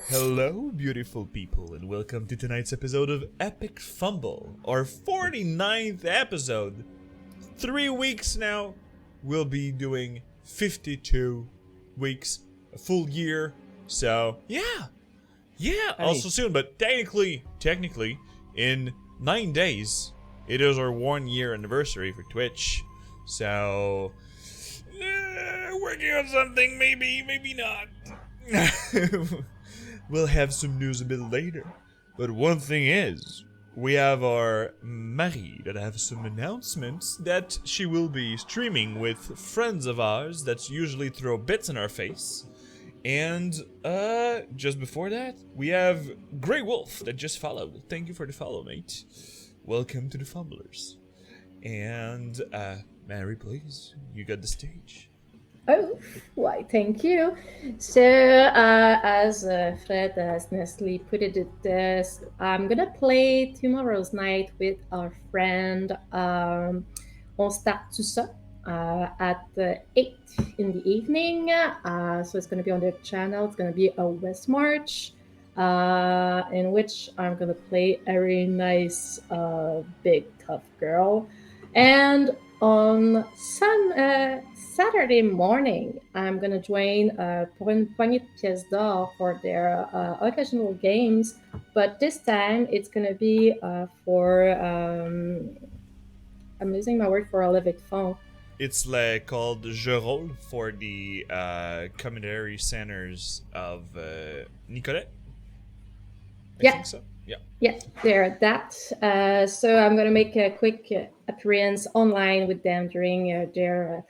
Hello, beautiful people, and welcome to tonight's episode of Epic Fumble, our 49th episode. 3 weeks now. We'll be doing 52 weeks, a full year. So, yeah, also soon, but technically, in 9 days, it is our 1 year anniversary for Twitch. So, working on something, maybe not. We'll have some news a bit later. But one thing is, we have our Marie that have some announcements that she will be streaming with friends of ours that usually throw bits in our face. And just before that, we have Grey Wolf that just followed. Thank you for the follow, mate. Welcome to the Fumblers. And Mary, please, you got the stage. Oh, why, thank you. So, as Fred has nicely put it, I'm gonna play tomorrow's night with our friend. On start tout ça at 8 in the evening. So it's gonna be on their channel. It's gonna be a West March, in which I'm gonna play a very nice, big tough girl, and on Saturday morning, I'm going to join pour une poignée de pièces d'or for their occasional games, but this time it's going to be for, I'm losing my word for a levée de fonds. It's called Je Roll for the community centers of Nicolet. I think so. Yeah, they're that. So I'm going to make a quick appearance online with them during their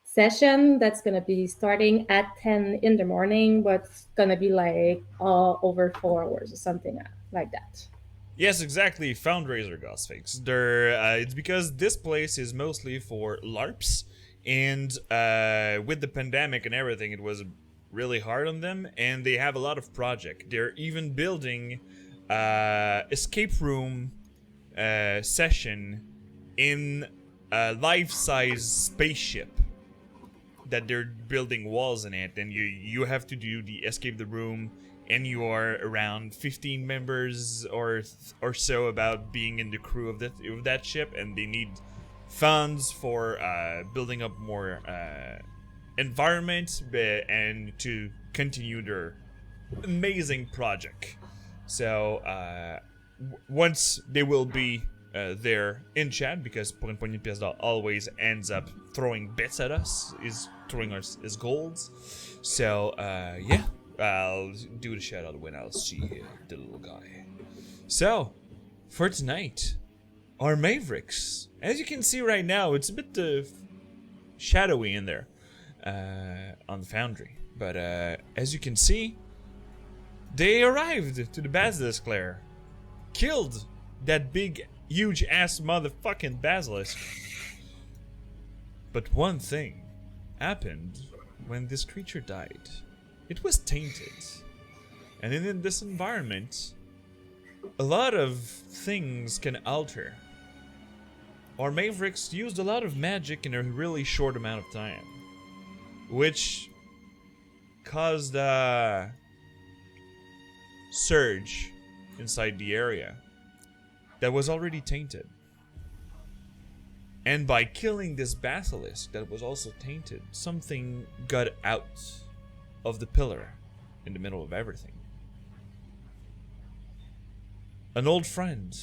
session. That's going to be starting at 10 in the morning, but it's going to be like over 4 hours or something like that. Yes, exactly. Fundraiser Ghostfakes. It's because this place is mostly for LARPs, and with the pandemic and everything, it was really hard on them, and they have a lot of projects. They're even building escape room session in a life-size spaceship that they're building walls in it, and you have to do the escape the room, and you are around 15 members or so about being in the crew of that ship, and they need funds for building up more environment and to continue their amazing project. So once they will be there in chat, because Pour une poignée de pièces d'or always ends up throwing bits at us, is throwing us his golds. So yeah, I'll do the shout out when I'll see the little guy. So for tonight, our Mavericks, as you can see right now, it's a bit shadowy in there on the foundry, but as you can see, they arrived to the Basilisk Lair, killed that big, huge-ass motherfucking basilisk. But one thing happened when this creature died. It was tainted. And in this environment, a lot of things can alter. Our Mavericks used a lot of magic in a really short amount of time, which caused surge inside the area that was already tainted. And by killing this basilisk that was also tainted, something got out of the pillar in the middle of everything. An old friend.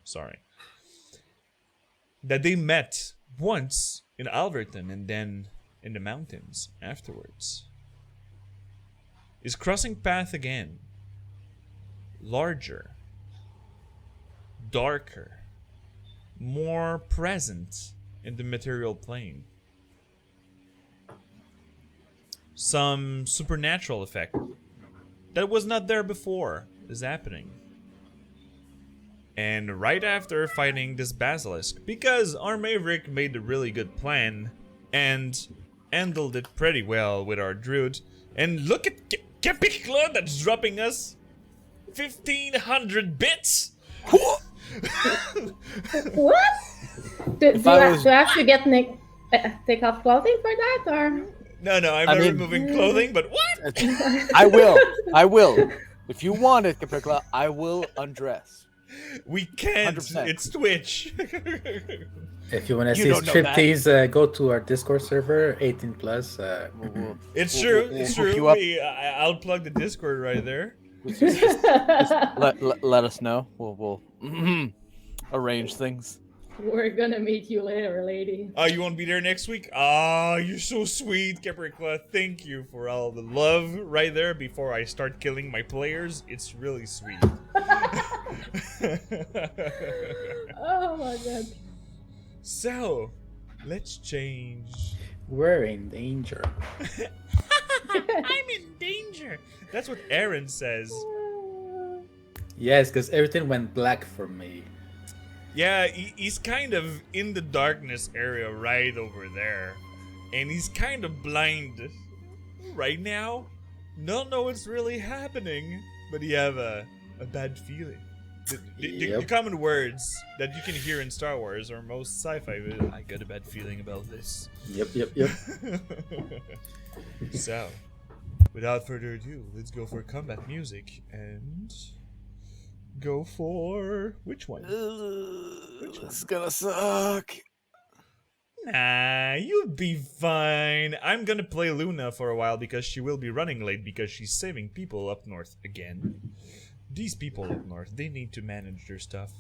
Sorry. That they met once in Alverton and then in the mountains afterwards, is crossing path again. Larger, darker, more present in the material plane. Some supernatural effect that was not there before is happening. And right after fighting this basilisk, because our Maverick made a really good plan and handled it pretty well with our druid, and look at Capicula that's dropping us 1,500 bits. What? Do I have to get take off clothing for that, or? No, I'm not removing clothing, but what? I will. If you want it, Capricla, I will undress. We can't. 100%. It's Twitch. If you want to You see don't know that. striptease, go to our Discord server, 18 plus. It's We'll- true. we'll It's hook true. you up. I'll plug the Discord right there. Let us know. We'll arrange things. We're gonna meet you later, lady. Oh, you won't be there next week? Oh, you're so sweet, Capricla. Thank you for all the love right there before I start killing my players. It's really sweet. Oh my god. So, let's change. We're in danger. I'm in danger. That's what Aaron says. Yes, because everything went black for me. Yeah, he's kind of in the darkness area right over there. And he's kind of blind right now. Don't know what's really happening, but you have a bad feeling. The common words that you can hear in Star Wars or most sci-fi, I got a bad feeling about this. Yep. So, without further ado, let's go for combat music and go for which one? It's gonna suck. Nah, you'll be fine. I'm gonna play Luna for a while because she will be running late because she's saving people up north again. These people up north, they need to manage their stuff.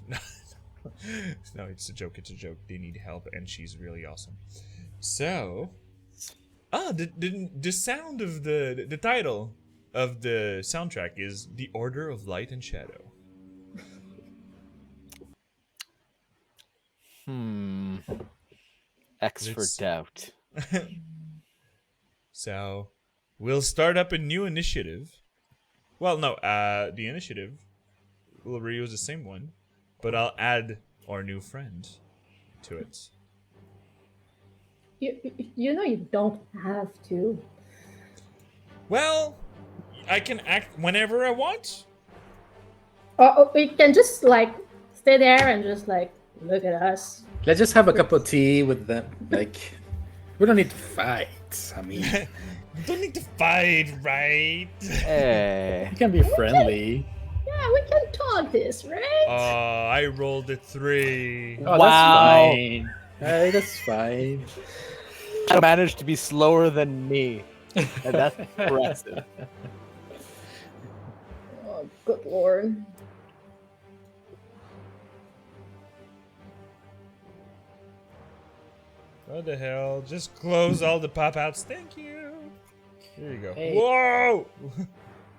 No, it's a joke. They need help, and she's really awesome. So, the sound of the title of the soundtrack is "The Order of Light and Shadow." X for Let's- doubt. So, we'll start up a new initiative. Well, no, the initiative will reuse the same one, but I'll add our new friend to it. You know you don't have to. Well, I can act whenever I want. Or we can just like stay there and just like look at us. Let's just have a cup of tea with them. Like, we don't need to fight. I mean, You don't need to fight, right? Hey. we can be friendly. Yeah, we can talk this, right? Oh, I rolled a 3. Oh, Wow. that's fine. That's fine. I managed to be slower than me. And that's impressive. Oh, good lord. What the hell? Just close all the pop-outs. Thank you. Here you go. Hey. Whoa!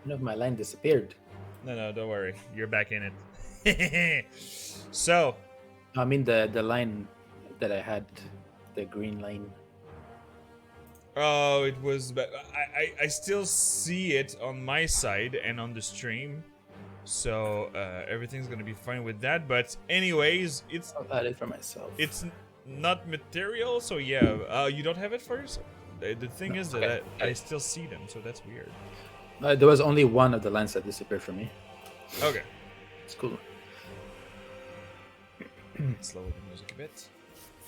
One of my line disappeared. No, don't worry. You're back in it. So, I mean the line that I had, the green line. oh, it was. I still see it on my side and on the stream, so everything's gonna be fine with that. But anyways, it's I'll add it for myself. not material, so yeah. You don't have it for yourself. The thing is that okay. I still see them, so that's weird. There was only one of the lines that disappeared from me. Okay. It's cool. Let's lower the music a bit,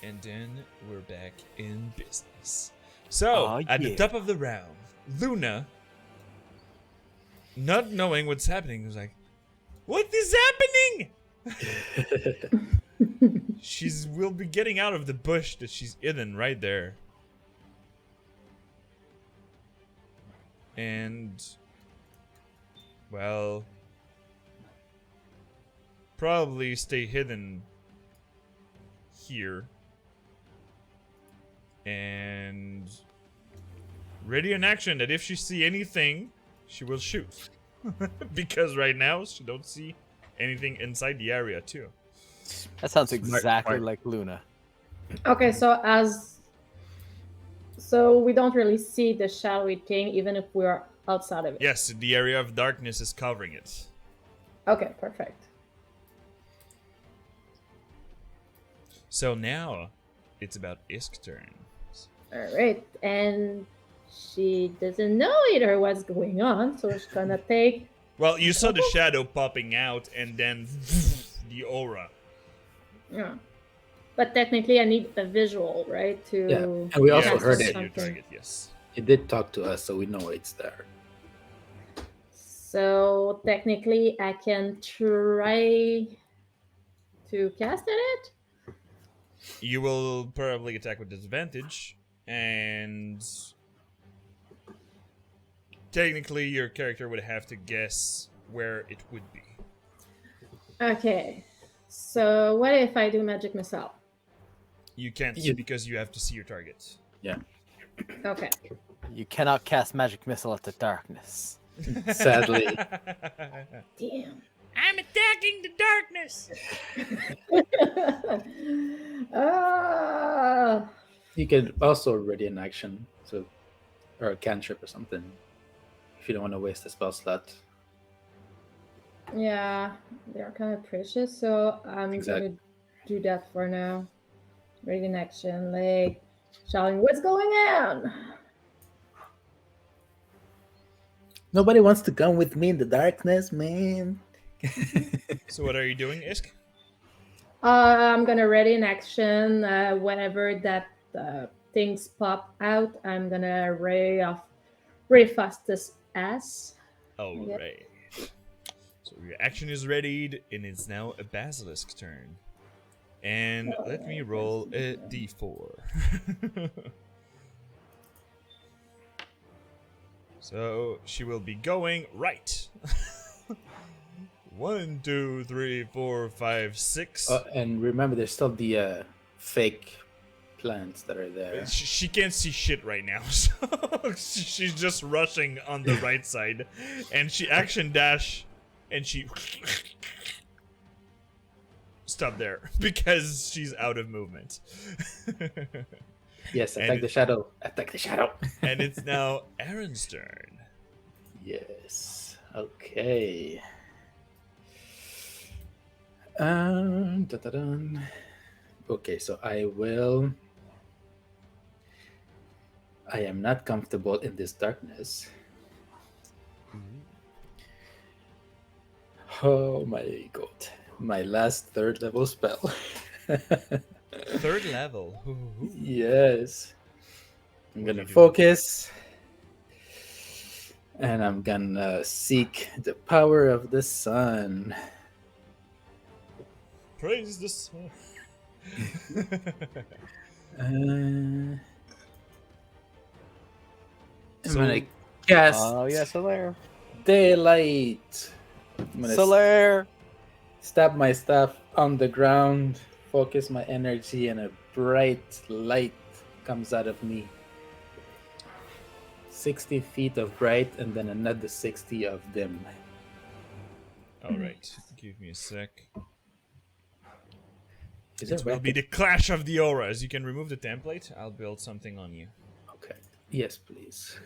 and then we're back in business. So, at the yeah. top of the round, Luna, not knowing what's happening, was like, "What is happening?" Will be getting out of the bush that she's hidden right there, and well, probably stay hidden here. And ready in action that if she see anything, she will shoot. Because right now she don't see anything inside the area too. That sounds Smart, exactly smart. like Luna. Okay, so we don't really see the shadowy thing even if we're outside of it. Yes, the area of darkness is covering it. Okay, perfect. So now it's about Isk's turn. All right, and she doesn't know either what's going on, so she's gonna take. Well, you saw the shadow popping out and then the aura. Yeah. But technically, I need a visual, right? To Yeah, and we also Yeah, heard to it. see your target, yes. It did talk to us, so we know it's there. So technically, I can try to cast at it. You will probably attack with disadvantage, and technically your character would have to guess where it would be. Okay. So what if I do magic missile? You can't You- because you have to see your target. Yeah. Okay. You cannot cast magic missile at the darkness. Sadly. Damn. I'm attacking the darkness. Ah. You could also ready an action, so or a cantrip or something, if you don't want to waste a spell slot. Yeah, they're kind of precious, so I'm Exactly. gonna do that for now. Ready in action, like shouting, "What's going on?" Nobody wants to come with me in the darkness, man. So what are you doing, Isk? I'm gonna ready in action. Whenever that things pop out, I'm gonna ray off really fast as ass. All Yep. right. So your action is readied, and it's now a basilisk turn. And let me roll a d4. So she will be going right. 1, 2, 3, 4, 5, 6. And remember, there's still the fake plants that are there. She can't see shit right now, so she's just rushing on the right side, and she action dash, and she stop there because she's out of movement. Yes, attack And- the shadow. Attack the shadow. And it's now Aaron's turn. Yes. Okay. Da-da-dun. Okay, so I am not comfortable in this darkness. Oh my god. My last third level spell. Third level. Ooh. Yes. I'm What gonna do you do? focus. And I'm gonna seek the power of the sun. Praise the sun. I'm So- gonna cast Oh, yeah, Solaire. daylight. I'm gonna Solaire. stab my staff on the ground, focus my energy, and a bright light comes out of me. 60 feet of bright, and then another 60 of dim. All right, give me a sec. Is there It will be the clash of the auras. You can remove the template. I'll build something on you. Okay. Yes, please.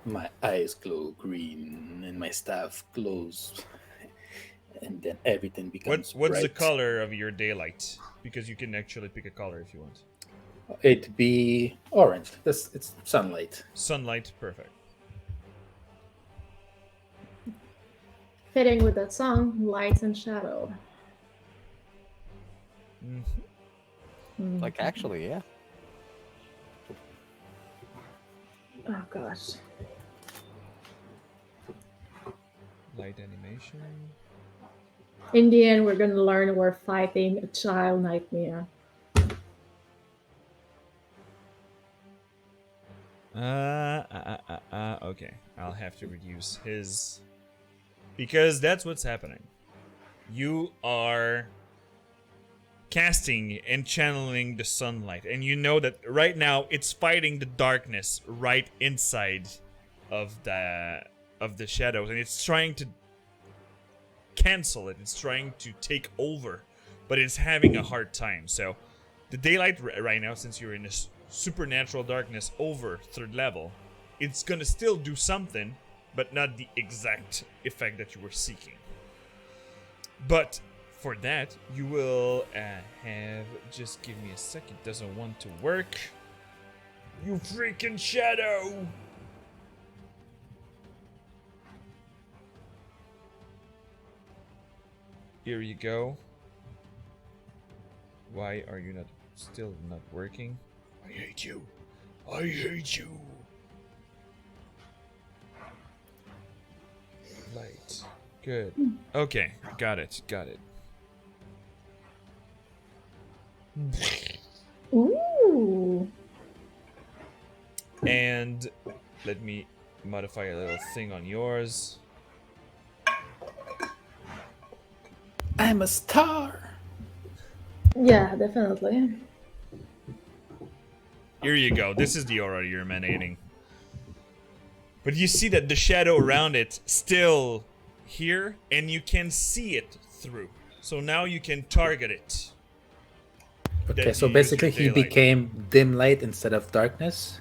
My eyes glow green, and my staff glows, and then everything becomes What's the bright. color of your daylight? Because you can actually pick a color if you want. It'd be orange. It's sunlight. Sunlight, perfect. Fitting with that song, Lights and Shadow. Like, actually, yeah. Oh gosh. Light animation. In the end, we're gonna learn we're fighting a child nightmare. Okay. I'll have to reduce his. Because that's what's happening. You are casting and channeling the sunlight, and you know that right now it's fighting the darkness right inside of the shadows, and it's trying to cancel it. It's trying to take over, but it's having a hard time. So the daylight right now, since you're in this supernatural darkness over third level, it's gonna still do something, but not the exact effect that you were seeking. But for that, you will have... Just give me a sec. It doesn't want to work. You freaking shadow! Here you go. Why are you still not working? I hate you. I hate you. Light. Good. Okay, got it. Ooh. And let me modify a little thing on yours. I'm a star. Yeah, definitely. Here you go. This is the aura you're emanating. But you see that the shadow around it still here, and you can see it through. So now you can target it. Okay, That so you use basically your he daylight. became dim light instead of darkness.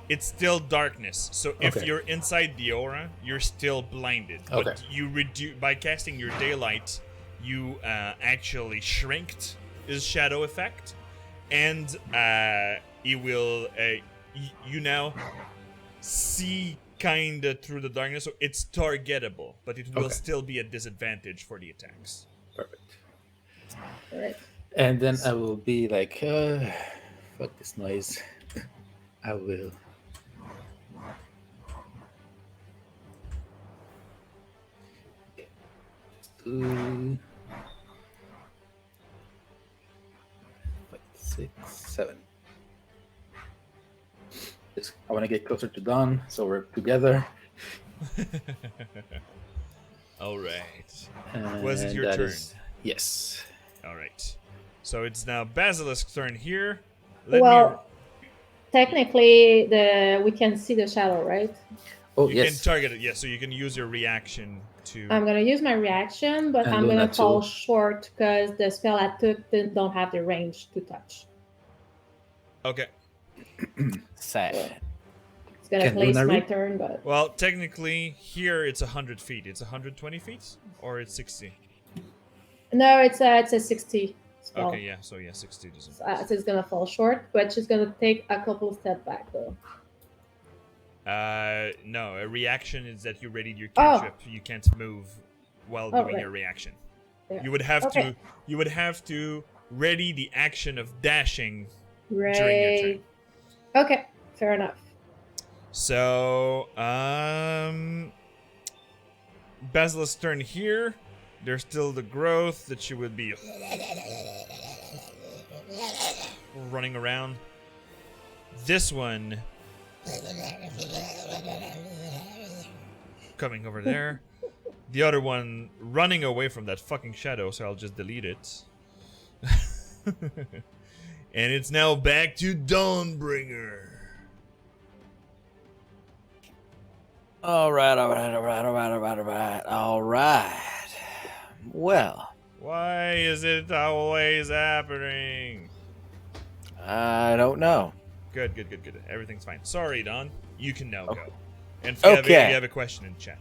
It's still darkness. So if Okay. you're inside the aura, you're still blinded. But Okay. you by casting your daylight, you actually shrinked his shadow effect, and he will you now see kinda through the darkness, so it's targetable, but it will Okay. still be a disadvantage for the attacks. Perfect. All right. And then I will be like, fuck this noise. I will. Two, 5, 6, 7. I want to get closer to Dawn, so we're together. All right. And Was it your that turn? Yes. All right. So it's now Basilisk's turn here. Technically, we can see the shadow, right? Oh, You yes. can target it, yes. So you can use your reaction to. I'm gonna use my reaction, but And I'm Luna gonna fall too. short because the spell I took don't have the range to touch. Okay. Sad. It's gonna Can place Luna my read? turn, but Well, technically, here it's 100 feet. It's 120 feet, or it's 60. no, it's a 60 spell. Okay, yeah. So yeah, 60 doesn't. So it's gonna fall short, but she's gonna take a couple steps back though. No. A reaction is that you readied your Oh. cantrip. You can't move while Oh, doing right. your reaction. Yeah. You would have Okay. to. You would have to ready the action of dashing during your Right. turn. Okay, fair enough. So, Basilisk's turn here. There's still the growth that she would be running around. This one coming over there. The other one running away from that fucking shadow, so I'll just delete it. And it's now back to Dawnbringer. All right. Well, Why is it always happening? I don't know. Good. Everything's fine. Sorry, Don. You can now Okay. go. And if you, have, Okay. if you have a question in chat.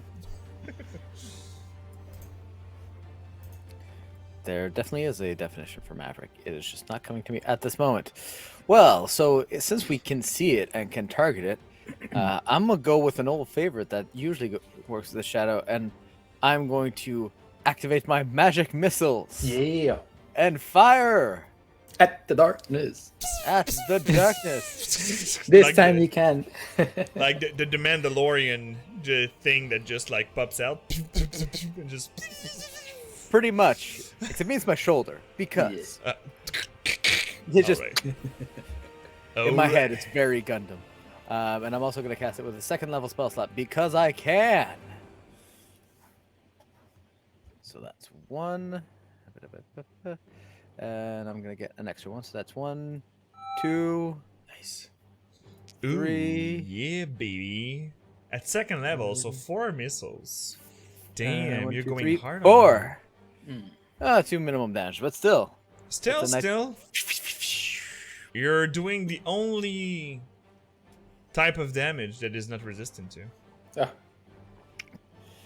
There definitely is a definition for Maverick. It is just not coming to me at this moment. Well, so since we can see it and can target it, I'm going to go with an old favorite that usually works with the shadow, and I'm going to activate my magic missiles Yeah. and fire At the darkness. at the darkness. This Like time the- you can. Like the Mandalorian thing that just like pops out and just. Pretty much. Except it means my shoulder, because Yeah. it just Alright. in my head it's very Gundam. And I'm also going to cast it with a second level spell slot because I can. So that's 1. And I'm going to get an extra one. So that's 1, 2. Nice. Ooh, 3. yeah, baby. At second level, so 4 missiles. Damn, 1, you're 2, going 3, hard 4. Mm. 2 minimum damage, but still. Still, It's a nice- still. You're doing the only type of damage that is not resistant to. Ah,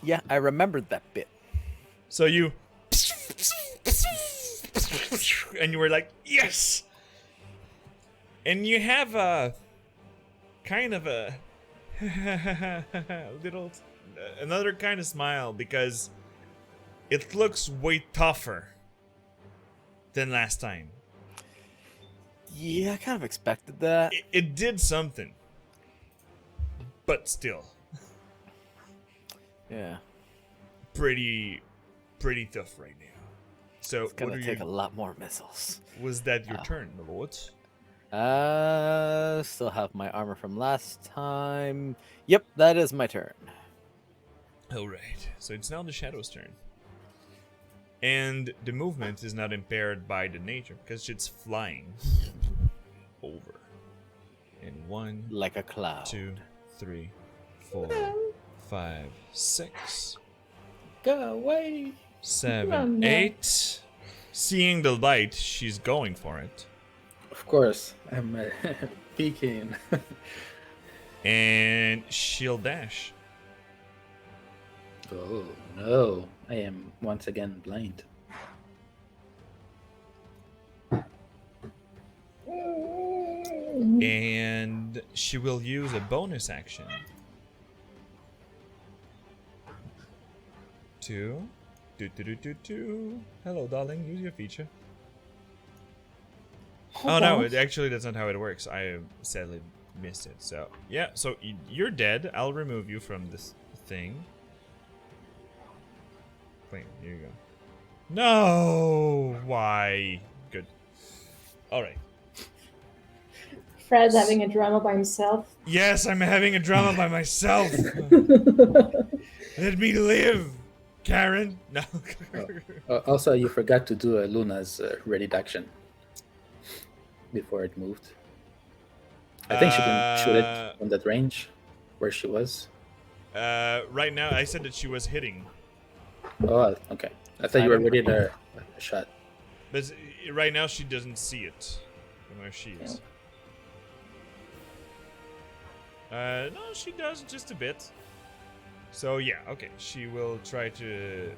Yeah, I remembered that bit. So you. And you were like, yes! And you have a. Kind of a. little. Another kind of smile because it looks way tougher than last time. Yeah, I kind of expected that. It did something, but still, Yeah, pretty tough right now. So it's gonna take a lot more missiles. Was that your turn, my lord? Still have my armor from last time. Yep, that is my turn. All right. So it's now the Shadow's turn. And the movement is not impaired by the nature because it's flying over. And 1, Like a cloud. 2, 3, 4, 5, 6, Go away. 7, 8. Seeing the light, she's going for it. Of course, I'm peeking. And she'll dash. Oh no, I am once again blind. And she will use a bonus action to hello darling, use your feature. Oh no, actually that's not how it works. I sadly missed it. So yeah, so you're dead. I'll remove you from this thing. Clean, here you go. No, why? Good. All right. Fred's having a drama by himself. Yes, I'm having a drama by myself. Let me live, Karen. No. Also, you forgot to do Luna's ready action before it moved. I think she can shoot it from that range where she was. Right now, I said that she was hitting. Oh, okay. I thought you were ready to shot. But right now, she doesn't see it from where she is. No, she does just a bit. So yeah, okay. She will try to.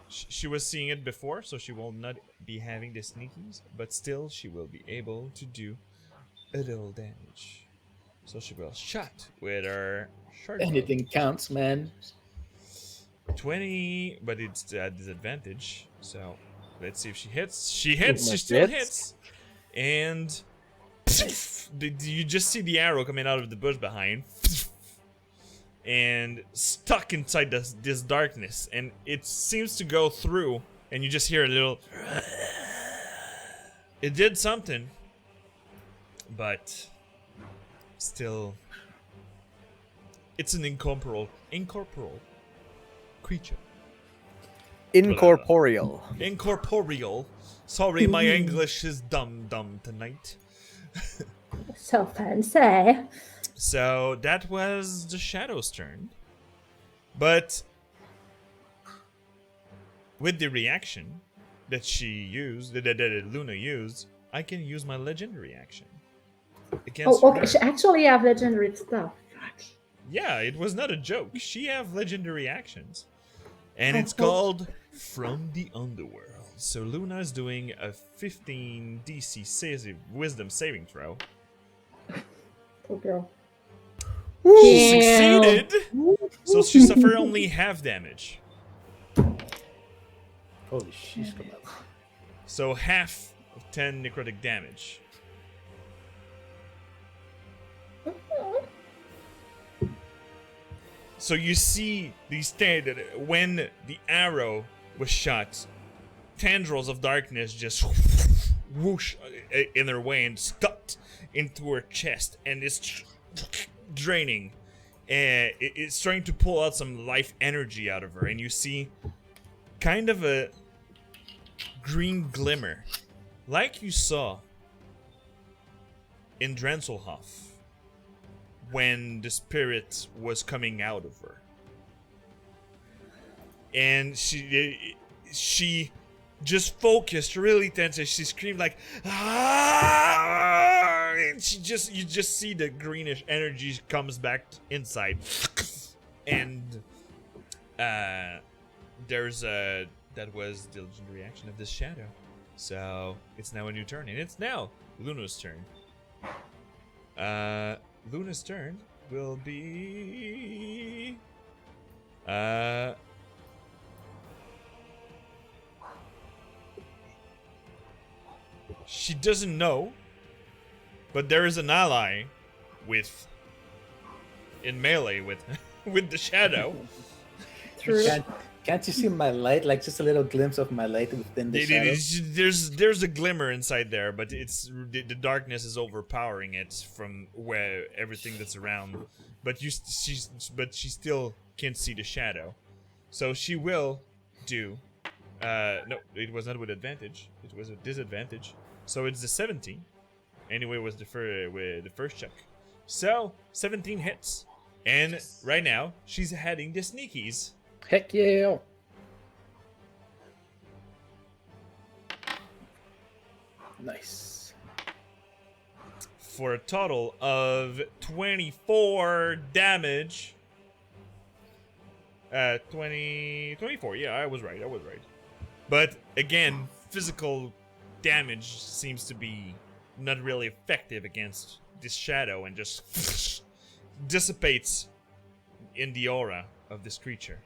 She was seeing it before, so she will not be having the sneakies, but still, she will be able to do a little damage. So she will shot with her short bow. Anything counts, man. 20, but it's at disadvantage. So let's see if she hits. She hits. She still hits. And you just see the arrow coming out of the bush behind, and stuck inside this darkness, and it seems to go through, and you just hear a little. It did something, but still, it's an incorporeal creature. Incorporeal. Incorporeal. Sorry, my English is dumb tonight. So fancy. So that was the Shadow's turn. But with the reaction that she used, that Luna used, I can use my legendary action. Against Oh, okay. her. She actually have legendary stuff. Yeah, it was not a joke. She have legendary actions. And it's called From the Underworld. So Luna is doing a 15 DC wisdom saving throw. Poor girl. She succeeded, so she suffered only half damage. Holy shit. So half of 10 necrotic damage. So you see these when the arrow was shot, tendrils of darkness just whoosh in her way and stuck into her chest, and it's draining. And it's trying to pull out some life energy out of her, and you see kind of a green glimmer, like you saw in Drenselhoff when the spirit was coming out of her. And she just focused really tense, and she screamed like, "Ah!" And you just see the greenish energy comes back inside. And that was the legendary action of this shadow. So it's now a new turn, and it's now Luna's turn. Luna's turn will be she doesn't know But there is an ally with in melee with with the shadow. True. Can't you see my light? Like just a little glimpse of my light within the shadow. There's a glimmer inside there, but the darkness is overpowering it from where everything that's around. But she still can't see the shadow, so she will do. No, it was not with advantage. It was with disadvantage. So it's the 17. Anyway, it was the first check. So 17 hits, and right now she's heading the sneakies. Heck yeah! Nice. For a total of 24 damage. 24. Yeah, I was right. But again, physical damage seems to be not really effective against this shadow and just dissipates in the aura of this creature.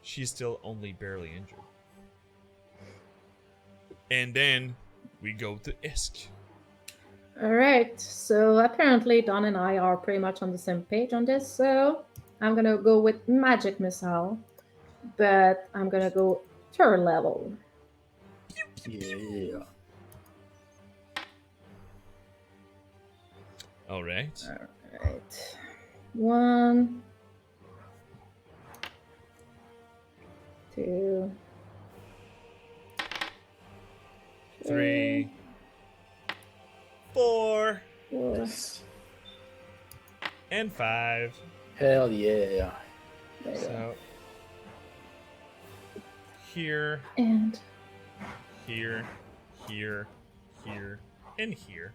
She's still only barely injured. And then we go to Isk. All right. So apparently Don and I are pretty much on the same page on this. So I'm gonna go with magic missile, but I'm gonna go third level. Yeah. All right. All right. 1, 2, 3, 4, 4. and 5. Hell yeah. There you go. So here, And here, here, here, and here.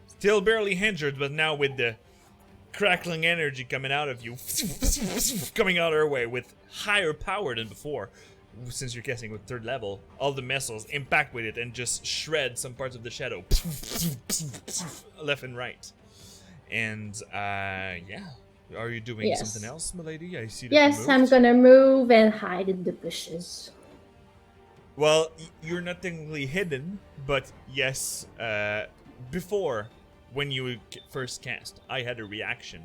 Still barely injured, but now with the crackling energy coming out of you, coming out our way with higher power than before. Since you're casting with third level, all the missiles impact with it and just shred some parts of the shadow left and right. And yeah, are you doing Yes. something else, milady? I see that you yes, I'm moved. gonna move and hide in the bushes. Well, you're not technically hidden, but yes, before, when you first cast, I had a reaction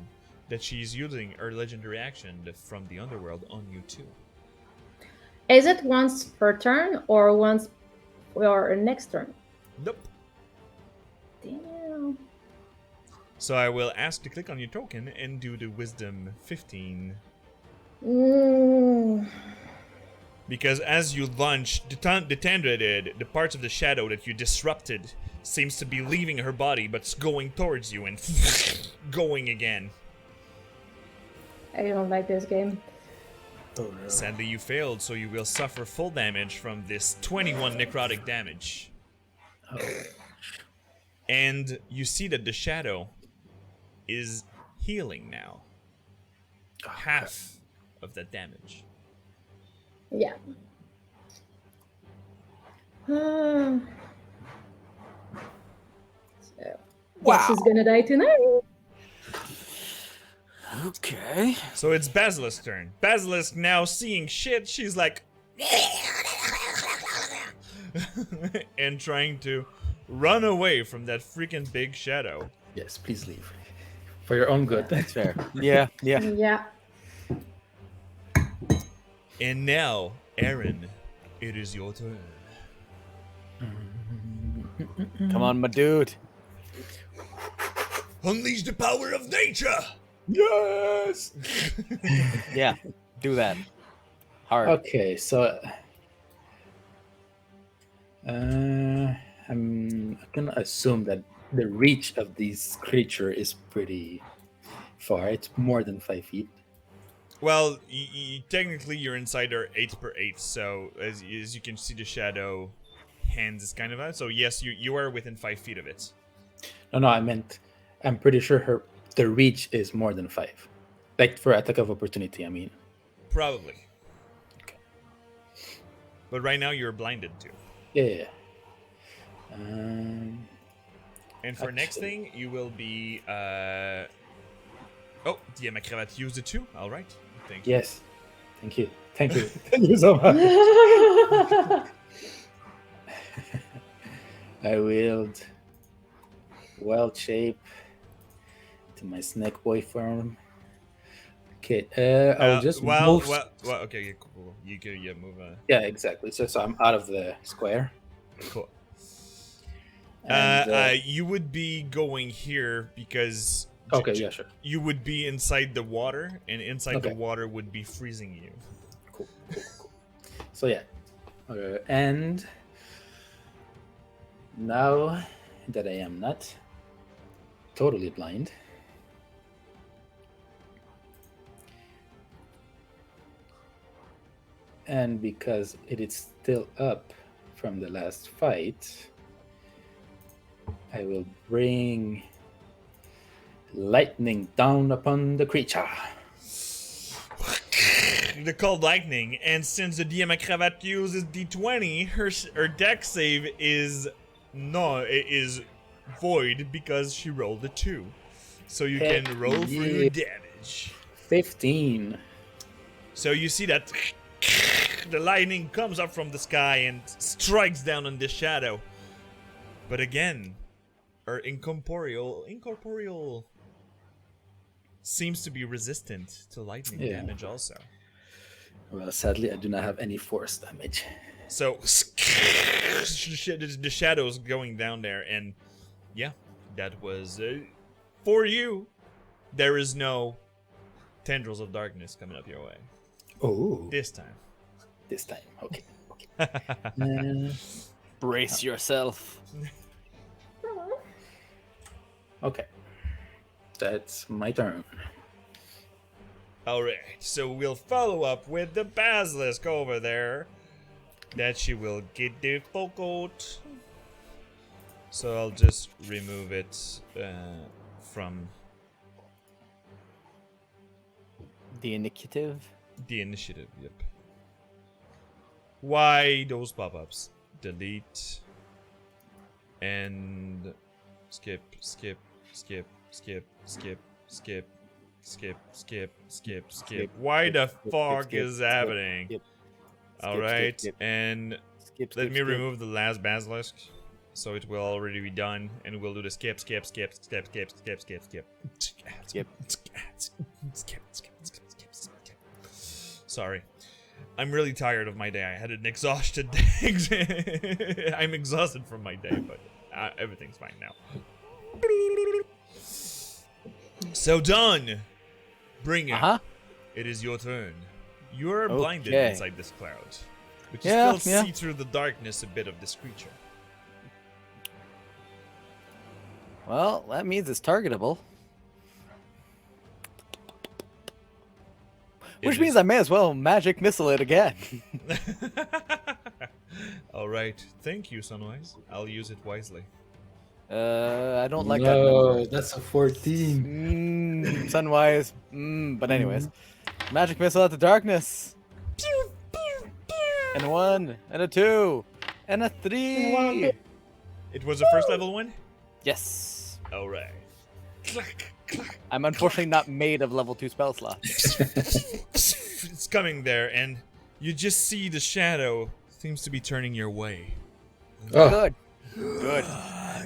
that she's using her legendary action from the underworld on you too. Is it once per turn or once for next turn? Nope. Damn. So I will ask to click on your token and do the wisdom 15. Mm. Because as you lunge, the parts of the shadow that you disrupted seems to be leaving her body, but it's going towards you and going again. I don't like this game. Oh no. Sadly, you failed, so you will suffer full damage from this 21 necrotic damage. Oh. And you see that the shadow is healing now. Half of that damage. Yeah. So, Wow. she's gonna die tonight. Okay. So it's Basilisk's turn. Basilisk now seeing shit, she's like and trying to run away from that freaking big shadow. Yes, please leave. For your own good. That's fair. Yeah. Yeah. And now, Aaron, it is your turn. Come on, my dude. Unleash the power of nature! Yes. Yeah. Do that. Hard. Okay, so I'm gonna assume that the reach of this creature is pretty far. It's more than 5 feet. Well, technically you're inside our 8x8, so as you can see the shadow hands is kind of out. So yes, you are within 5 feet of it. No, I meant I'm pretty sure the reach is more than 5. Like for attack of opportunity, I mean. Probably. Okay. But right now you're blinded too. Yeah. And for next Actually- thing, you will be oh, yeah, ma cravate used it too? Alright. Thank you. Yes. Thank you. Thank you. Thank you so much. I willed Wild shape to my snake boy form. Okay, I'll just move. Okay, yeah, cool. You can, yeah, move on. Yeah, exactly. So I'm out of the square. Cool. And You would be going here because okay, yeah, sure. you would be inside the water, and inside the Okay. water would be freezing you. Cool. So yeah, and now that I am not totally blind, and because it is still up from the last fight, I will bring lightning down upon the creature. They're called lightning, and since the DM at Cravat uses D20, her deck save is void because she rolled a 2. So you Heck can roll for your yeah. damage. 15. So you see that the lightning comes up from the sky and strikes down on the shadow. But again, her incorporeal seems to be resistant to lightning damage also. Well, sadly, I do not have any force damage. So the shadow's going down there, and yeah, that was for you. There is no tendrils of darkness coming up your way Oh, this time. Okay. Brace yourself. Okay. That's my turn. Alright, so we'll follow up with the basilisk over there. That she will get difficult. So I'll just remove it from The initiative. the initiative, yep. Why those pop-ups? Delete. And skip. Why the fuck is happening? Alright, and let me remove the last basilisk. So it will already be done, and we'll do the skip. Sorry. I'm really tired of my day. I had an exhausted day. I'm exhausted from my day, but everything's fine now. So done. Bring it. It is your turn. You're blinded inside this cloud, but you still see through the darkness a bit of this creature. Well, that means it's targetable. Which means I may as well magic missile it again. Alright, thank you, Sunwise. I'll use it wisely. I don't like that number. No, that's a 14. Sunwise. But anyways. Magic missile at the darkness. And a 1, and a 2, and a 3. It was a first level one? Yes. Alright. Clack, clack. I'm unfortunately not made of level 2 spell slots. It's coming there, and you just see the shadow seems to be turning your way. Good.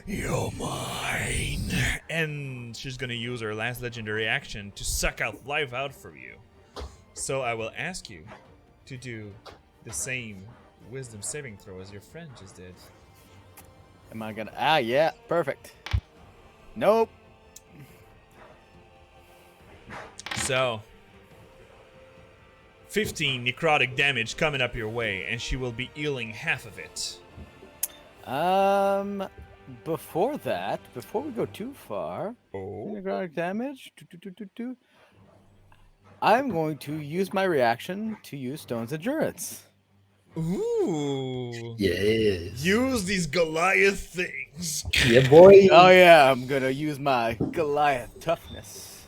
You're mine. And she's gonna use her last legendary action to suck out life out for you. So I will ask you to do the same wisdom saving throw as your friend just did. Am I gonna... yeah, perfect. Nope. So 15 necrotic damage coming up your way, and she will be healing half of it. Before that, before we go too far, necrotic damage. I'm going to use my reaction to use Stone's Endurance. Ooh. Yes. Use these Goliath things. Yeah, boy. Oh yeah, I'm gonna use my Goliath toughness.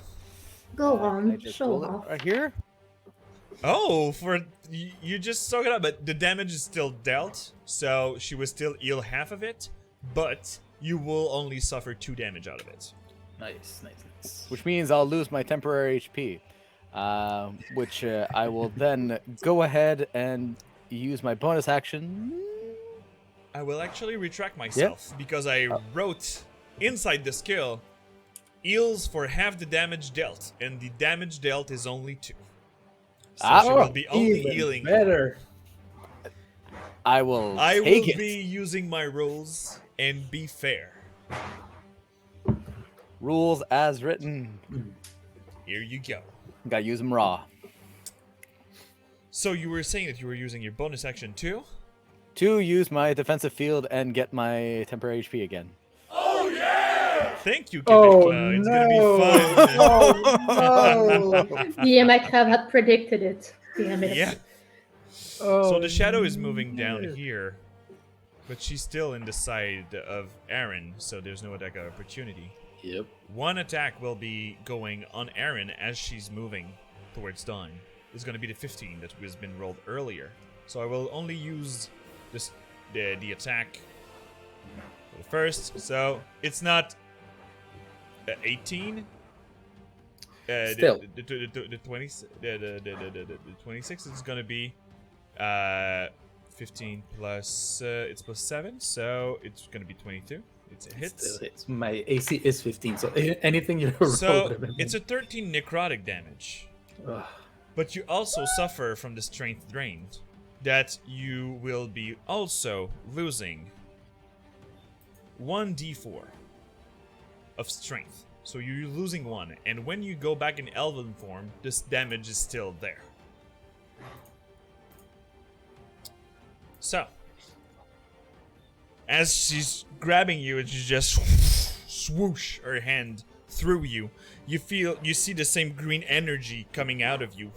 Go I on, just show roll it off. right here. Oh, you just soak it up, but the damage is still dealt, so she will still heal half of it, but you will only suffer 2 damage out of it. Nice. Which means I'll lose my temporary HP, which I will then go ahead and use my bonus action. I will actually retract myself because I wrote inside the skill, heals for half the damage dealt, and the damage dealt is only 2. So she will be only Even healing. better. I will I take will it. be using my rules and be fair. Rules as written. Here you go. Gotta use them raw. So you were saying that you were using your bonus action too? To use my defensive field and get my temporary HP again. Thank you, Oh, Kevin. It's no. gonna be fun. Oh, no. The Macabre had predicted it. Damn it. Yeah. So the shadow is moving down here, but she's still in the side of Aaron, so there's no attack of opportunity. Yep. One attack will be going on Aaron as she's moving towards Dawn. It's going to be the 15 that has been rolled earlier. So I will only use this the attack for the first. So it's not 18. Still. The 26 is going to be 15 plus it's plus 7, so it's going to be 22. It's a hit. Still hits. My AC is 15, so anything you roll. So it's a 13 necrotic damage. Ugh. But you also suffer from the strength drain. That you will be also losing 1d4 of strength. So you're losing 1, and when you go back in elven form, this damage is still there. So, as she's grabbing you and she just swoosh her hand through you, you see the same green energy coming out of you.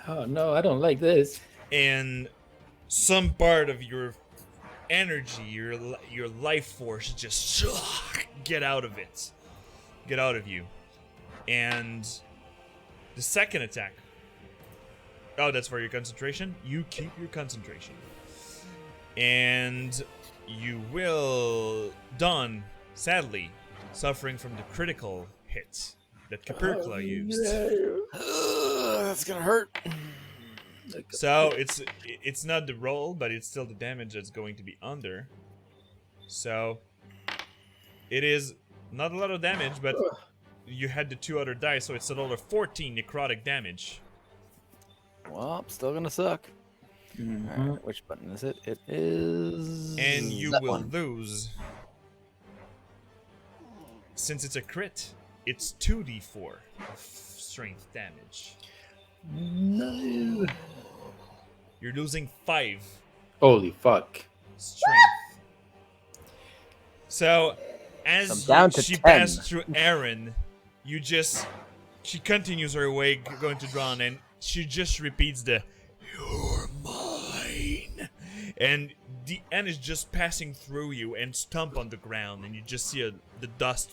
Oh no, I don't like this. And some part of your energy, your life force just get out of it. Get out of you. And the second attack. Oh, that's for your concentration. You keep your concentration. And you will, Dawn, sadly, suffering from the critical hit that Capercla used. That's gonna hurt. So it's not the roll, but it's still the damage that's going to be under. So it is not a lot of damage, but you had the 2 other dice, so it's a total of 14 necrotic damage. Well, still gonna suck. Alright, which button is it? It is. And you that will one. lose. Since it's a crit, it's 2d4 of strength damage. No. You're losing 5 Holy fuck. strength. So, as down to she 10. passed through Aaron, she continues her way going to Drawn, and she just repeats the "You're mine," and the end is just passing through you and stomp on the ground, and you just see the dust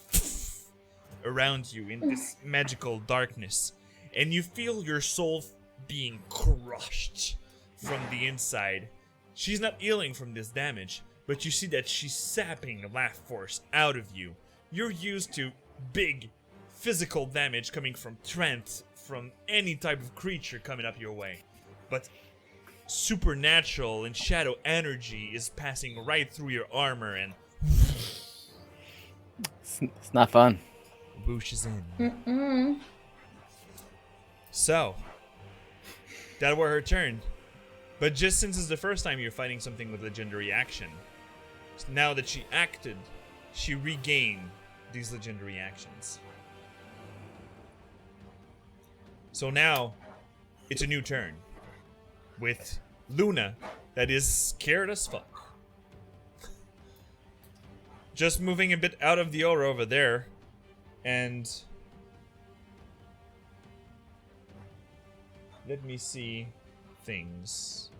around you in this magical darkness, and you feel your soul being crushed from the inside. She's not healing from this damage, but you see that she's sapping life force out of you. You're used to big physical damage coming from Trent, from any type of creature coming up your way. But supernatural and shadow energy is passing right through your armor and It's not fun. whooshes in. Mm-mm. So, that were her turn. But just since it's the first time you're fighting something with legendary action, now that she acted, she regained these legendary actions. So now, it's a new turn. With Luna, that is scared as fuck. Just moving a bit out of the aura over there, and let me see things.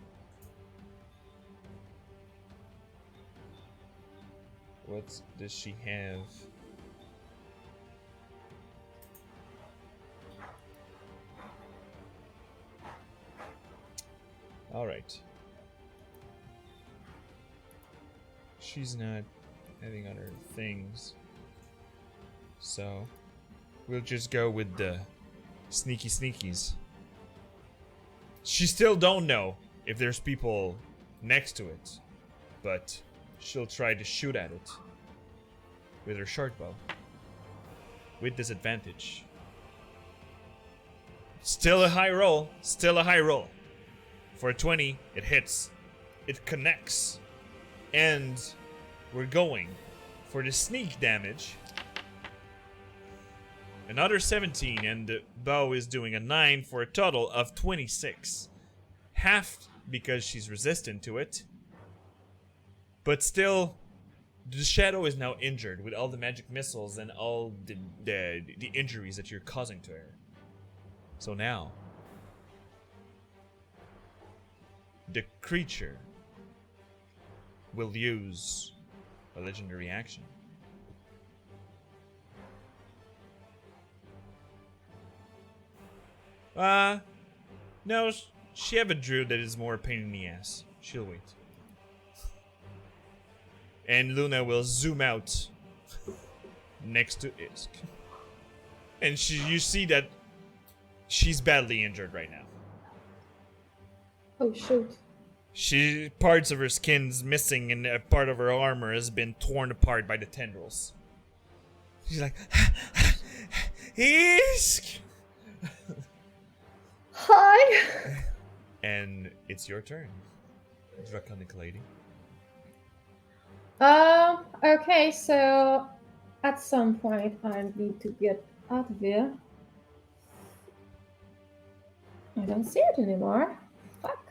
What does she have? Alright. She's not having other things. So, we'll just go with the sneaky sneakies. She still don't know if there's people next to it, but she'll try to shoot at it. with her short bow. With disadvantage. Still a high roll. Still a high roll. For a 20, it hits. It connects. And we're going for the sneak damage. Another 17, and the bow is doing a 9 for a total of 26. Half because she's resistant to it. But still, the shadow is now injured with all the magic missiles and all the injuries that you're causing to her. So now, the creature will use a legendary action. No, she have a druid that is more a pain in the ass. She'll wait. And Luna will zoom out next to Isk. And you see that she's badly injured right now. Oh shoot. Parts of her skin's missing and a part of her armor has been torn apart by the tendrils. She's like, Isk! Hi! And it's your turn, Draconic Lady. Okay, so at some point I need to get out of here. I don't see it anymore. Fuck.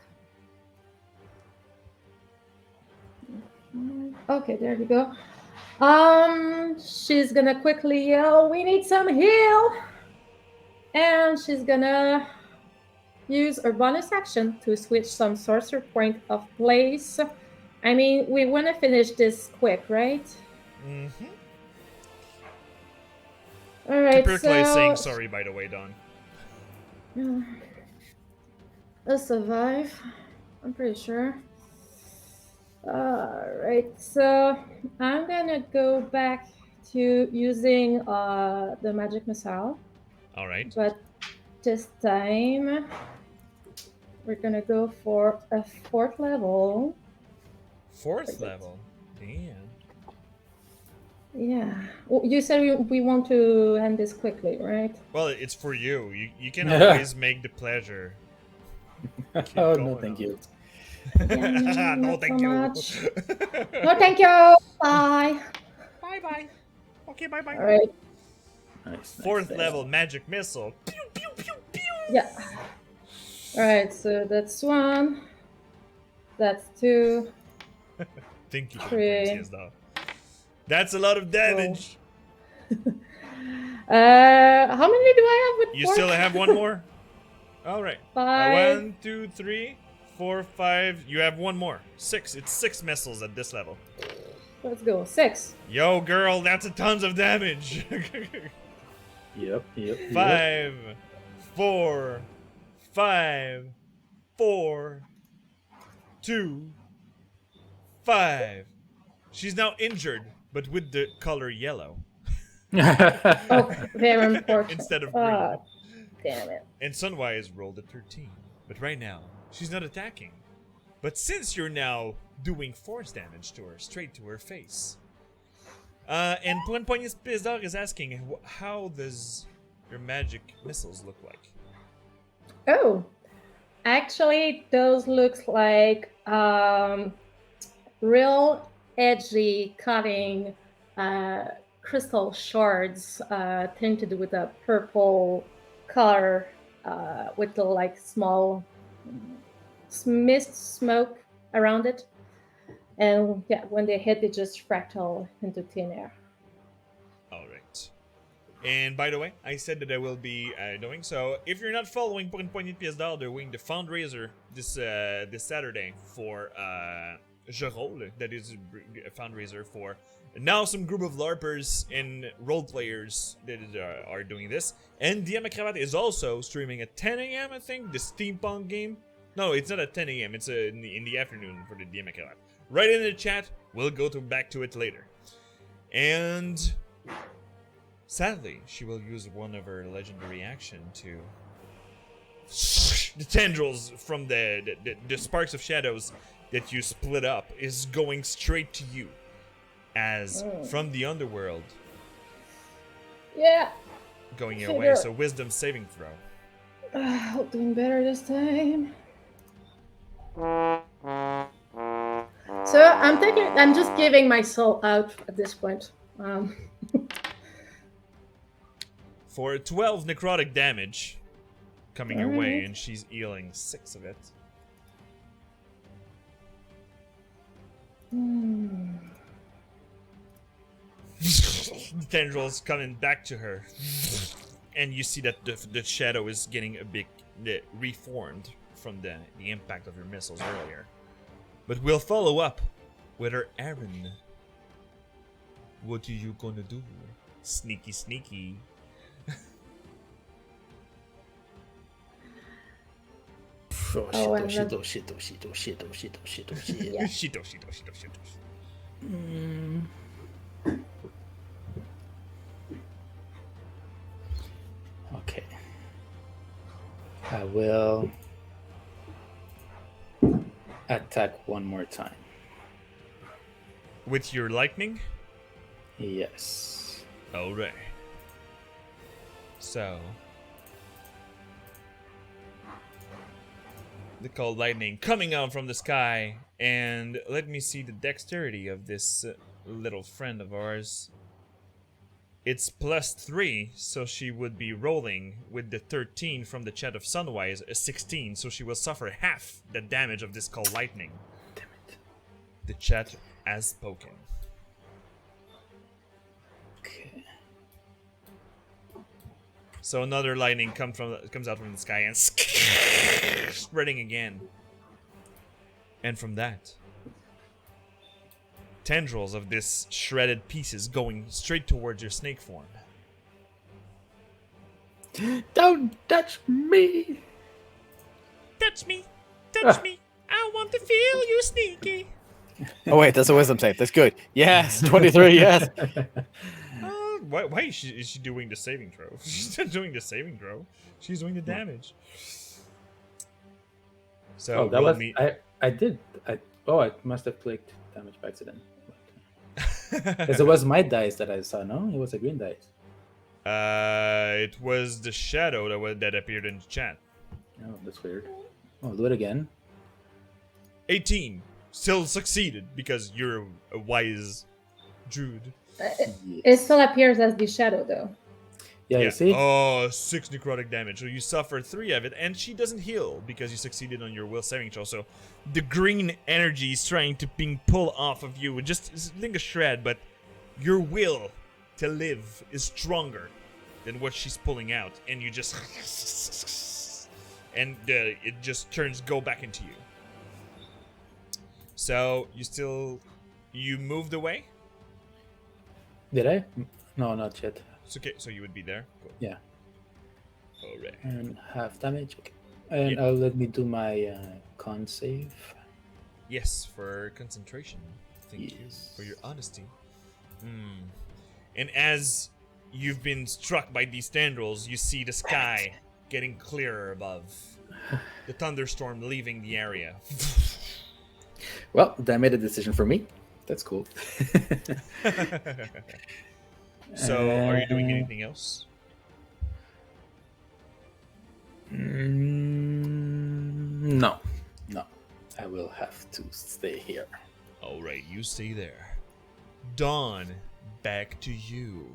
Okay, there you go. She's gonna quickly yell, "We need some heal!" And she's gonna use her bonus action to switch some sorcerer point of place. I mean, we want to finish this quick, right? Mm-hmm. All right, Tubercle is saying so sorry, by the way, Don. I'll survive. I'm pretty sure. Alright, so I'm gonna go back to using the magic missile. Alright. But this time we're gonna go for a 4th level. 4th level? Damn. Yeah. Well, you said we want to end this quickly, right? Well, it's for you. You can always make the pleasure. Oh, no, thank you. Yeah, No, not thank so you. much. No, thank you. Bye. Bye-bye. Okay, bye-bye. All right. Nice, 4th nice. level magic missile. Pew, pew, pew, pew. Yeah. All right. So that's 1. That's 2. Thank you, 3. though. That's a lot of damage. How many do I have with You 4? still have one more? All right. 5. 1, 2, 3, 4, 5. You have one more. 6. It's 6 missiles at this level. Let's go. 6. Yo, girl, that's a tons of damage. Yep. 5, 4, 5, 4, 2, 5. She's now injured, but with the color yellow Oh, very important. instead of green. Damn it. And Sunwise rolled a 13. But right now, she's not attacking. But since you're now doing force damage to her, straight to her face. And Poignes Pizdar is asking, how does your magic missiles look like? Oh, actually, those looks like real edgy cutting crystal shards tinted with a purple color with the like small mist smoke around it. And yeah, when they hit, they just fractal into thin air. Alright. And by the way, I said that I will be doing so. If you're not following Poignes Pizdar, they're doing the fundraiser this Saturday for Je Roll. That is a fundraiser for now some group of LARPers and role players that are doing this. And DM Cravat is also streaming at 10 a.m. I think, the steampunk game. No, it's not at 10 a.m. It's in the afternoon for the DM Cravat. Right in the chat. We'll go back to it later. And sadly, she will use one of her legendary action to the tendrils from the sparks of shadows that you split up is going straight to you as from the underworld Yeah. going your way. Figure. So wisdom saving throw. Doing better this time. So I'm just giving my soul out at this point. For 12 necrotic damage coming your way, Alright. and she's healing 6 of it. Tendrils coming back to her, and you see that the shadow is getting a bit reformed from the impact of your missiles earlier. But we'll follow up with her Aaron. What are you gonna do? Sneaky, sneaky. Oh, shit. and Shito. Okay. I will attack one more time. With your lightning? Yes. Alright. So. They call lightning coming out from the sky, and let me see the dexterity of this little friend of ours. It's +3, so she would be rolling with the 13 from the Chat of Sunwise, a 16, so she will suffer half the damage of this called lightning. Damn it. The chat has spoken. Okay. So another lightning comes out from the sky and spreading again. And from that, tendrils of this shredded pieces going straight towards your snake form. Don't touch me! Touch me! Touch me! I want to feel you sneaky! Oh wait, that's a wisdom save. That's good. Yes, 23. Yes. Why is she doing the saving throw? She's not doing the saving throw. She's doing the damage. So Oh, that roll was me. I must have clicked damage by accident. Because it was my dice that I saw. No, it was a green dice. It was the shadow that appeared in the chat. Oh, that's weird. Oh, do it again. 18. Still succeeded because you're a wise druid. It still appears as the shadow, though. Yeah, you see? Oh, 6 necrotic damage. So you suffer 3 of it, and she doesn't heal because you succeeded on your will saving throw. So the green energy is trying to being pulled off of you. Just think a shred, but your will to live is stronger than what she's pulling out, and you just and it just go back into you. So you moved away. Did I? No, not yet. It's okay. So you would be there. Cool. Yeah. All right. And half damage. Okay. And Yeah. let me do my con save. Yes, for concentration. Thank you Yes. for your honesty. And as you've been struck by these tendrils, you see the sky getting clearer above. The thunderstorm leaving the area. Well, that made a decision for me. That's cool. So, are you doing anything else? No. I will have to stay here. Alright, you stay there. Dawn, back to you.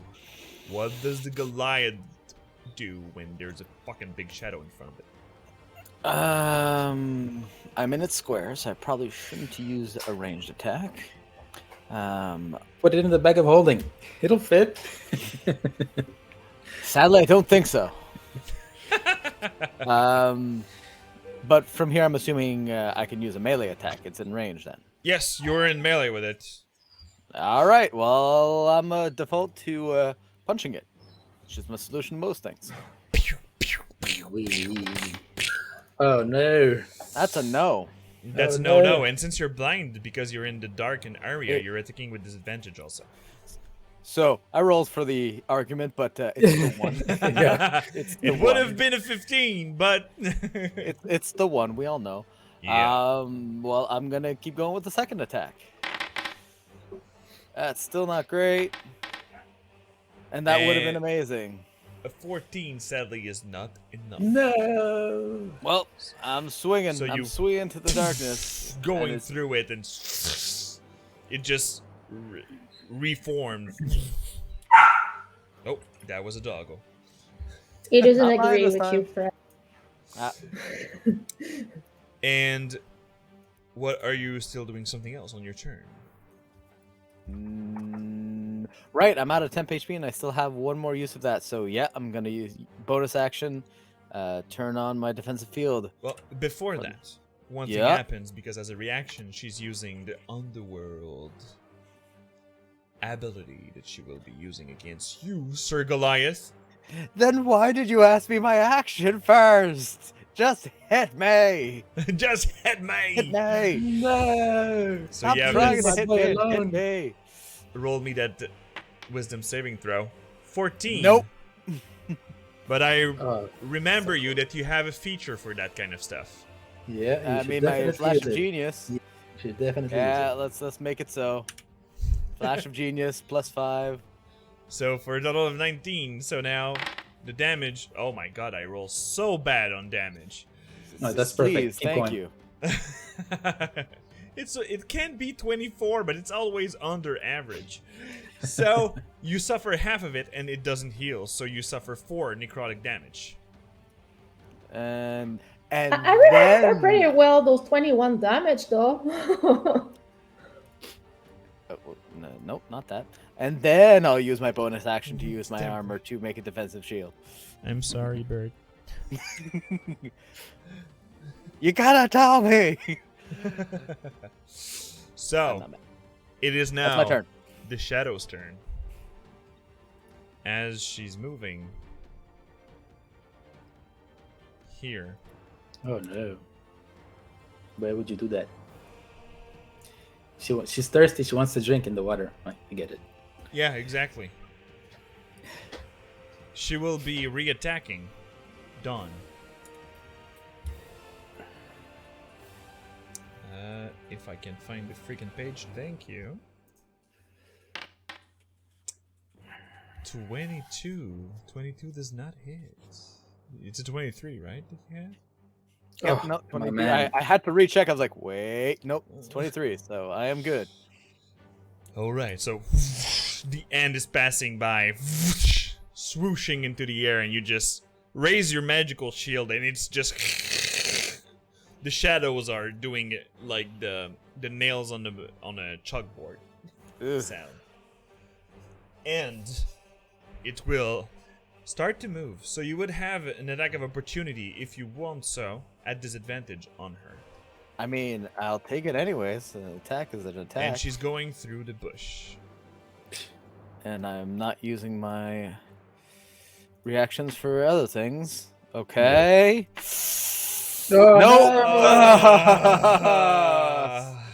What does the Goliath do when there's a fucking big shadow in front of it? I'm in its square, so I probably shouldn't use a ranged attack. Put it in the bag of holding. It'll fit. Sadly, I don't think so. But from here, I'm assuming I can use a melee attack. It's in range then. Yes, you're in melee with it. All right. Well, I'm a default to punching it, which is my solution to most things. Oh no. That's a no. That's Oh, no. no. And since you're blind because you're in the darkened area, you're attacking with disadvantage also. So I rolled for the argument, but it's the one. Yeah. It's the It would one. have been a 15, but It's the one. We all know. Yeah. Well, I'm gonna keep going with the second attack. That's still not great. And that would have been amazing. A 14 sadly is not enough. No. Well, I'm swinging. So I'm you- swinging to the darkness. Going and it's- through it and it just reformed. Oh, that was a doggo. He doesn't Not mine agree this with time. you, Fred. Ah, And what are you still doing something else on your turn? right, I'm out of temp HP and I still have one more use of that. So yeah, I'm gonna use bonus action, turn on my defensive field. Well, before that, one thing Yeah. happens because as a reaction, she's using the underworld ability that she will be using against you, Sir Goliath. Then why did you ask me my action first? Just hit me. Just hit Hit me! me. No. So Stop yeah, trying Vince, to hit boy me. Hit alone. me. roll me that wisdom saving throw. 14. Nope. But I Oh, remember you that you have a feature for that kind of stuff. yeah. You I should mean, my definitely flash use of it. genius. You should definitely Yeah, use let's make it so. Flash of genius +5. So for a total of 19, so now the damage. Oh my god, I roll so bad on damage. No, that's perfect. Please, Keep thank going. you. It can be 24, but it's always under average. So you suffer half of it and it doesn't heal, so you suffer 4 necrotic damage. And I remember then pretty well those 21 damage, though. Oh, well, no, nope, not that. And then I'll use my bonus action to use my armor to make a defensive shield. I'm sorry, bird. You gotta tell me. So it is That's now my turn. the Shadow's turn. As she's moving here. Oh no. Why would you do that? She's thirsty. She wants to drink in the water. I get it. Yeah, exactly. She will be re-attacking Dawn. If I can find the freaking page, thank you. 22. 22 does not hit. It's a 23, right? That you have? Yep, Oh, no, my 23. man. I had to recheck. I was like, wait, nope, it's 23. So I am good. All right, so the end is passing by, swooshing into the air, and you just raise your magical shield, and it's just the shadows are doing it like the nails on a chalkboard Ugh. sound, and it will start to move. So you would have an attack of opportunity if you want so at disadvantage on her. I mean, I'll take it anyways. An attack is an attack. And she's going through the bush. And I'm not using my reactions for other things. Okay. Oh, Nope. Ah.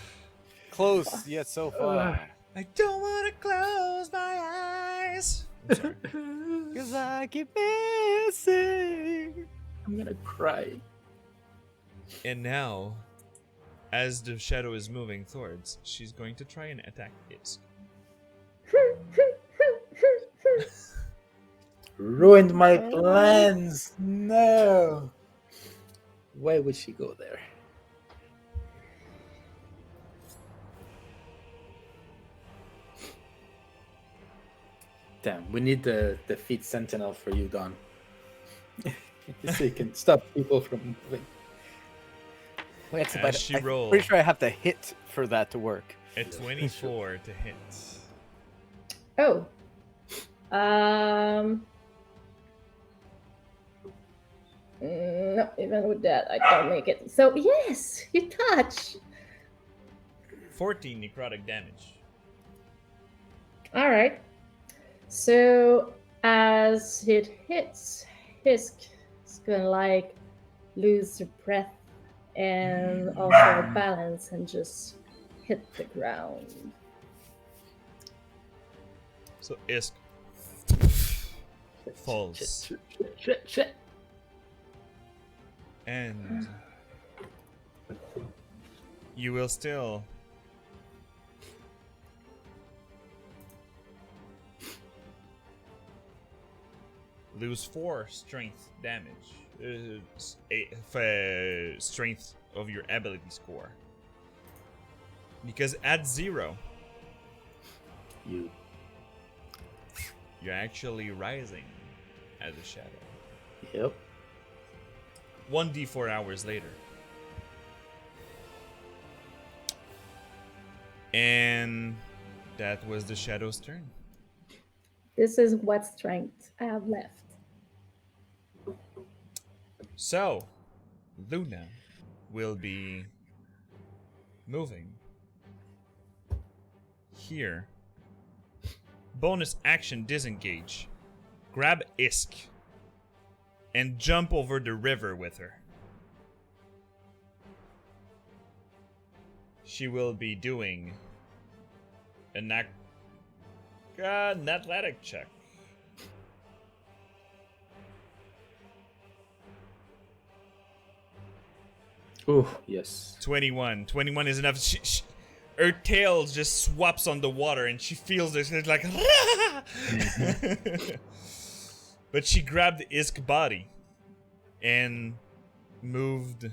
Close yet so far. I don't want to close my eyes. I'm sorry. Cause I keep missing. I'm gonna cry. And now, as the shadow is moving towards, she's going to try and attack Isk. Ruined my plans. No. Why would she go there? Damn, we need the feet sentinel for you, Don. So you can stop people from moving. Wait, As but she I'm rolls. pretty sure I have to hit for that to work. A 24 to hit. Oh. No, even with that, I don't make it. So, yes, you touch. 14 necrotic damage. All right. So, as it hits, Hisk is gonna like lose her breath and also her balance and just hit the ground. So Isk falls. Shit. And you will still lose 4 strength damage. Strength of your ability score. Because at 0, you're actually rising as a shadow. Yep. 1d4 hours later. And that was the shadow's turn. This is what strength I have left. So, Luna will be moving here. Bonus action disengage. Grab Isk and jump over the river with her. She will be doing an athletic check. Oh, yes. 21. 21 is enough. Her tail just swaps on the water and she feels this. It's like. But she grabbed Isk's body and moved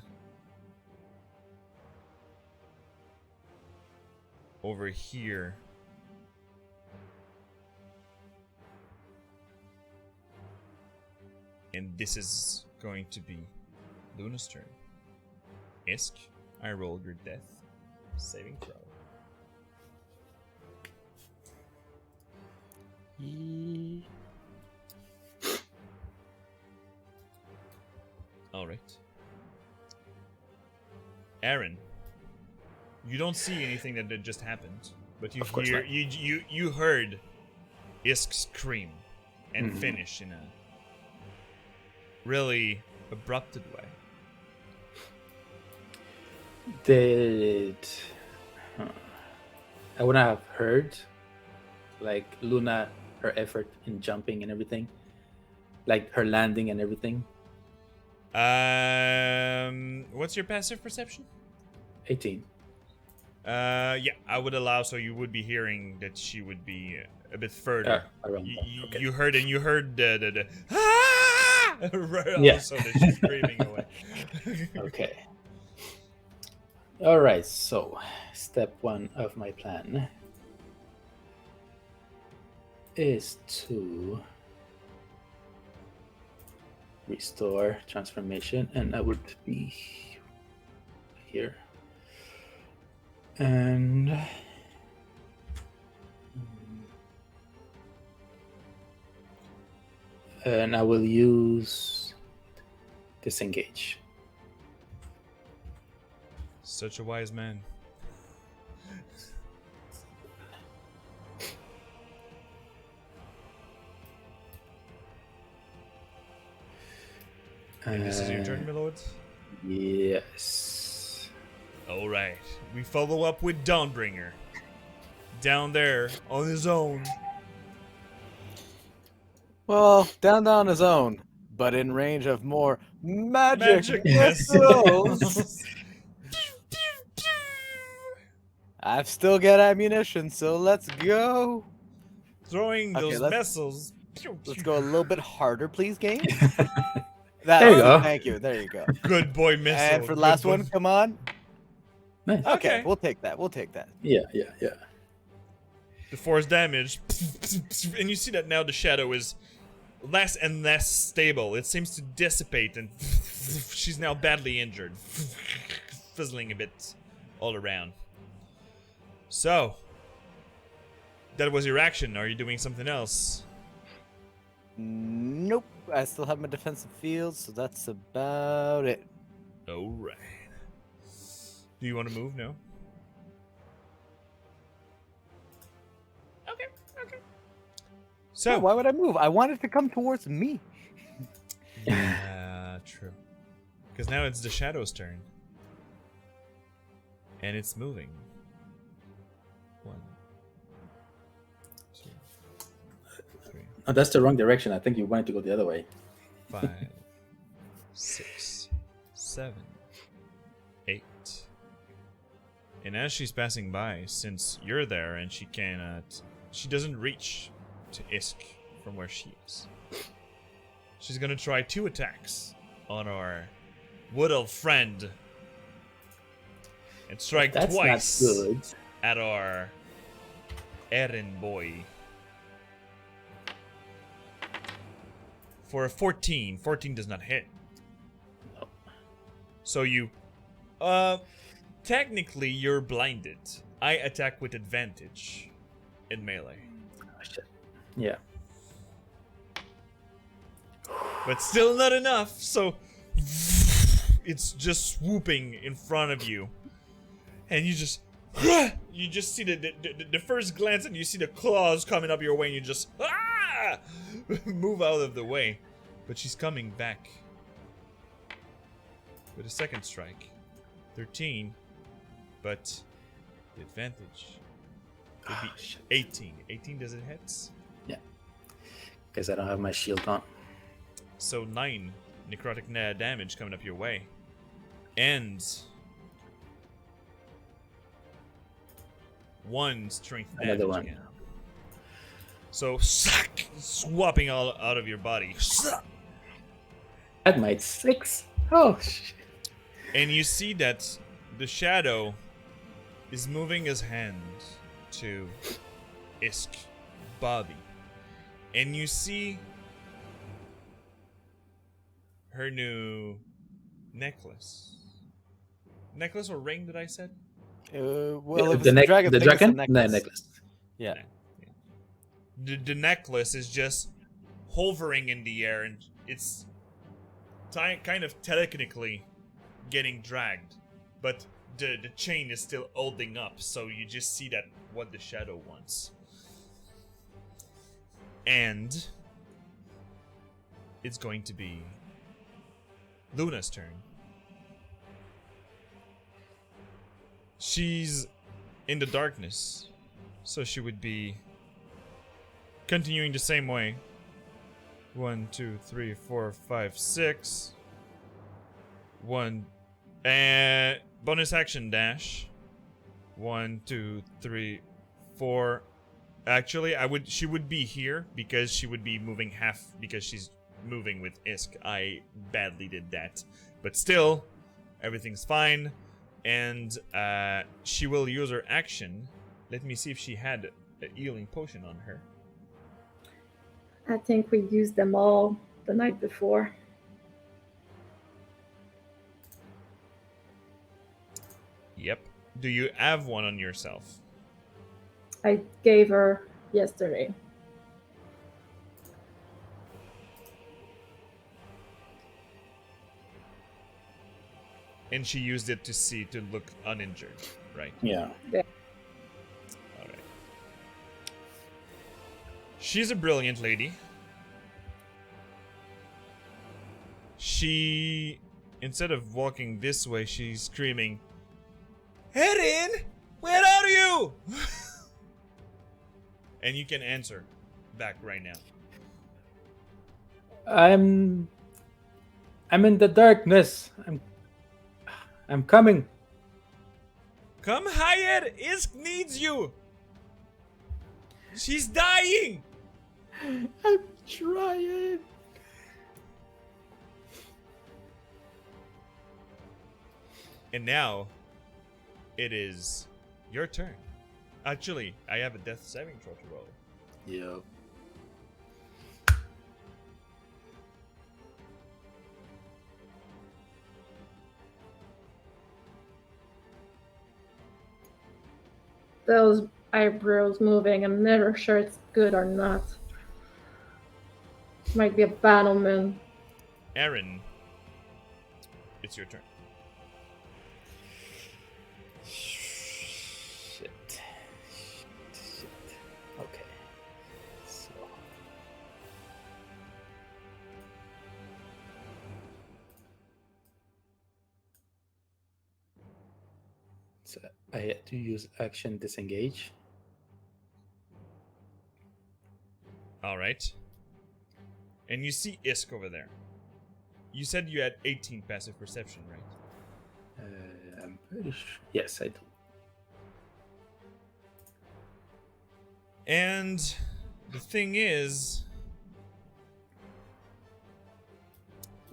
over here. And this is going to be Luna's turn. Isk, I rolled your death saving throw. All right. Aaron, you don't see anything that just happened, but you hear you heard Isk scream and finish in a really abrupted way. I wouldn't have heard like Luna, her effort in jumping and everything, like her landing and everything. What's your passive perception? 18. Yeah, I would allow, so you would be hearing that she would be a bit further. Around that. Okay. You heard the right, Yeah. also that she's screaming away. Okay. All right. So, step 1 of my plan is to restore transformation, and I would be here. And I will use disengage. Such a wise man. And this is your turn, my lords? Yes. Alright. We follow up with Dawnbringer. Down there, on his own. Well, down on his own, but in range of more magic missiles. missiles. I've still got ammunition, so let's go. Throwing Okay, those missiles. Let's go a little bit harder, please, game. There you go. Thank you. There you go. Good boy missile. And for the Good last boy. one, come on. Nice. Okay, we'll take that. We'll take that. Yeah. The force damage. And you see that now the shadow is less and less stable. It seems to dissipate and she's now badly injured. Fizzling a bit all around. So, that was your action. Are you doing something else? Nope. I still have my defensive field, so that's about it. Alright. Do you want to move? No? Okay. So, No, why would I move? I want it to come towards me. yeah, true. Because now it's the shadow's turn. And it's moving. 1, 2, 3, Oh, that's the wrong direction. I think you wanted to go the other way. 5, 6, 7, 8. And as she's passing by, since you're there and she doesn't reach to Isk from where she is. She's gonna try 2 attacks on our wood elf friend. And strike That's twice not good. at our errand boy. For a 14. 14 does not hit. No. So you... technically, you're blinded. I attack with advantage in melee. Oh, shit. Yeah. But still not enough, so... It's just swooping in front of you. And you just... You just see the first glance and you see the claws coming up your way and you just... Move out of the way. But she's coming back. With a second strike. 13. But the advantage would be 18. 18 does it hit? Yeah. Because I don't have my shield on. So 9 necrotic damage coming up your way. And 1 strength damage Another one. again. So swapping all out of your body. That might 6. Oh shit. And you see that the shadow is moving his hand to Isk body. And you see her new necklace. Necklace or ring that I said? Well, if the it's dragon, the I think it's a dragon? No, necklace. Yeah. The necklace is just hovering in the air and it's kind of technically getting dragged. But the chain is still holding up, so you just see that what the shadow wants. And it's going to be Luna's turn. She's in the darkness, so she would be continuing the same way. 1, 2, 3, 4, 5, 6. 1 and bonus action dash. 1, 2, 3, 4. Actually, she would be here because she would be moving half because she's moving with Isk. I badly did that, but still, everything's fine. And she will use her action. Let me see if she had a healing potion on her. I think we used them all the night before. Yep. Do you have one on yourself? I gave her yesterday. And she used it to look uninjured, right? Yeah. Alright. She's a brilliant lady. She, instead of walking this way, she's screaming, Erin! Where are you? And you can answer back right now. I'm in the darkness. I'm coming. Come higher! Isk needs you! She's dying! I'm trying. And now, it is your turn. Actually, I have a death saving throw to roll. Yep. Those eyebrows moving, I'm never sure it's good or not. Might be a battlement. Aaron, it's your turn. Shit. Okay. So. So I had to use action disengage. Alright. And you see Isk over there. You said you had 18 passive perception, right? I'm pretty sure. Yes, I do. And the thing is,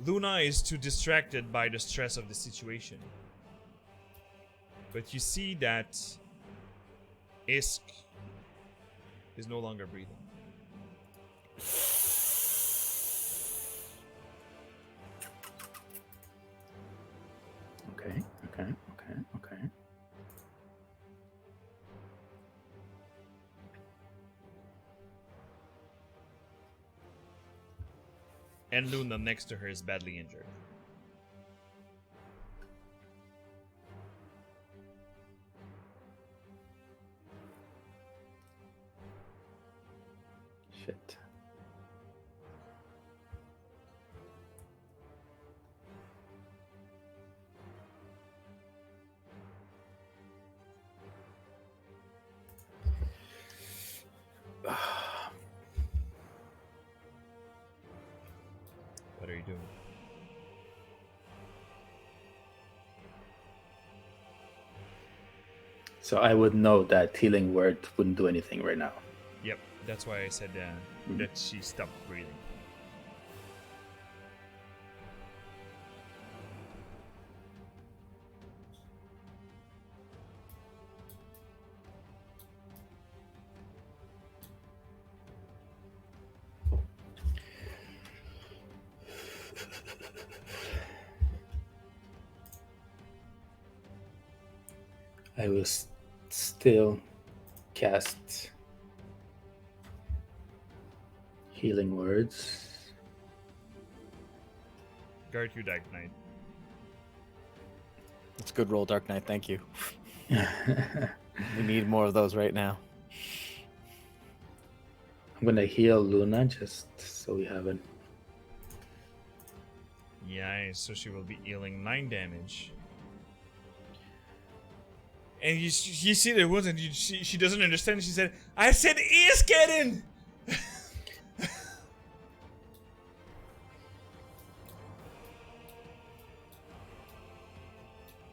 Luna is too distracted by the stress of the situation. But you see that Isk is no longer breathing. Okay. And Luna next to her is badly injured. Shit. What are you doing? So I would know that healing word wouldn't do anything right now. Yep, that's why I said that she stopped breathing. I will still cast healing words. Guard you, Dark Knight. It's a good roll, Dark Knight. Thank you. We need more of those right now. I'm gonna heal Luna just so we have it. Yeah, so she will be healing 9 damage. And you see the wounds, and she doesn't understand. She said, "I said Iskaden!"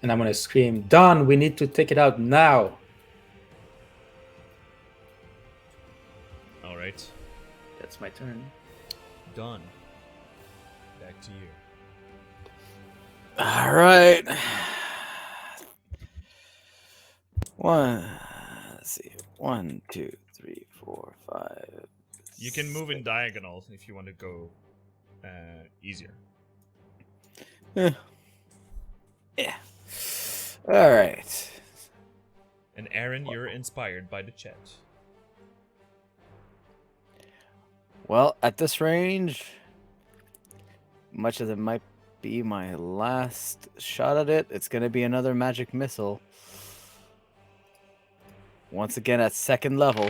And I'm gonna scream, "Don, we need to take it out now!" All right, That's my turn. done. Back to you. All right. Let's see. 1, 2, 3, 4, 5. You can move in diagonal if you want to go easier. Yeah. All right. And Aaron, you're inspired by the chat. Well, at this range, much as it might be my last shot at it, it's going to be another magic missile. Once again at 2nd level.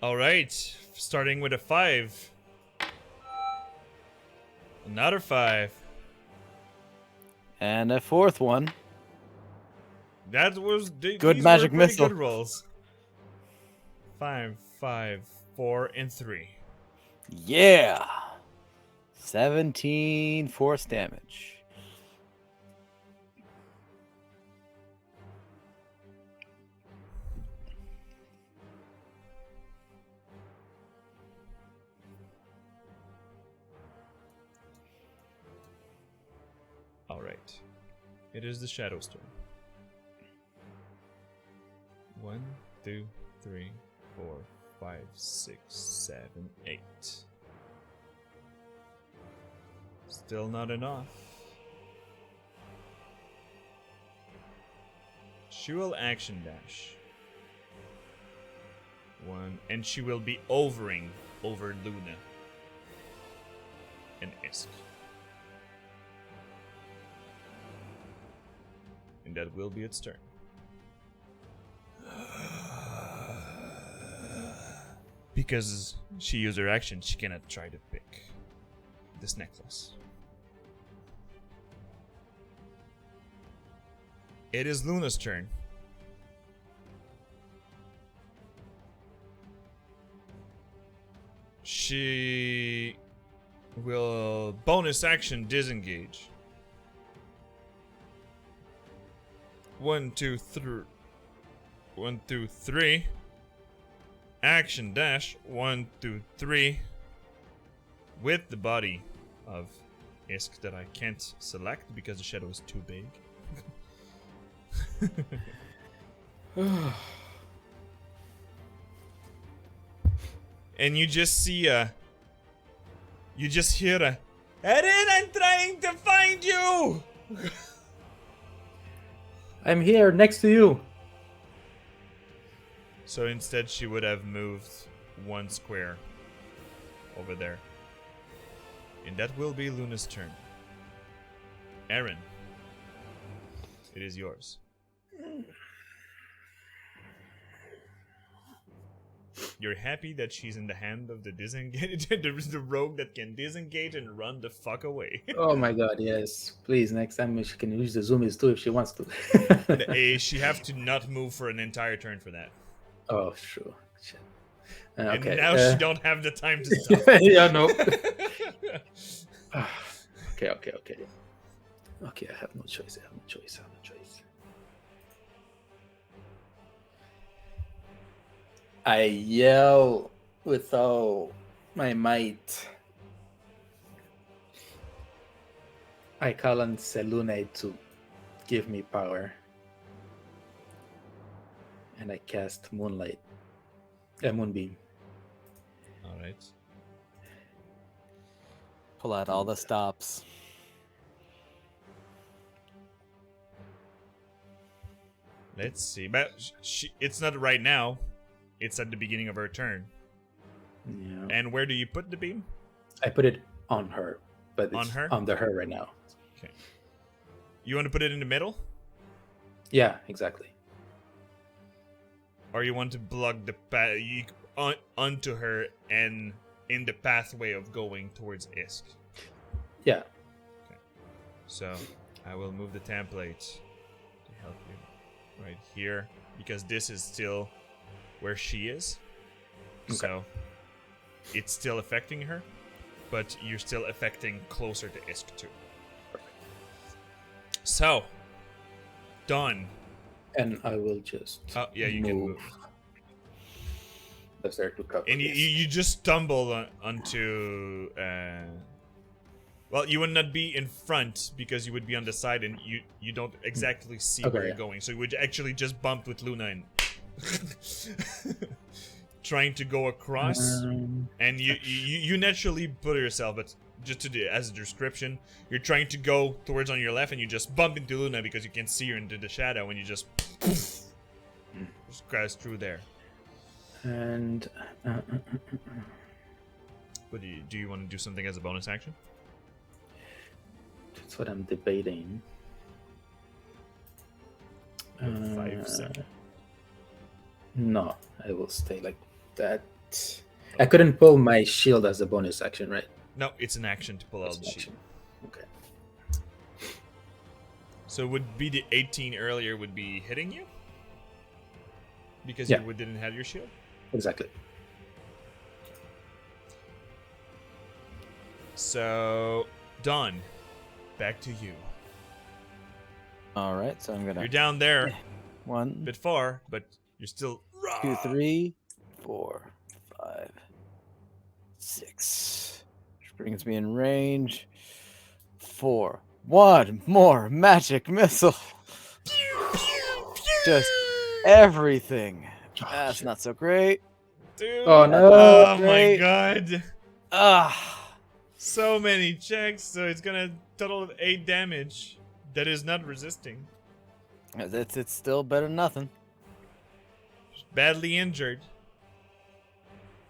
All right, starting with a 5. Another 5. And a 4th one. That was Good these magic were pretty missile. Good rolls. 5, 5, 4, and 3. Yeah. 17 force damage. All right. It is the Shadow's turn. 1, 2, 3, 4, 5, 6, 7, 8. Still not enough. She will action dash. 1, and she will be overing over Luna and Isk. And that will be its turn. Because she used her action, she cannot try to pick this necklace. It is Luna's turn. She will bonus action disengage. 1, 2, 3. 1, 2, 3. Action dash. 1, 2, 3. With the body of Isk that I can't select because the shadow is too big. And you just see you just hear Erin, I'm trying to find you! I'm here next to you. So instead she would have moved 1 square over there. And that will be Luna's turn. Erin, it is yours. You're happy that she's in the hand of the disengage, the rogue that can disengage and run the fuck away. Oh my god, yes. Please, next time she can use the zoomies too if she wants to. She have to not move for an entire turn for that. Oh, sure. Shit. And Okay. now she don't have the time to stop. Yeah, no. Okay. Okay, I have no choice. I have no choice. I yell with all my might. I call on Selune to give me power. And I cast Moonlight. Moonbeam. Alright. Pull out all the stops. Let's see. But it's not right now. It's at the beginning of her turn. Yeah. And where do you put the beam? I put it on her, but it's On her? under her right now. Okay. You want to put it in the middle? Yeah, exactly. Or you want to block the path onto her and in the pathway of going towards Isk? Yeah. So I will move the template to help you right here because this is still where she is. Okay. So it's still affecting her, but you're still affecting closer to Isk too. Perfect. So, done. And I will just Oh, yeah, you can move. That's there to cover. And you just stumble onto... well, you would not be in front because you would be on the side and you don't exactly see where you're going. So you would actually just bump with Luna and... trying to go across. And you naturally put yourself, but just as a description, you're trying to go towards on your left and you just bump into Luna because you can see her into the shadow and you just crash through there. And But do you want to do something as a bonus action? that's what I'm debating. You have 5 seconds. No, I will stay like that. I couldn't pull my shield as a bonus action, right? No, it's an action to pull out It's the an shield. action. Okay. So would be the 18 earlier would be hitting you? Because Yeah. you didn't have your shield? Exactly. So, Dawn, back to you. All right, so I'm gonna You're down there, a 1, bit far, but you're still... 2, 3, 4, 5, 6. Which brings me in range. 4. 1 more magic missile. Just everything. That's not so great. Dude. Oh, no. Oh my Great. god. Ah, So many checks, so it's gonna total of 8 damage. That is not resisting. it's still better than nothing. Badly injured.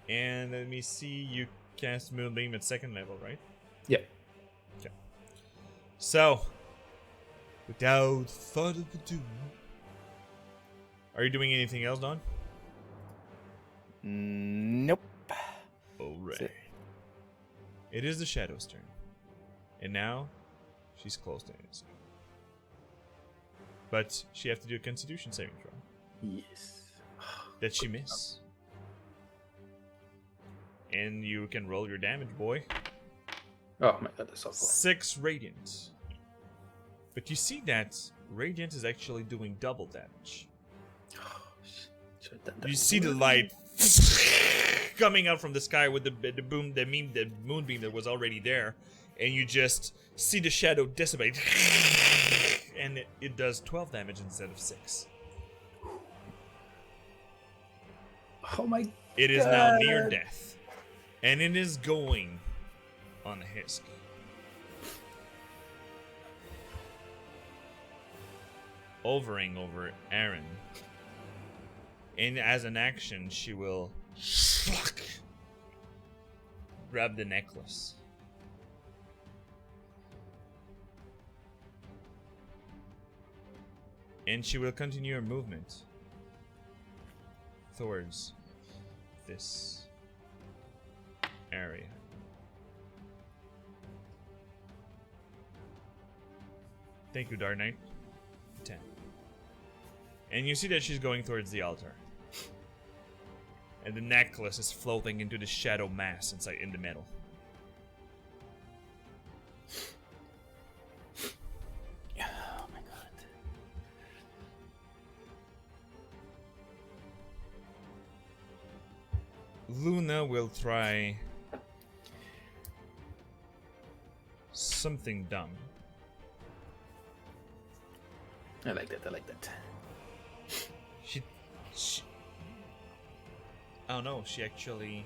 And let me see, you cast Moonbeam at 2nd level, right? Yeah. Okay. So, without further ado, are you doing anything else, Don? Nope. Alright. it. It is the Shadow's turn. And now, she's close to it. But she have to do a Constitution saving throw. Yes. That she miss. And you can roll your damage, boy. Oh my god, that's awful. 6 Radiant. But you see that Radiant is actually doing double damage. Should've done that. You see the light coming out from the sky with the moonbeam that was already there, and you just see the shadow dissipate, and it does 12 damage instead of 6. Oh my! It is now near death, and it is going on Hisk. Overing over Aaron. And as an action, she will grab the necklace. And she will continue her movement towards this area. Thank you, Dark Knight. 10. And you see that she's going towards the altar. And the necklace is floating into the shadow mass inside in the middle. Oh my god. Luna will try something dumb. I like that. I like that. She oh no, she actually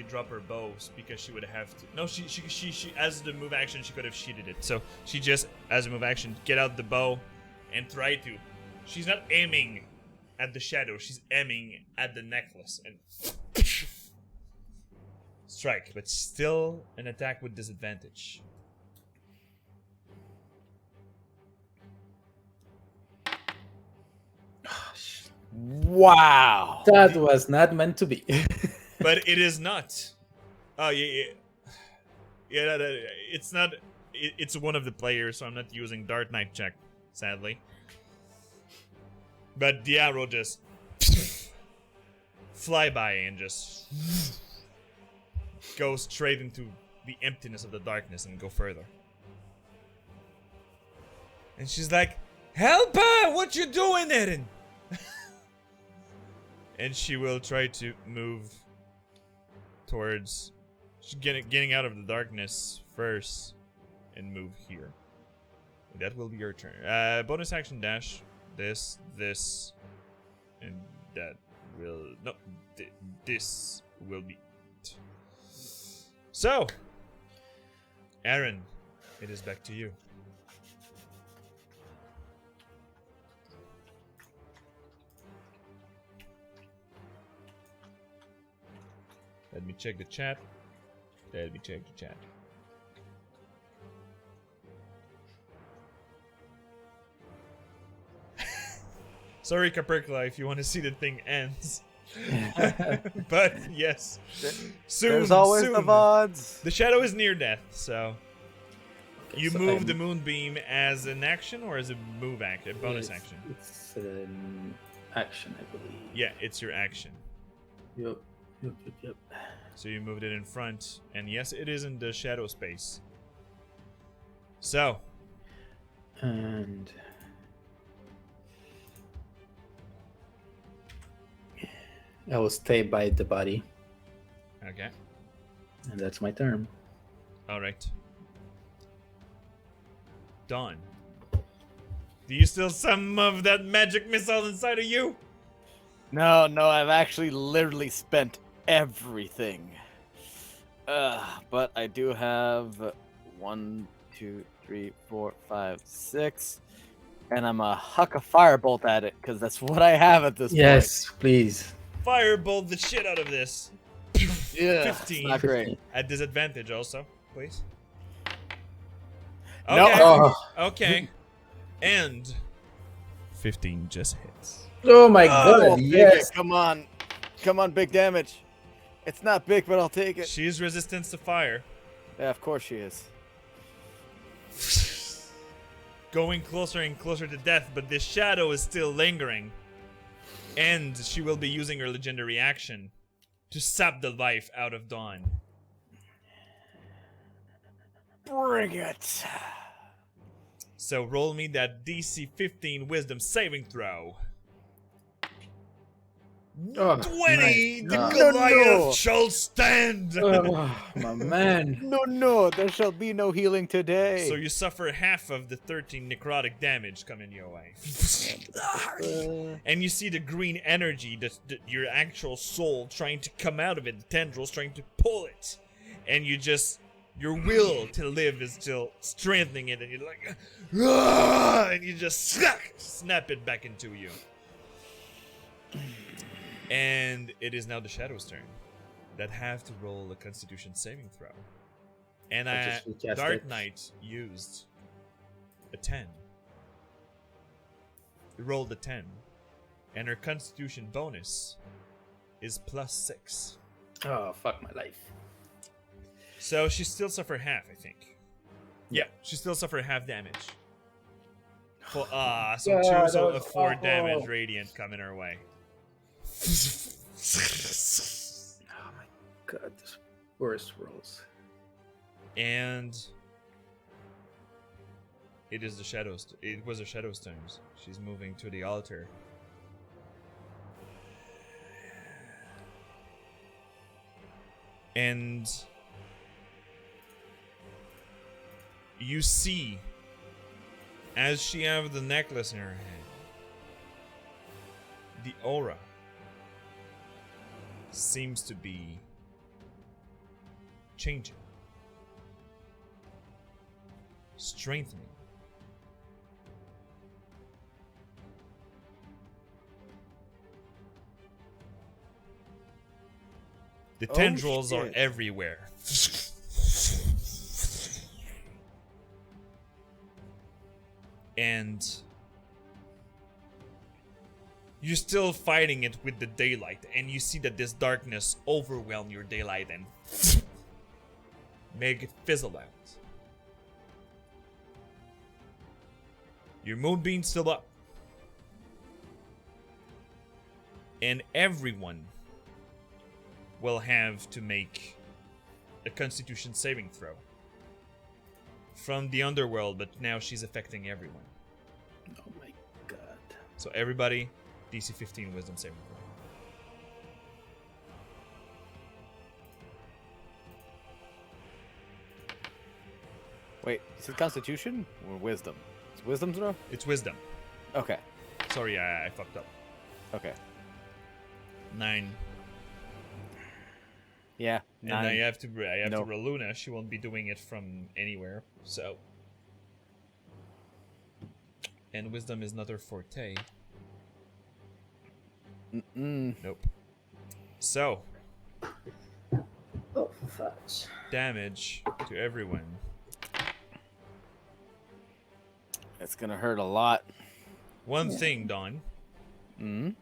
dropped her bows because she would have to. No, she as the move action she could have sheeted it. So she just as a move action get out the bow and try to. She's not aiming at the shadow. She's aiming at the necklace and strike, but still an attack with disadvantage. Wow. That was not meant to be. But it is not. Oh yeah. It's not. It's one of the players, so I'm not using Dark Knight check, sadly. But the arrow just fly by and just go straight into the emptiness of the darkness and go further. And she's like, "Help her! What you doing, Eren?" And she will try to move towards getting out of the darkness first and move here. That will be your turn. Bonus action dash. This, and that will no. This will be it. So, Aaron, it is back to you. Let me check the chat. Sorry, Capercula, if you want to see the thing ends. But yes, soon. There's always soon. the VODs. The shadow is near death, so you so move the moonbeam as an action or as a move action, a bonus action. It's an action, I believe. Yeah, it's your action. Yep. So you moved it in front, and yes, it is in the shadow space. So, And I will stay by the body, okay, and that's my turn. all right. Dawn, do you still some of that magic missile inside of you? No, I've actually literally spent everything. But I do have 1, 2, 3, 4, 5, 6. And I'm a huck a firebolt at it, because that's what I have at this Yes, please. Firebolt the shit out of this. point. Yeah, 15. not great. At disadvantage also, please. No. Okay. Oh, Okay. And 15 just hits. oh my Oh, god, take yes. it. Come on, big damage. It's not big, but I'll take it. She's resistance to fire. Yeah, of course she is. Going closer and closer to death, but this shadow is still lingering. And she will be using her legendary action to sap the life out of Dawn. Bring it. So roll me that DC 15 Wisdom saving throw. Oh, 20! The nice. Goliath No. shall stand! Oh, my man. No, there shall be no healing today. So you suffer half of the 13 necrotic damage coming your way. And you see the green energy, your actual soul trying to come out of it, the tendrils trying to pull it. And you just, your will to live is still strengthening it, and you're like, "Ah!" and you just snap it back into you. And it is now the Shadow's turn that have to roll a Constitution saving throw. And I just recast Dark it. Knight used a 10. Rolled a 10. And her Constitution bonus is +6. Oh, fuck my life. So she still suffer half, I think. Yeah, she still suffer half damage. So God, a that 4 was damage awful. radiant coming her way. Oh my god, this worst rolls. And it is the shadows. It was the shadow's turn. She's moving to the altar. And you see, as she have the necklace in her hand, the aura seems to be changing, strengthening. The Oh, tendrils are shit. everywhere. And you're still fighting it with the daylight, and you see that this darkness overwhelm your daylight and make it fizzle out. Your moonbeam's still up. And everyone will have to make a Constitution saving throw. From the underworld, but now she's affecting everyone. Oh my god. So everybody, DC 15 Wisdom saving throw. Wait, is it Constitution or Wisdom? It's Wisdom throw? It's Wisdom. Okay. Sorry, I fucked up. Okay. 9. Yeah. And I have to Nope. roll Luna. She won't be doing it from anywhere. So. And Wisdom is not her forte. Nope. So, Oh, fudge. damage to everyone. It's gonna hurt a lot. One thing, Dawn. Mm.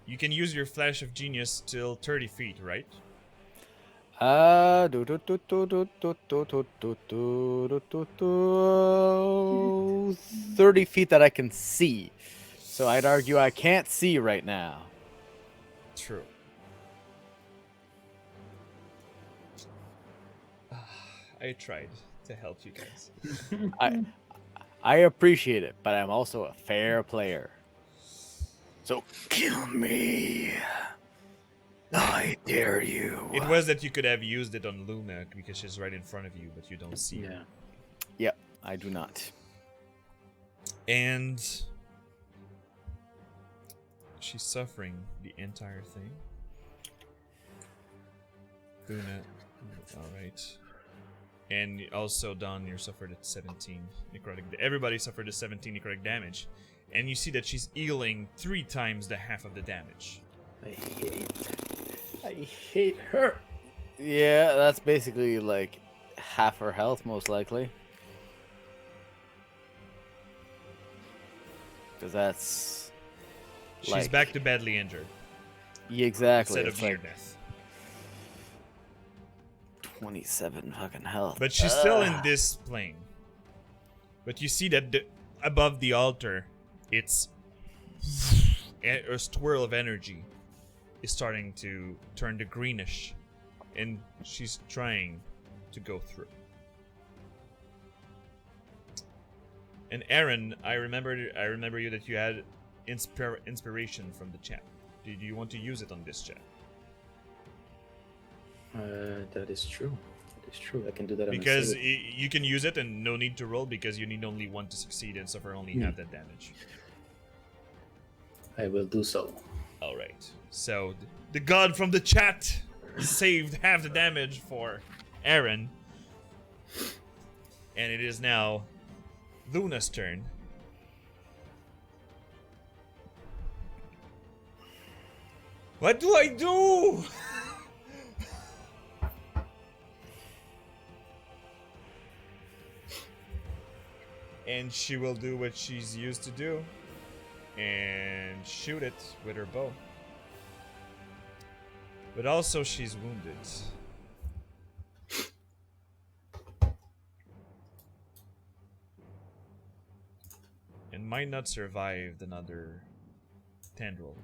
You can use your Flash of Genius till 30 feet, right? 30 feet that I can see. So I'd argue I can't see right now. True. I tried to help you guys. I appreciate it, but I'm also a fair player. So kill me. I dare you. It was that you could have used it on Luna because she's right in front of you, but you don't see her. Yeah. Yep, I do not. And she's suffering the entire thing. Luna, alright. And also, Dawn, you suffered at 17 necrotic. Everybody suffered at 17 necrotic damage. And you see that she's healing 3 times the half of the damage. I hate her. Yeah, that's basically like half her health, most likely. Because that's. She's like, back to badly injured Yeah, exactly. instead of It's near like death. 27 fucking health. But she's still in this plane. But you see that above the altar, it's a swirl of energy is starting to turn to greenish, and she's trying to go through. And Aaron, I remember you that you had inspiration from the chat. Do you want to use it on this chat? That is true. That is true. I can do that on Because a save. you can use it and no need to roll because you need only 1 to succeed and suffer only half that damage. I will do so. All right. So the god from the chat saved half the damage for Aaron, and it is now Luna's turn. What do I do? And she will do what she's used to do and shoot it with her bow. But also she's wounded. And might not survive another tendril.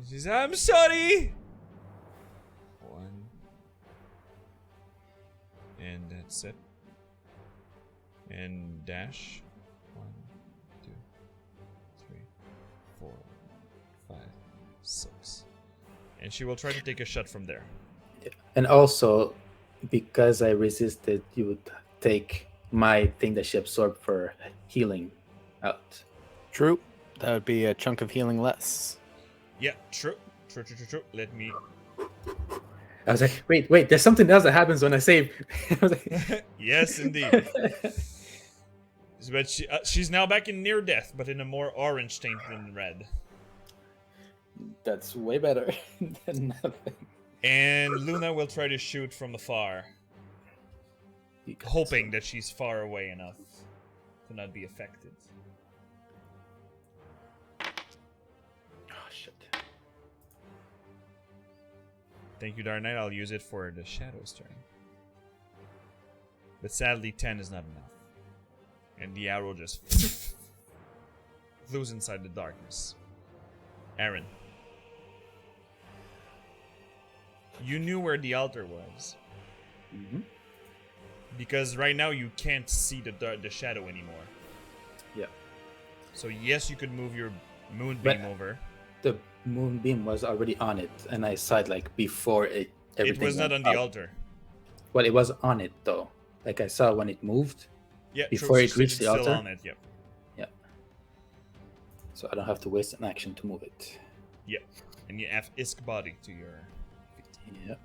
She says, I'm sorry! 1. And that's it. And dash. 1, 2, 3, 4, 5, 6. And she will try to take a shot from there. And also, because I resisted, you would take my thing that she absorbed for healing out. True. That would be a chunk of healing less. Yeah, true. True. Let me... I was like, wait, there's something else that happens when I save. I was like... Yes, indeed. But she's now back in near death, but in a more orange taint than red. That's way better than nothing. And Luna will try to shoot from afar, hoping that she's far away enough to not be affected. Oh, shit. Thank you, Dark Knight. I'll use it for the Shadow's turn. But sadly, 10 is not enough. And the arrow just flew inside the darkness. Aaron. You knew where the altar was. Mm-hmm. Because right now you can't see the shadow anymore. Yeah. So yes, you could move your moonbeam over. The moonbeam was already on it, and I saw it like before it. It was not on the altar. Well, it was on it though. Like I saw when it moved. Yeah, before true, it reached the still altar. On it, yep. Yeah. So I don't have to waste an action to move it. Yep. And you have Isk body to your feet. Yep.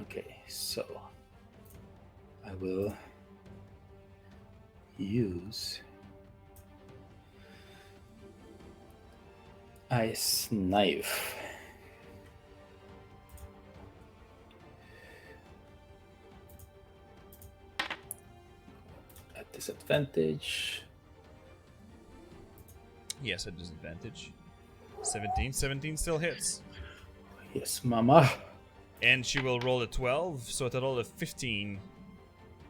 Okay, so I will use Ice Knife. At disadvantage. Yes, at disadvantage. 17. 17 still hits. Yes, mama. And she will roll a 12, so a total of 15.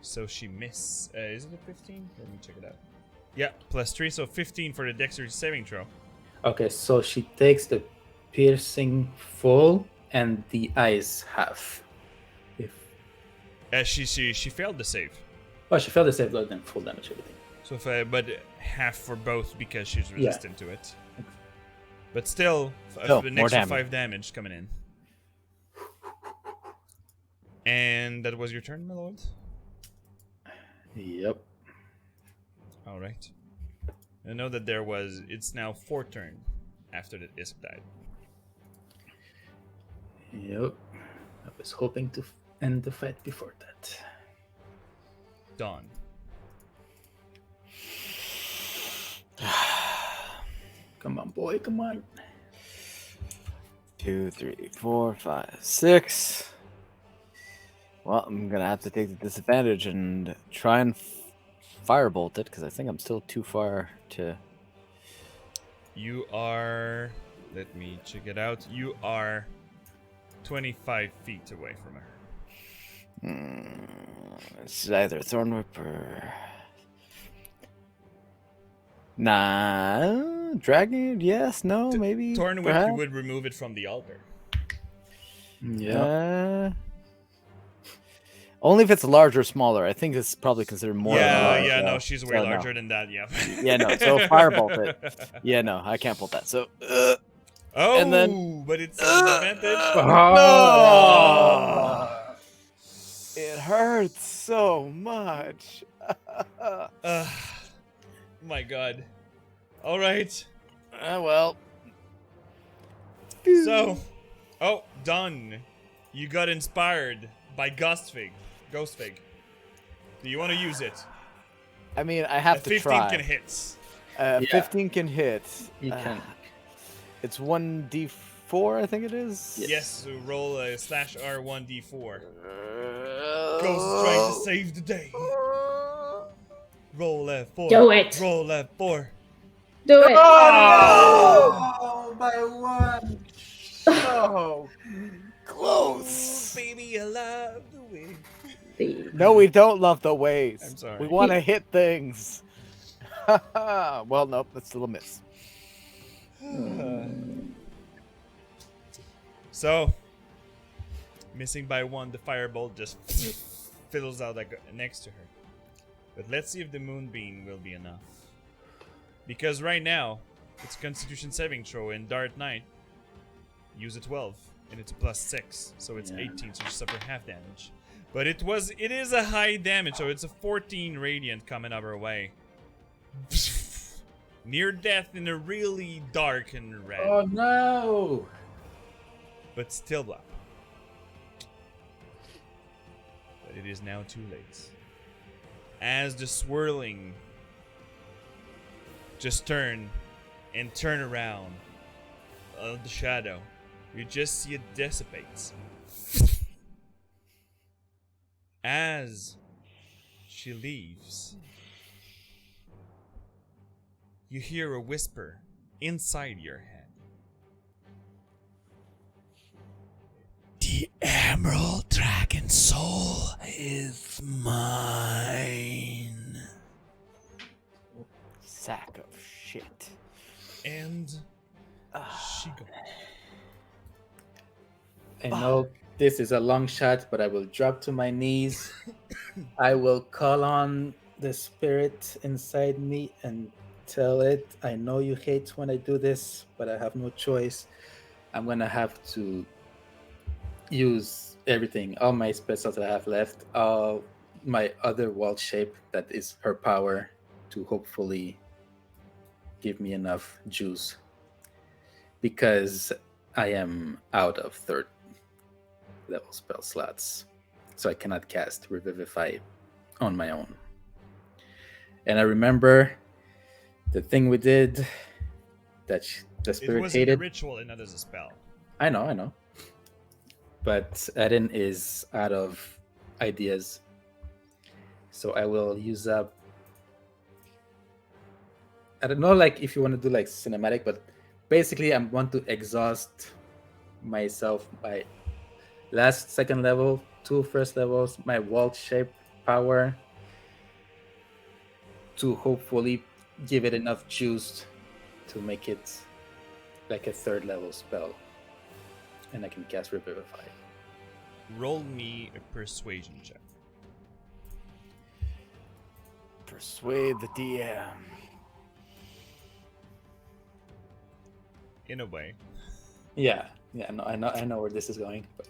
So she miss. Is it a 15? Let me check it out. Yeah, plus 3, so 15 for the dexterity saving throw. Okay, so she takes the piercing full and the ice half. If She failed the save. oh, she failed the save, then full damage everything. So but half for both because she's resistant to it. But still, an more extra damage. 5 damage coming in. And that was your turn, my lord? Yep. Alright. I know that it's now 4 turn after the Isk died. Yep. I was hoping to end the fight before that. Dawn. Come on, boy, come on. 2, 3, 4, 5, 6. Well, I'm gonna have to take the disadvantage and try and firebolt it because I think I'm still too far to. You are... Let me check it out. You are 25 feet away from her. It's either Thorn Whip or. Nah, Dragon? Yes, no, maybe. Thorn Whip perhaps? would remove it from the altar. Yeah. Only if it's larger or smaller. I think it's probably considered more than Yeah, large. yeah, so- no, she's way so no. larger than that. Yeah. Yeah, no. So firebolt it. Yeah, no, I can't bolt that. So Oh, And then- but it's an advantage. no, it hurts so much. My God. All right. Well, So, done. You got inspired by Ghostfig. Ghostfig. Do you want to use it? I mean, I have A to 15 try. can hit. Yeah. 15 can hit. You can. It's 1d4, I think it is. Yes, so roll a /R1d4. Uh, Ghost is trying to save the day. Roll F4. Do it. Roll F4. Do it. Oh, by one. Oh, close. Baby, I love the way. No, we don't love the ways. I'm sorry. We want to hit things. Well, nope, that's still a miss. So, missing by one, the firebolt just fizzles out like next to her. But let's see if the moonbeam will be enough. Because right now, it's Constitution saving throw in Dart Knight. Use a 12, and it's a +6, so it's 18, so you suffer half damage. But it is a high damage, so it's a 14 radiant coming up her way. Near death in a really dark and red. Oh no! But still up. But it is now too late. As the swirling just turn around of the shadow, you just see it dissipates. As she leaves, you hear a whisper inside your head. The Emerald Dragon Soul is mine. Sack of shit. And she goes. I know this is a long shot, but I will drop to my knees. I will call on the spirit inside me and tell it, I know you hate when I do this, but I have no choice. I'm gonna have to use everything, all my specials that I have left, all my other wall shape that is her power to hopefully give me enough juice. Because I am out of third level spell slots, so I cannot cast Revivify on my own. And I remember the thing we did that the It spirit wasn't a hated. ritual and not as a spell. I know. But Eden is out of ideas, so I will use up. I don't know, like if you want to do like cinematic, but basically I want to exhaust myself by last second level, 2 first levels, my wall shape power to hopefully give it enough juice to make it like a 3rd level spell. And I can cast Revivify. Roll me a persuasion check. Persuade the DM. In a way. Yeah, no, I know where this is going, but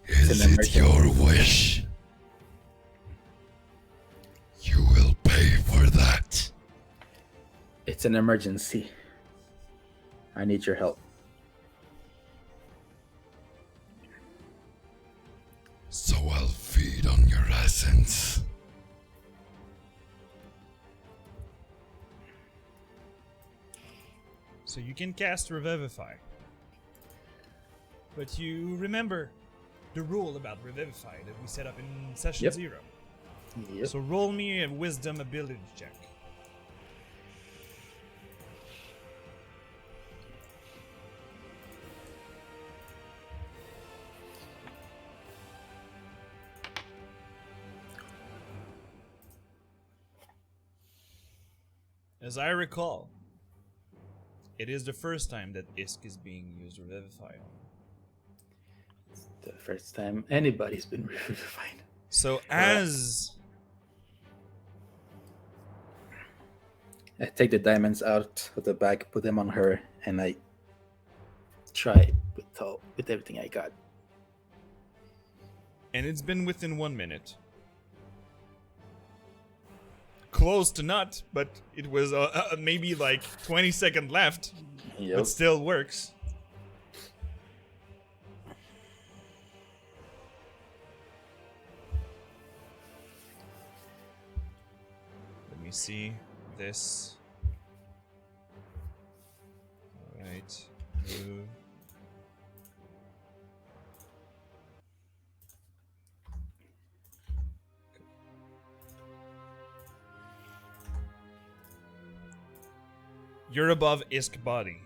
Is it your wish? You will pay for that. it's an emergency. I need your help. So I'll feed on your essence. So you can cast Revivify. But you remember the rule about Revivify that we set up in session Yep. 0. Yep. So roll me a wisdom ability check. As I recall, it is the first time that Isk is being used Revivify on. The first time anybody's been revivified. So Alright. as I take the diamonds out of the bag, put them on her, and I try with everything I got. and it's been within 1 minute. Close to not, but it was maybe like 20 seconds left, Yep. but still works. Let me see this. Alright. Move. You're above Isk body.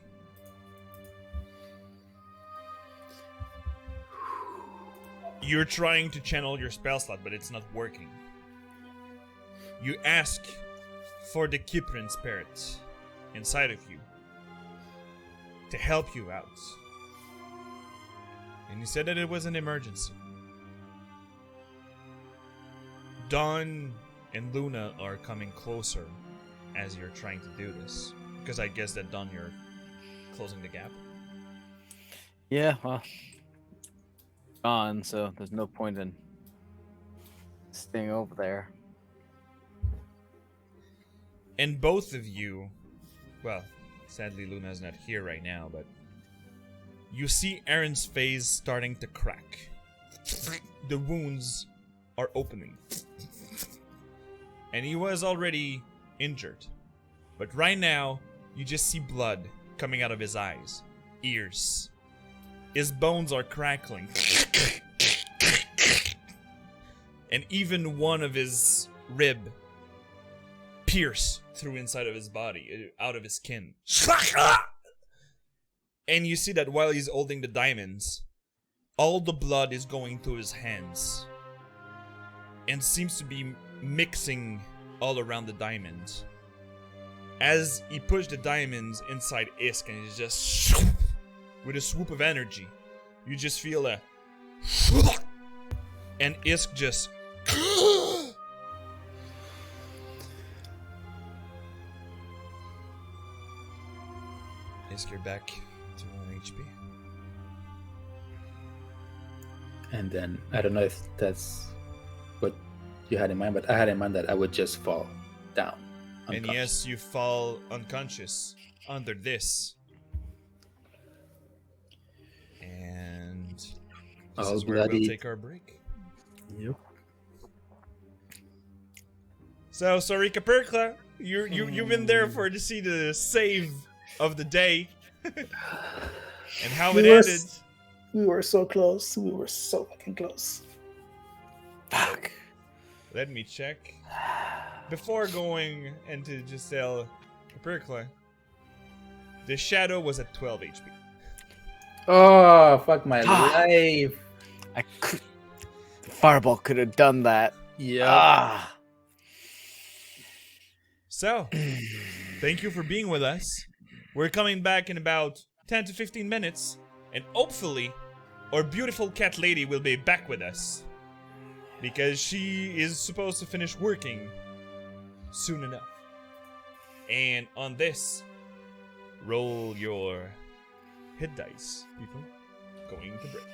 You're trying to channel your spell slot, but it's not working. You ask for the Kiprin spirit inside of you to help you out. And he said that it was an emergency. Dawn and Luna are coming closer as you're trying to do this. Because I guess that Dawn, you're closing the gap. Yeah, well, gone, so there's no point in staying over there. And both of you, well, sadly Luna's not here right now, but you see Aaron's face starting to crack. The wounds are opening. And he was already injured. But right now, you just see blood coming out of his eyes, ears. His bones are crackling. And even one of his rib pierce through inside of his body, out of his skin. And you see that while he's holding the diamonds, all the blood is going through his hands. And seems to be mixing all around the diamonds. As he pushed the diamonds inside Isk, and he's just with a swoop of energy, you just feel a and Isk just Isk, you're back to 1 HP. And then I don't know if that's what you had in mind, but I had in mind that I would just fall down. And yes, you fall unconscious under this. And this All is where we'll bloody. take our break. Yep. So, Sarika Perkla, you've been there for to see the save of the day. And how it ended. We were so close. We were so fucking close. Fuck. Let me check. Before going into Giselle Perkla, the shadow was at 12 HP. Oh, fuck my life. I could. The fireball could have done that. Yeah. Ah. So, thank you for being with us. We're coming back in about 10 to 15 minutes, and hopefully, our beautiful cat lady will be back with us. Because she is supposed to finish working soon enough. And on this, roll your hit dice, people. Going to break.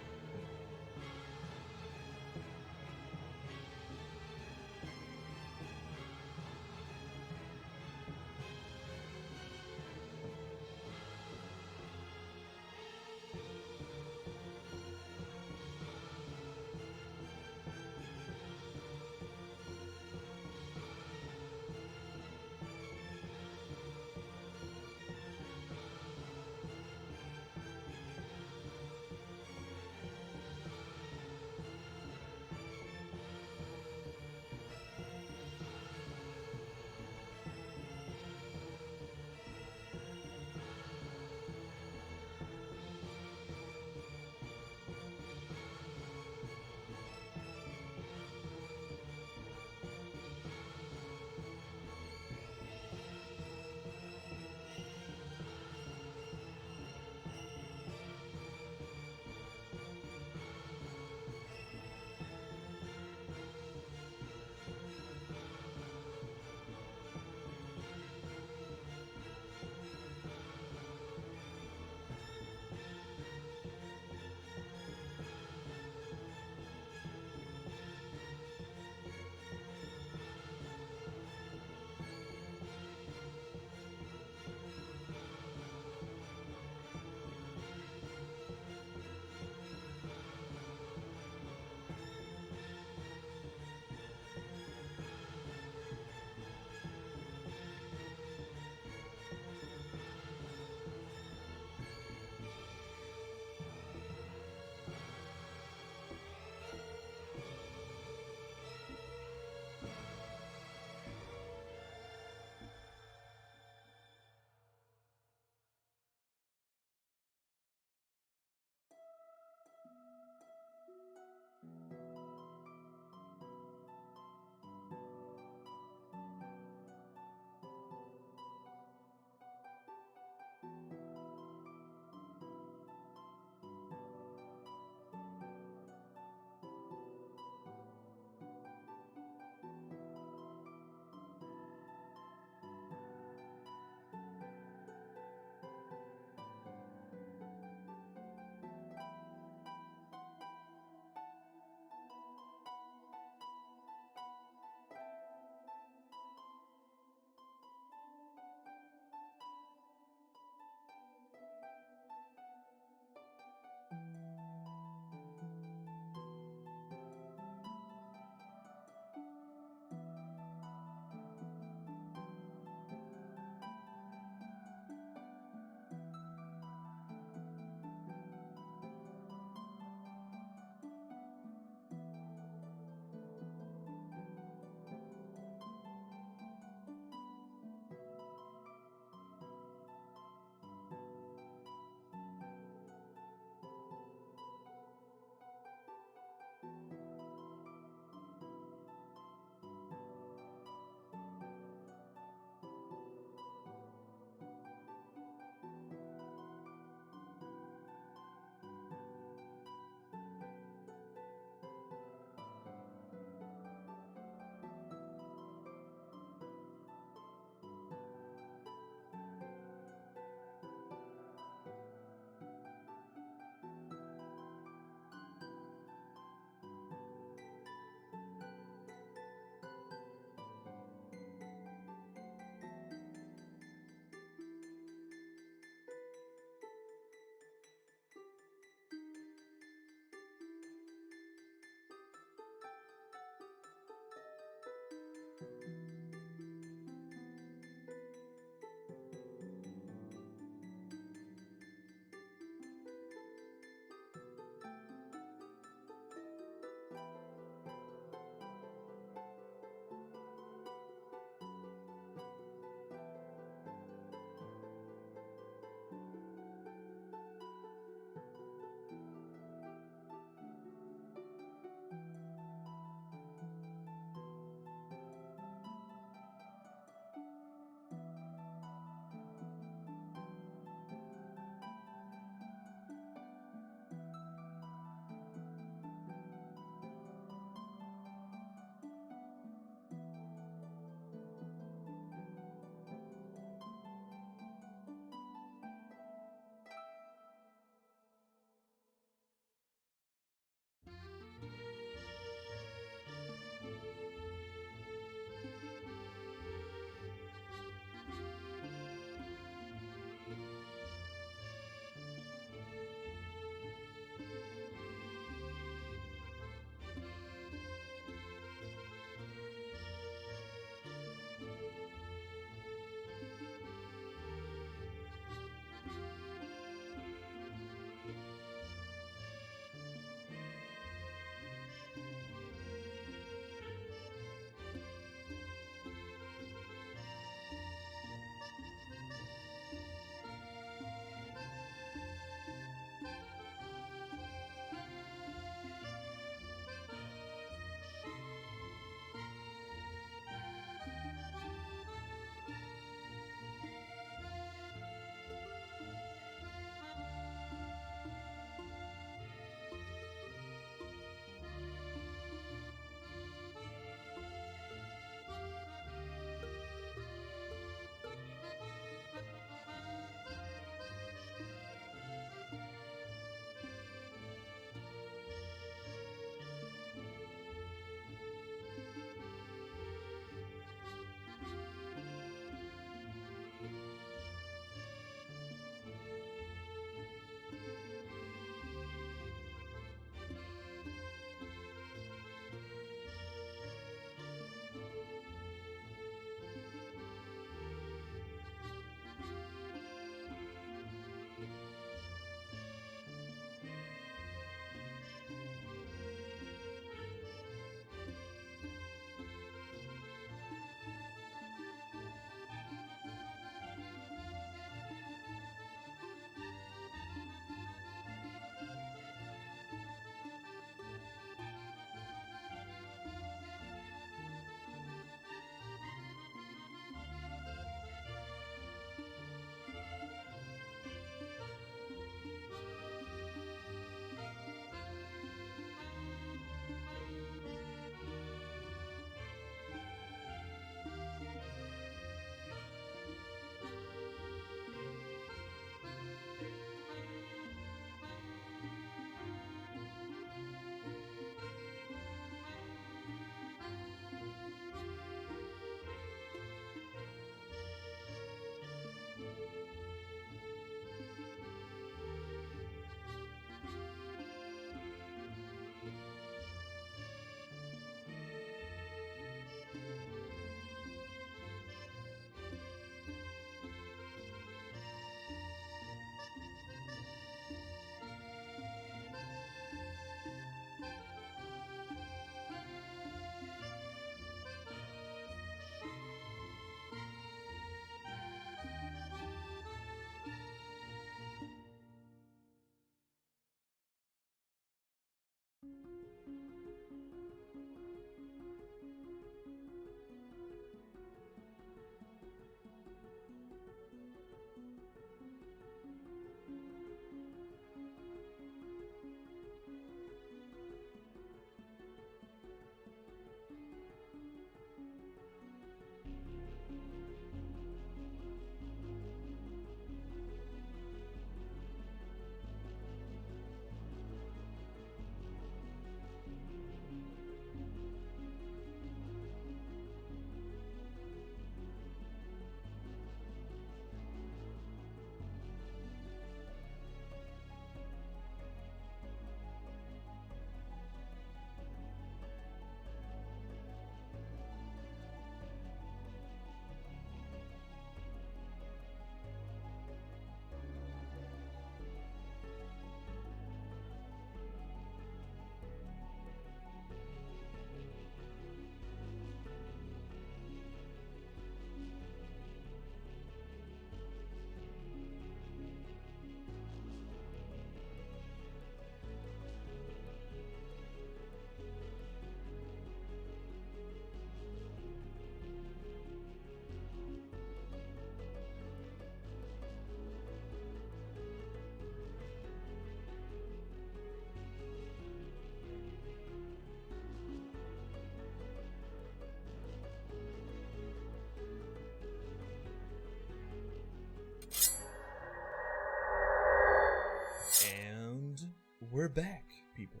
we're back, people.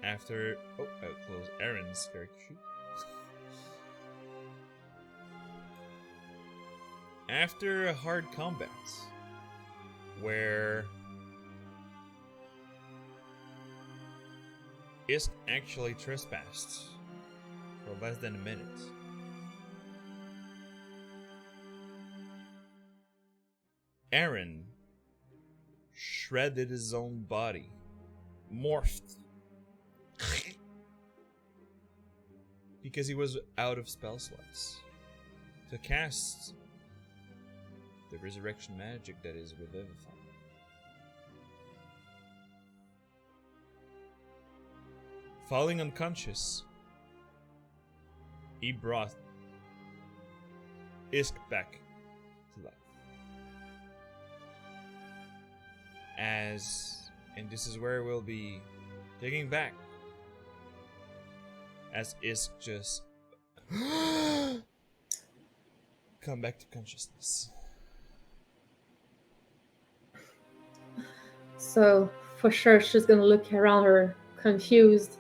After I'll close Aaron's character sheet. After a hard combat, where Isk actually trespassed for less than a minute. Aaron shredded his own body, morphed, because he was out of spell slots to cast the resurrection magic that is Revivify. Falling unconscious, he brought Isk back to life. And this is where we'll be digging back, as Isk just come back to consciousness. So for sure she's gonna look around her confused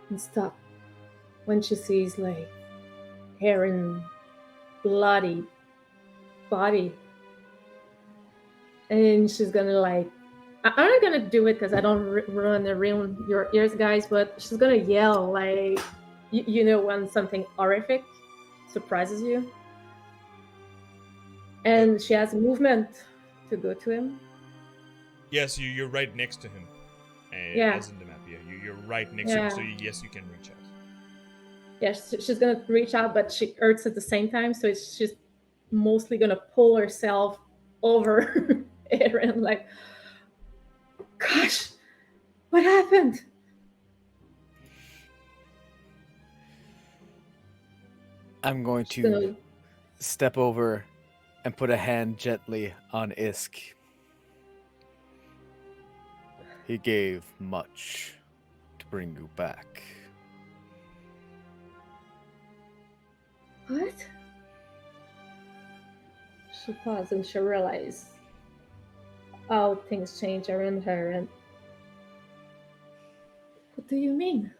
and stop when she sees like hair and bloody body. And she's gonna like, I'm not gonna do it because I don't want to ruin your ears, guys, but she's gonna yell like, you know when something horrific surprises you? And she has movement to go to him. Yes, you're right next to him. Yeah. As in the map, yeah. You're right next to him, so yes, you can reach out. Yeah, she's gonna reach out, but she hurts at the same time, so she's mostly gonna pull herself over Aaron, like, gosh, what happened? I'm going to So, step over and put a hand gently on Isk. He gave much to bring you back. what? She paused and she realized how things change around her. And what do you mean?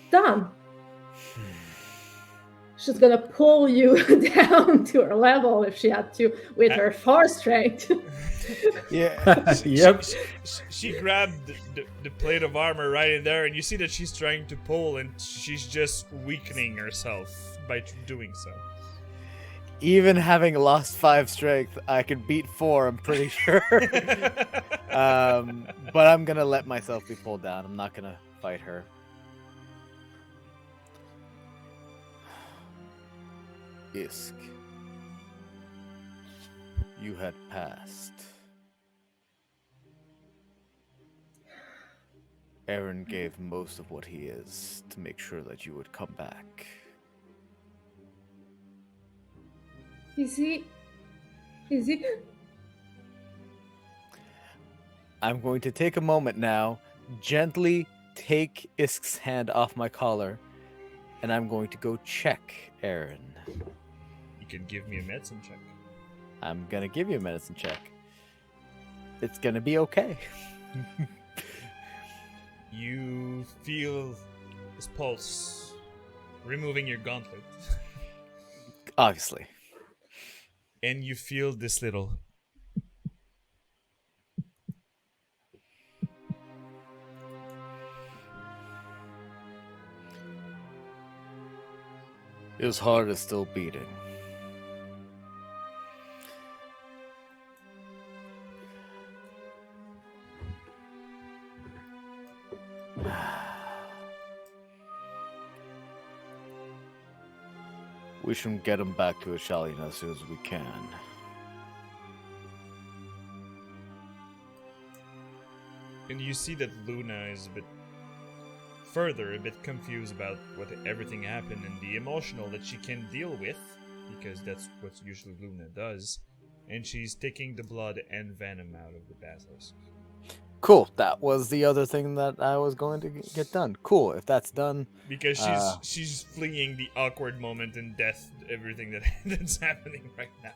Done. She's gonna pull you down to her level if she had to with her force strength. Yeah. Yep. She grabbed the plate of armor right in there, and you see that she's trying to pull, and she's just weakening herself by doing so. Even having lost 5 strength, I could beat 4, I'm pretty sure. But I'm gonna let myself be pulled down. I'm not gonna fight her. Isk, you had passed. Aaron gave most of what he is to make sure that you would come back. Is he? I'm going to take a moment now, gently take Isk's hand off my collar, and I'm going to go check Aaron. You can give me a medicine check. I'm gonna give you a medicine check. It's gonna be okay. You feel his pulse, removing your gauntlet, Obviously. and you feel this little. His heart is still beating. We should get him back to Ashalian as soon as we can. And you see that Luna is a bit confused about what everything happened and the emotional that she can deal with, because that's what usually Luna does. And she's taking the blood and venom out of the basilisk. Cool. That was the other thing that I was going to get done. Cool. If that's done, Because she's fleeing the awkward moment and death, everything that's happening right now.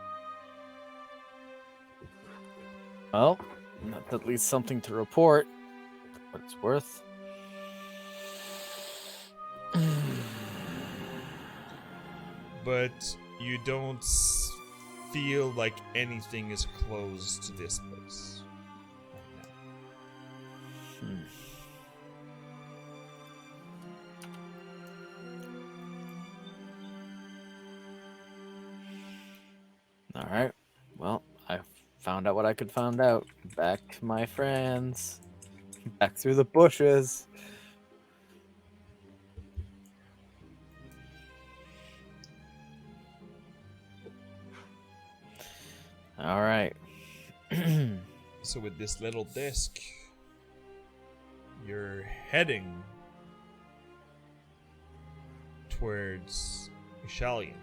Well, that's at least something to report. What it's worth. But you don't feel like anything is close to this place. Right now. All right. Well, I found out what I could find out. Back to my friends. Back through the bushes. All right. So with this little disc, you're heading towards Ishalian.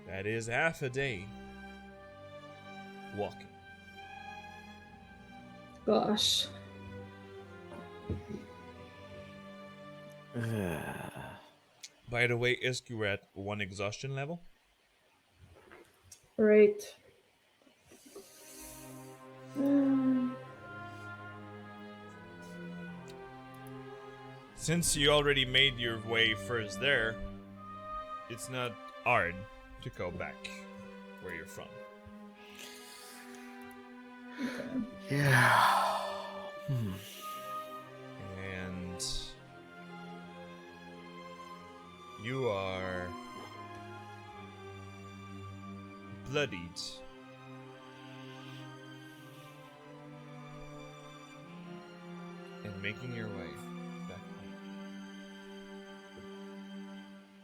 That is half a day walking. Gosh. By the way, Isk, you were at 1 exhaustion level. Right. Since you already made your way first there, it's not hard to go back where you're from. Yeah. And you are bloodied. And making your way back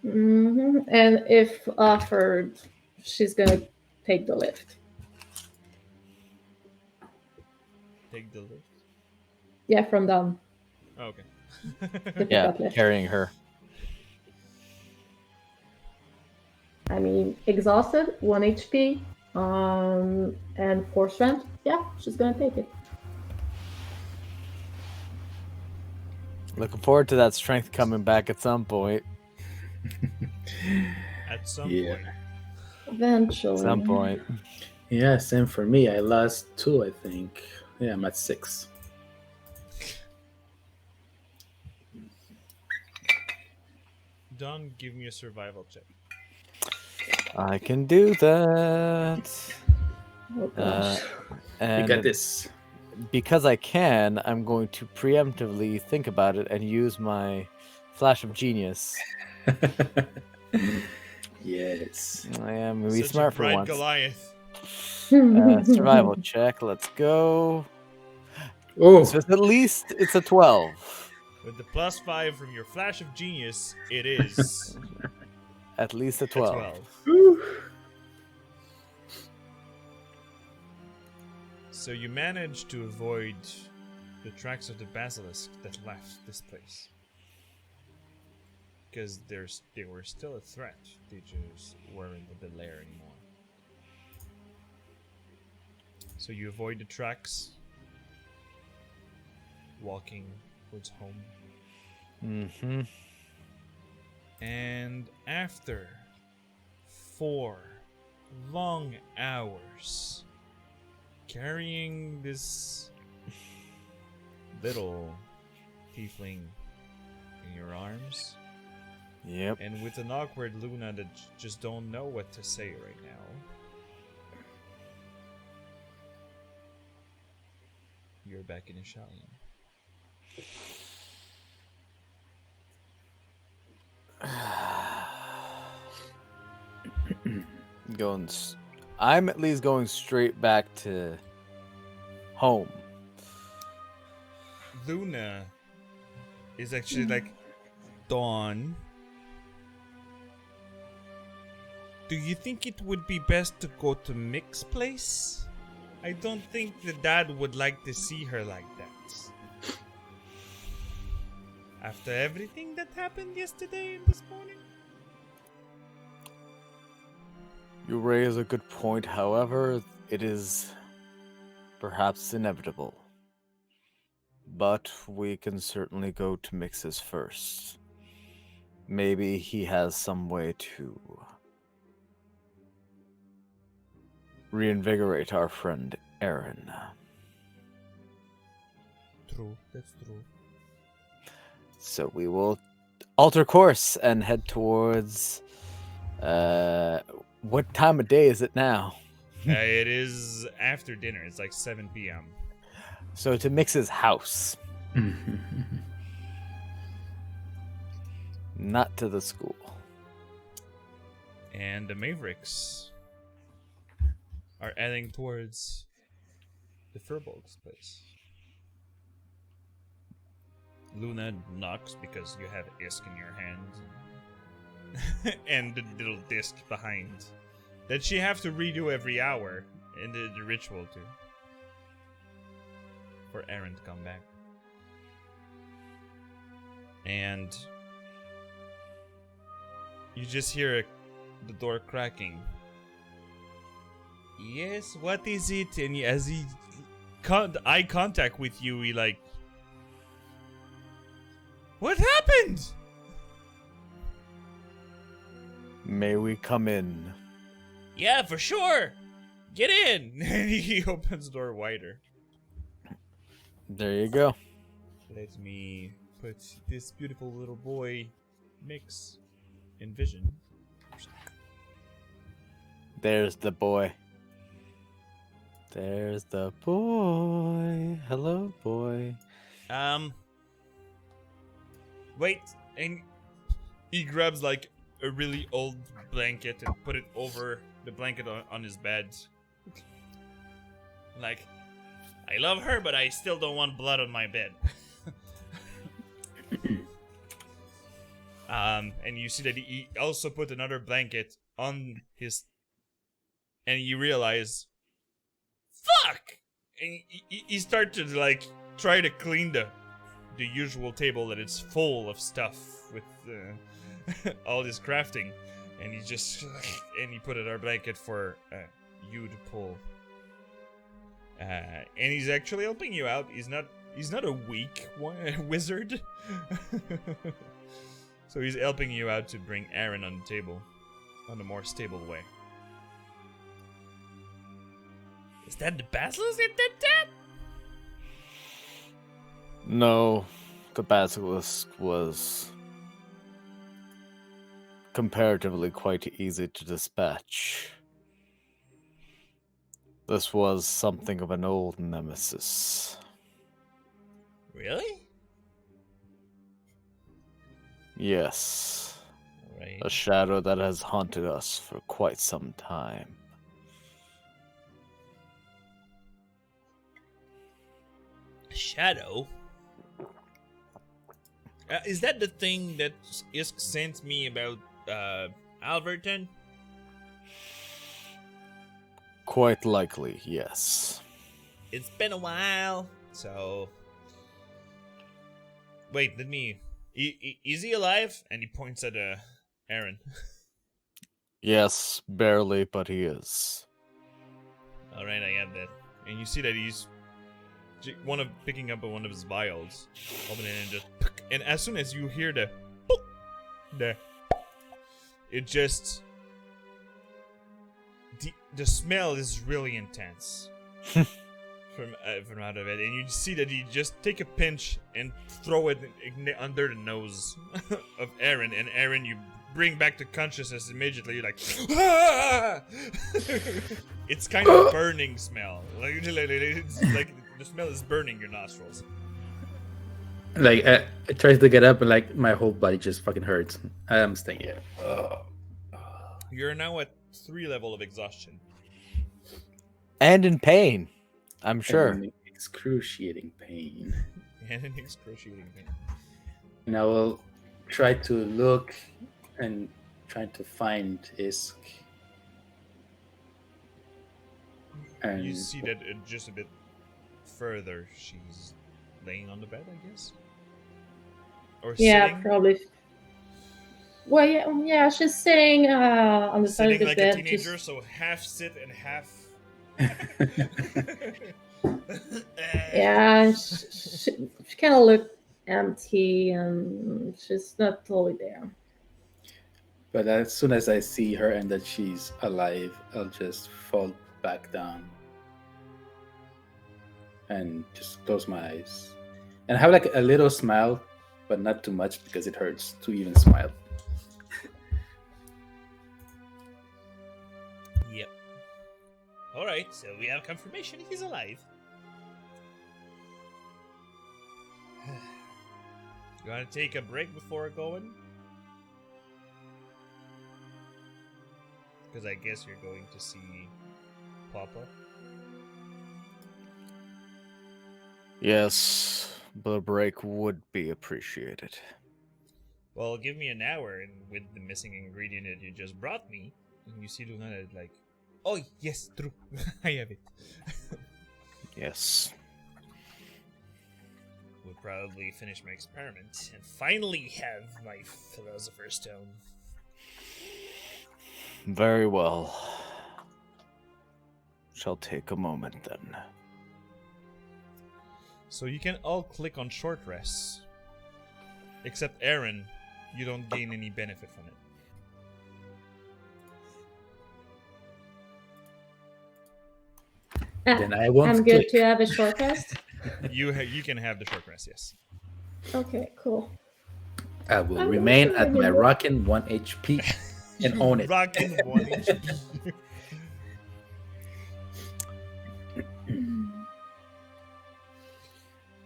home. And if offered, she's gonna take the lift. Take the lift. Yeah, from down. Oh, okay. The Yeah, pickup lift. carrying her. I mean, exhausted, 1 HP, and 4 strength. Yeah, she's gonna take it. Looking forward to that strength coming back at some point. At some Yeah. point. Eventually. Some point. Yeah, same for me. I lost 2, I think. Yeah, I'm at 6. Don, give me a survival check. I can do that. Oh gosh. And You got this. because I can, I'm going to preemptively think about it and use my flash of genius. Yes. I am gonna be Such smart a for bright once. Goliath. Survival check. Let's go. Oh, So it's a 12. With the +5 from your flash of genius, it is At least a a 12. 12. So you managed to avoid the tracks of the basilisk that left this place. Because they were still a threat. They just weren't the lair anymore. So you avoid the tracks, walking towards home. Mm-hmm. And after 4 long hours carrying this little tiefling in your arms, Yep. and with an awkward Luna that just don't know what to say right now, you're back in Ishalian. I'm at least going straight back to home. Luna is actually like, Dawn, do you think it would be best to go to Mick's place? I don't think the dad would like to see her like that. After everything that happened yesterday and this morning? You raise a good point, however, it is perhaps inevitable. But we can certainly go to Mix's first. Maybe he has some way to reinvigorate our friend Aaron. True, that's true. So we will alter course and head towards. What time of day is it now? It is after dinner. It's like 7 p.m. So to Mix's house, not to the school. And the Mavericks are heading towards the Furbolg's place. Luna knocks because you have Isk in your hand. And the little disc behind. That she have to redo every hour in the ritual too. For Aaron to come back. And you just hear the door cracking. Yes, what is it? And as he eye contact with you, he like, what happened? May we come in? Yeah, for sure. Get in. And he opens the door wider. There you go. Let me put this beautiful little boy Mix in vision. There's the boy. There's the boy. Hello, boy. Wait, and he grabs like a really old blanket and put it over the blanket on his bed. Like, I love her, but I still don't want blood on my bed. And you see that he also put another blanket on his, and you realize, fuck! And he start to like try to clean the usual table that it's full of stuff with all this crafting, and he just and he put another blanket for you to pull. And he's actually helping you out. He's not a weak wizard. So he's helping you out to bring Aaron on the table on a more stable way. Is that the basilisk that did that? No, the basilisk was comparatively quite easy to dispatch. This was something of an old nemesis. Really? Yes, Alright. a shadow that has haunted us for quite some time. Shadow? Is that the thing that Isk sent me about Alverton? Quite likely, yes. It's been a while, so... Wait, let me... Is he alive? And he points at Aaron. Yes, barely, but he is. Alright, I have that. And you see that he's picking up one of his vials, opening it and just... And as soon as you hear the... It just... The smell is really intense. From out of it, and you see that he just take a pinch and throw it under the nose of Aaron, and Aaron, you bring back to consciousness immediately. You're like, ah! It's kind of burning smell. It's like the smell is burning your nostrils. Like, I tries to get up, and like my whole body just fucking hurts. I'm staying here. You're now at 3 level of exhaustion. And in pain, I'm sure. And excruciating pain. And an excruciating pain. And I will try to look and try to find Isk. And You see that just a bit further, she's laying on the bed, I guess? Or Yeah, sitting? probably. Well, yeah, she's sitting on the side of Sitting the like bed. a teenager, just- so half sit and half... Yeah, she kind of looked empty and she's not totally there. But as soon as I see her and that she's alive, I'll just fall back down. and just close my eyes. And have like a little smile, but not too much because it hurts to even smile. Yep. Alright, so we have confirmation he's alive. You want to take a break before going? Because I guess you're going to see Papa. Yes, but a break would be appreciated. Well, give me an hour, and with the missing ingredient that you just brought me, and you see Luna like, oh yes, true, I have it. Yes. Would probably finish my experiment and finally have my Philosopher's Stone. Very well. Shall take a moment then. So you can all click on short rests. Except Aaron, you don't gain any benefit from it. Then I won't I'm good click. to have a short rest. You can have the short rest, yes. Okay, cool. I will I'm remain going to at my remember. rockin' 1 HP and own it. Rockin' 1 HP.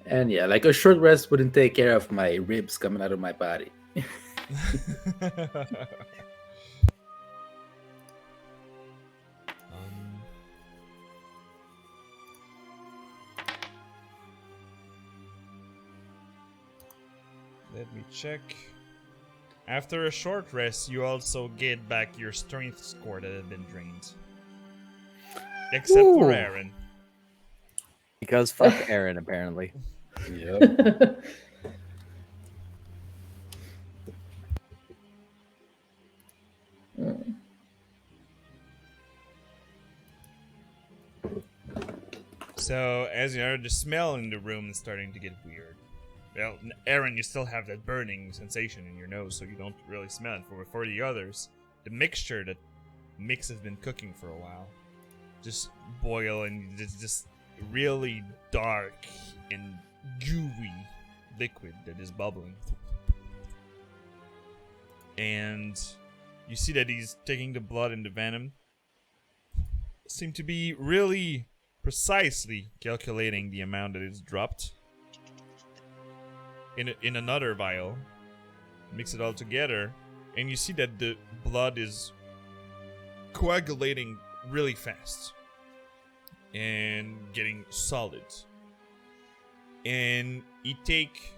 And yeah, like a short rest wouldn't take care of my ribs coming out of my body. Let me check. After a short rest, you also get back your strength score that had been drained. Except for Ooh. Aaron. Because fuck Aaron, apparently. Yep. So, as you know, the smell in the room is starting to get weird. Well, Aaron, you still have that burning sensation in your nose, so you don't really smell it. For the others, the mixture that Mix has been cooking for a while just boil, and it's just really dark and gooey liquid that is bubbling. And you see that he's taking the blood and the venom. Seem to be really precisely calculating the amount that is dropped in another vial. Mix it all together, and you see that the blood is coagulating really fast and getting solid. And you take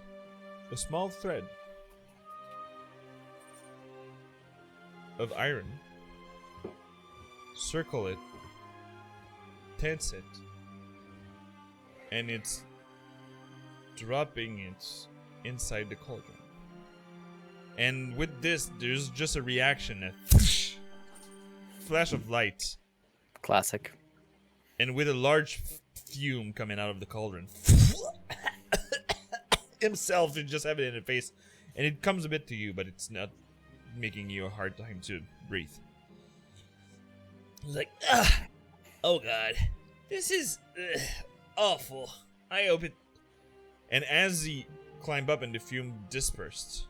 a small thread of iron, circle it, tense it, and it's dropping it inside the cauldron. And with this, there's just a reaction, a flash of light, Classic. and with a large fume coming out of the cauldron. Himself is just having it in the face, and it comes a bit to you, but it's not making you a hard time to breathe. He's like, oh god, this is awful. I hope it. And as he climbed up and the fume dispersed,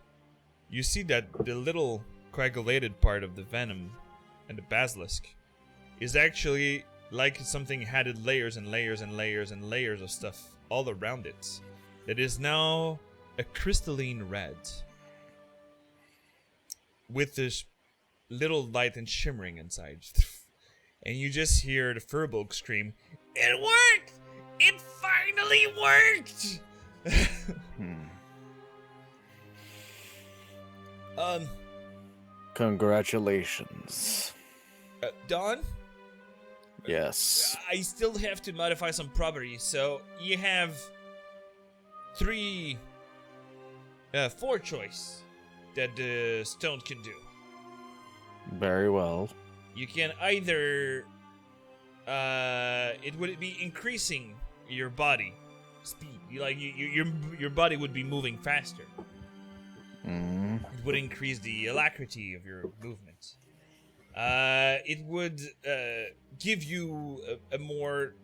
you see that the little coagulated part of the venom and the basilisk is actually like something added layers and layers and layers and layers of stuff all around it. That is now a crystalline red with this little light and shimmering inside. And you just hear the Furbolg scream, "It worked! It finally worked!" Congratulations. Don? Yes. I still have to modify some properties, so you have four choice that the stone can do. Very well. You can either, it would be increasing your body speed. Your body would be moving faster. Mm. It would increase the alacrity of your movement. It would give you a more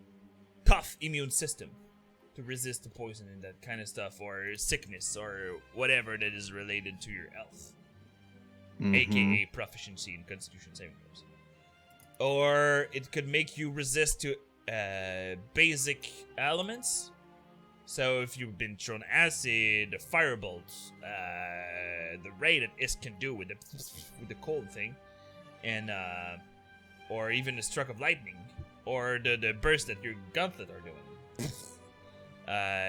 tough immune system. to resist the poison and that kind of stuff, or sickness, or whatever that is related to your health, aka proficiency in Constitution saving throws. Or it could make you resist to basic elements. So if you've been thrown acid, a firebolt, the ray that Isk can do with the cold thing, and or even a struck of lightning, or the burst that your gauntlet are doing.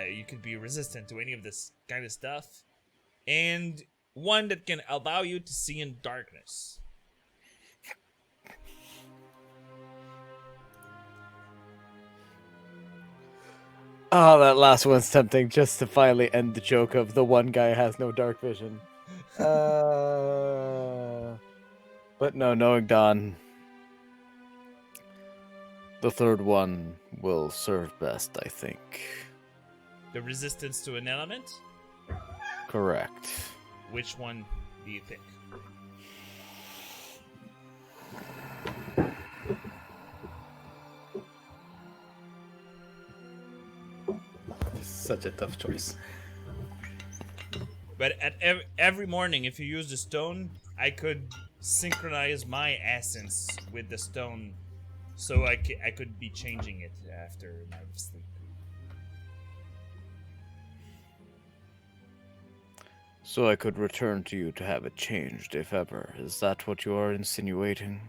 You could be resistant to any of this kind of stuff. And one that can allow you to see in darkness. Oh, that last one's tempting, just to finally end the joke of the one guy has no dark vision. But no, knowing Don, the third one will serve best, I think. The resistance to an element? Correct. Which one do you pick? Such a tough choice. But at every morning, if you use the stone, I could synchronize my essence with the stone, so I could be changing it after a night of sleep. So I could return to you to have it changed, if ever. Is that what you are insinuating?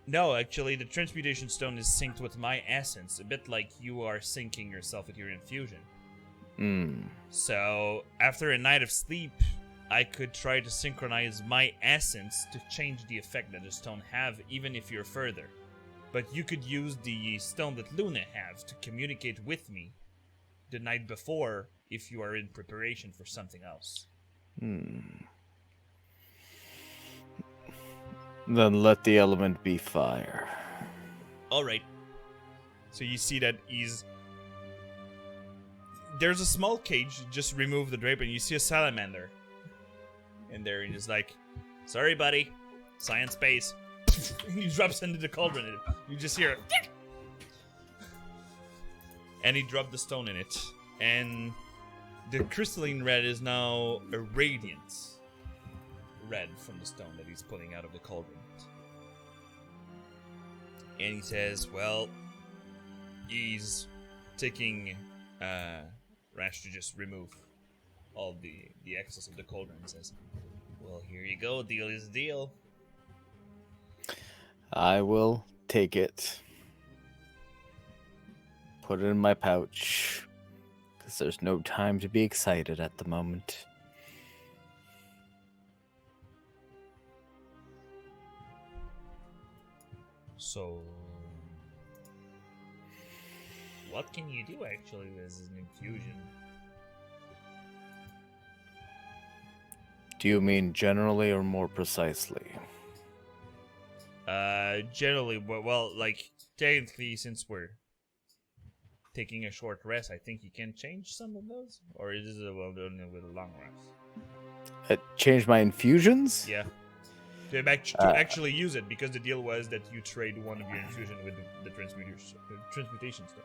No, actually, the transmutation stone is synced with my essence, a bit like you are syncing yourself with your infusion. So, after a night of sleep, I could try to synchronize my essence to change the effect that the stone have, even if you're further. But you could use the stone that Luna have to communicate with me the night before if you are in preparation for something else. Then let the element be fire. Alright. So you see that there's a small cage, just remove the drape, and you see a salamander in there, and he's like, "Sorry, buddy, science space." He drops into the cauldron, and you just hear it. And he dropped the stone in it, and the crystalline red is now a radiant red from the stone that he's pulling out of the cauldron. And he says, well, he's taking Rash to just remove all the excess of the cauldron, and says, well, here you go, deal is deal. I will take it. Put it in my pouch. Because there's no time to be excited at the moment. So, what can you do actually as an infusion? Do you mean generally or more precisely? Generally, well, like, technically, since we're taking a short rest, I think you can change some of those? Or is it well done with a long rest? Change my infusions? Yeah. To actually use it, because the deal was that you trade one of your infusion with the transmutation stone.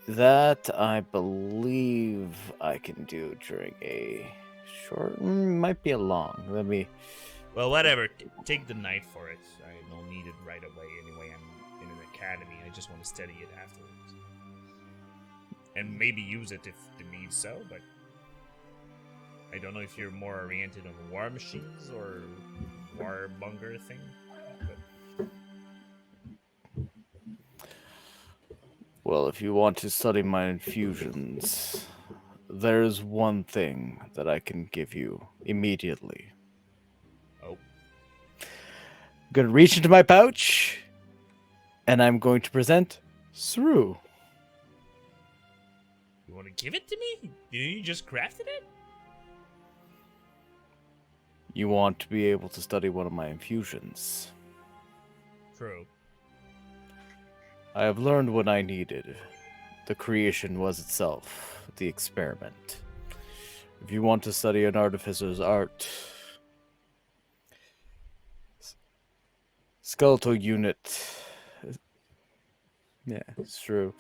That I believe I can do during a short, might be a long. Let me. Well, whatever. Take the night for it. I don't need it right away. Anyway, I'm in an academy. I just want to study it afterwards, and maybe use it if the need so. But I don't know if you're more oriented on war machines or warmonger thing. But Well, if you want to study my infusions, there's one thing that I can give you immediately. oh, I'm going to reach into my pouch, and I'm going to present Sru. you want to give it to me? Didn't you just crafted it? You want to be able to study one of my infusions. True. I have learned what I needed. The creation was itself the experiment. If you want to study an artificer's art, skeletal unit. Yeah, it's true.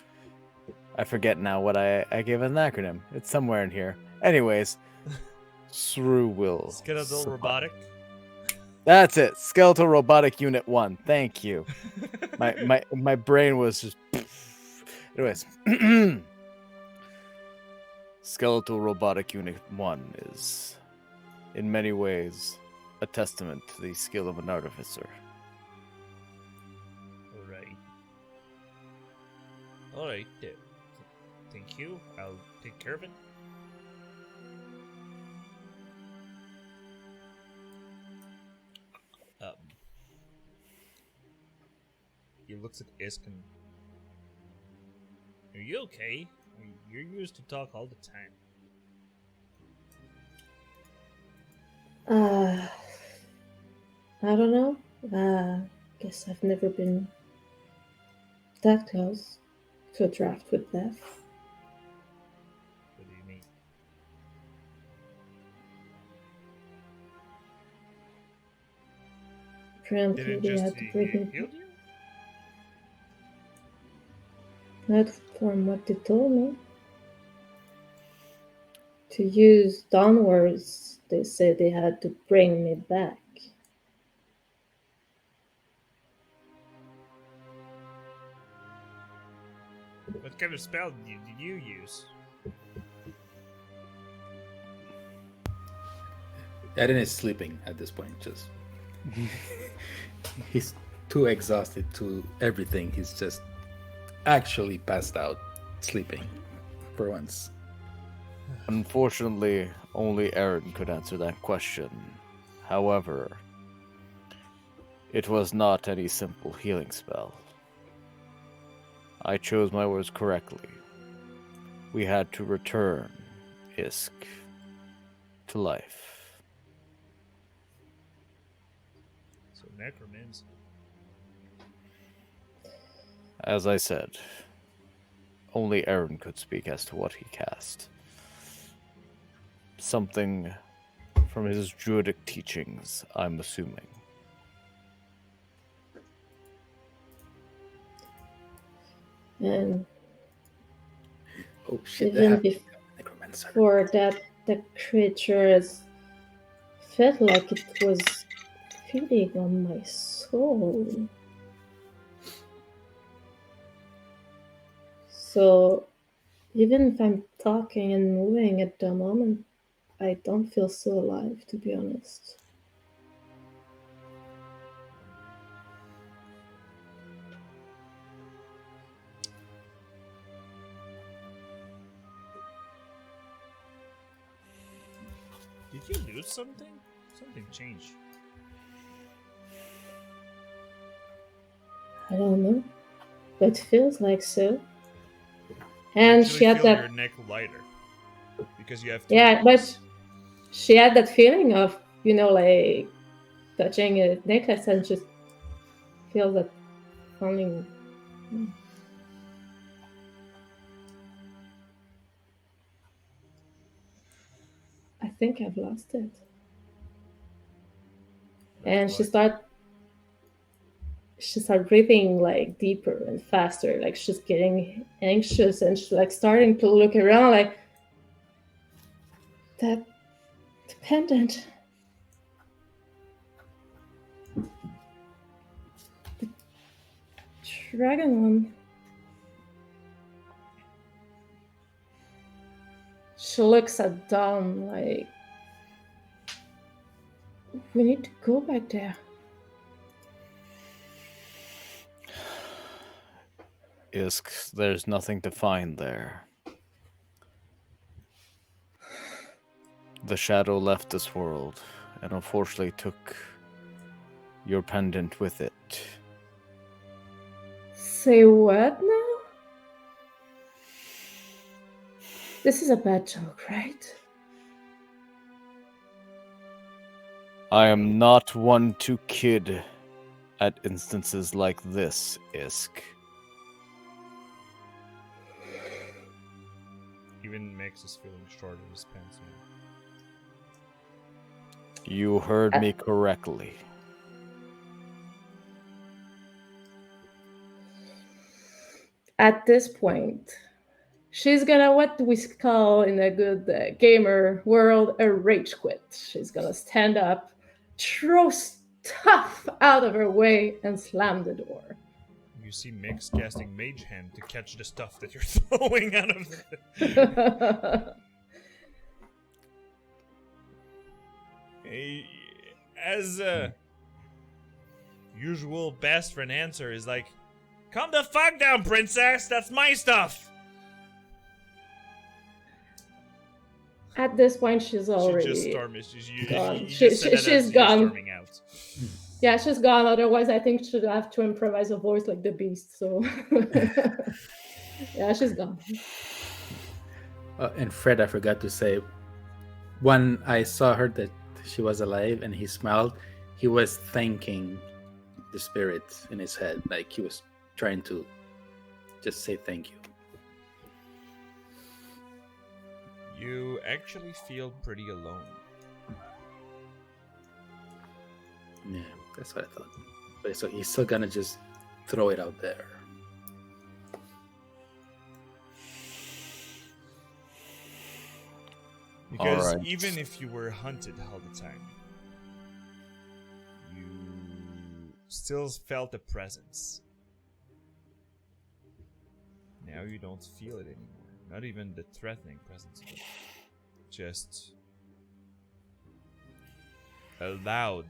I forget now what I gave as an acronym. It's somewhere in here. Anyways, Shrew will. Skeletal supply- robotic. That's it. Skeletal Robotic Unit 1. Thank you. My brain was just. Anyways. Skeletal Robotic Unit 1 is, in many ways, a testament to the skill of an artificer. Alright. Alright. Thank you. I'll take care of it. He looks at Isk and... Are you okay? You're used to talk all the time. I don't know. Guess I've never been that close to a draft with death. What do you mean? Apparently, Did it they just had to break me. healed you? Not from what they told me. To use downwards, they said they had to bring me back. What kind of spell did you use? Eden is sleeping at this point. Just he's too exhausted to everything. He's just actually passed out, sleeping for once. Unfortunately, only Aaron could answer that question. However, it was not any simple healing spell. I chose my words correctly. We had to return Isk to life. So necromancy. As I said, only Aaron could speak as to what he cast. Something from his druidic teachings, I'm assuming. And Oh shit! They even have necromancer. before that, the creatures felt like it was feeding on my soul. So even if I'm talking and moving at the moment, I don't feel so alive, to be honest. Did you lose something? Something changed. I don't know, but it feels like so. And Actually she had feel that, your neck lighter because you have two yeah, necks. but she had that feeling of, like touching a necklace and just feel that falling. I think I've lost it. And That's why. she started breathing like deeper and faster, like she's getting anxious and she's like starting to look around like that pendant. The dragon one. She looks at Dom like, we need to go back there. Isk, there's nothing to find there. The shadow left this world, and unfortunately took your pendant with it. Say what now? This is a bad joke, right? I am not one to kid at instances like this, Isk. Even Max is feeling short in his pants now. You heard me correctly. At this point, she's gonna what we call in a good gamer world a rage quit. She's gonna stand up, throw stuff out of her way, and slam the door. You see Mix casting Mage Hand to catch the stuff that you're throwing out of the... As usual, best for an answer is like, calm the fuck down, princess. That's my stuff. At this point, she's already She just stormed. gone. She's gone. storming out. Yeah, she's gone. Otherwise, I think she'd have to improvise a voice like the beast. So, yeah, she's gone. And Fred, I forgot to say, when I saw her that she was alive and he smiled, he was thanking the spirit in his head. Like he was trying to just say thank you. You actually feel pretty alone. Yeah, that's what I thought. But so he's still gonna just throw it out there. Because Alright. even if you were hunted all the time, you still felt a presence. Now you don't feel it anymore. Not even the threatening presence of it. Just a loud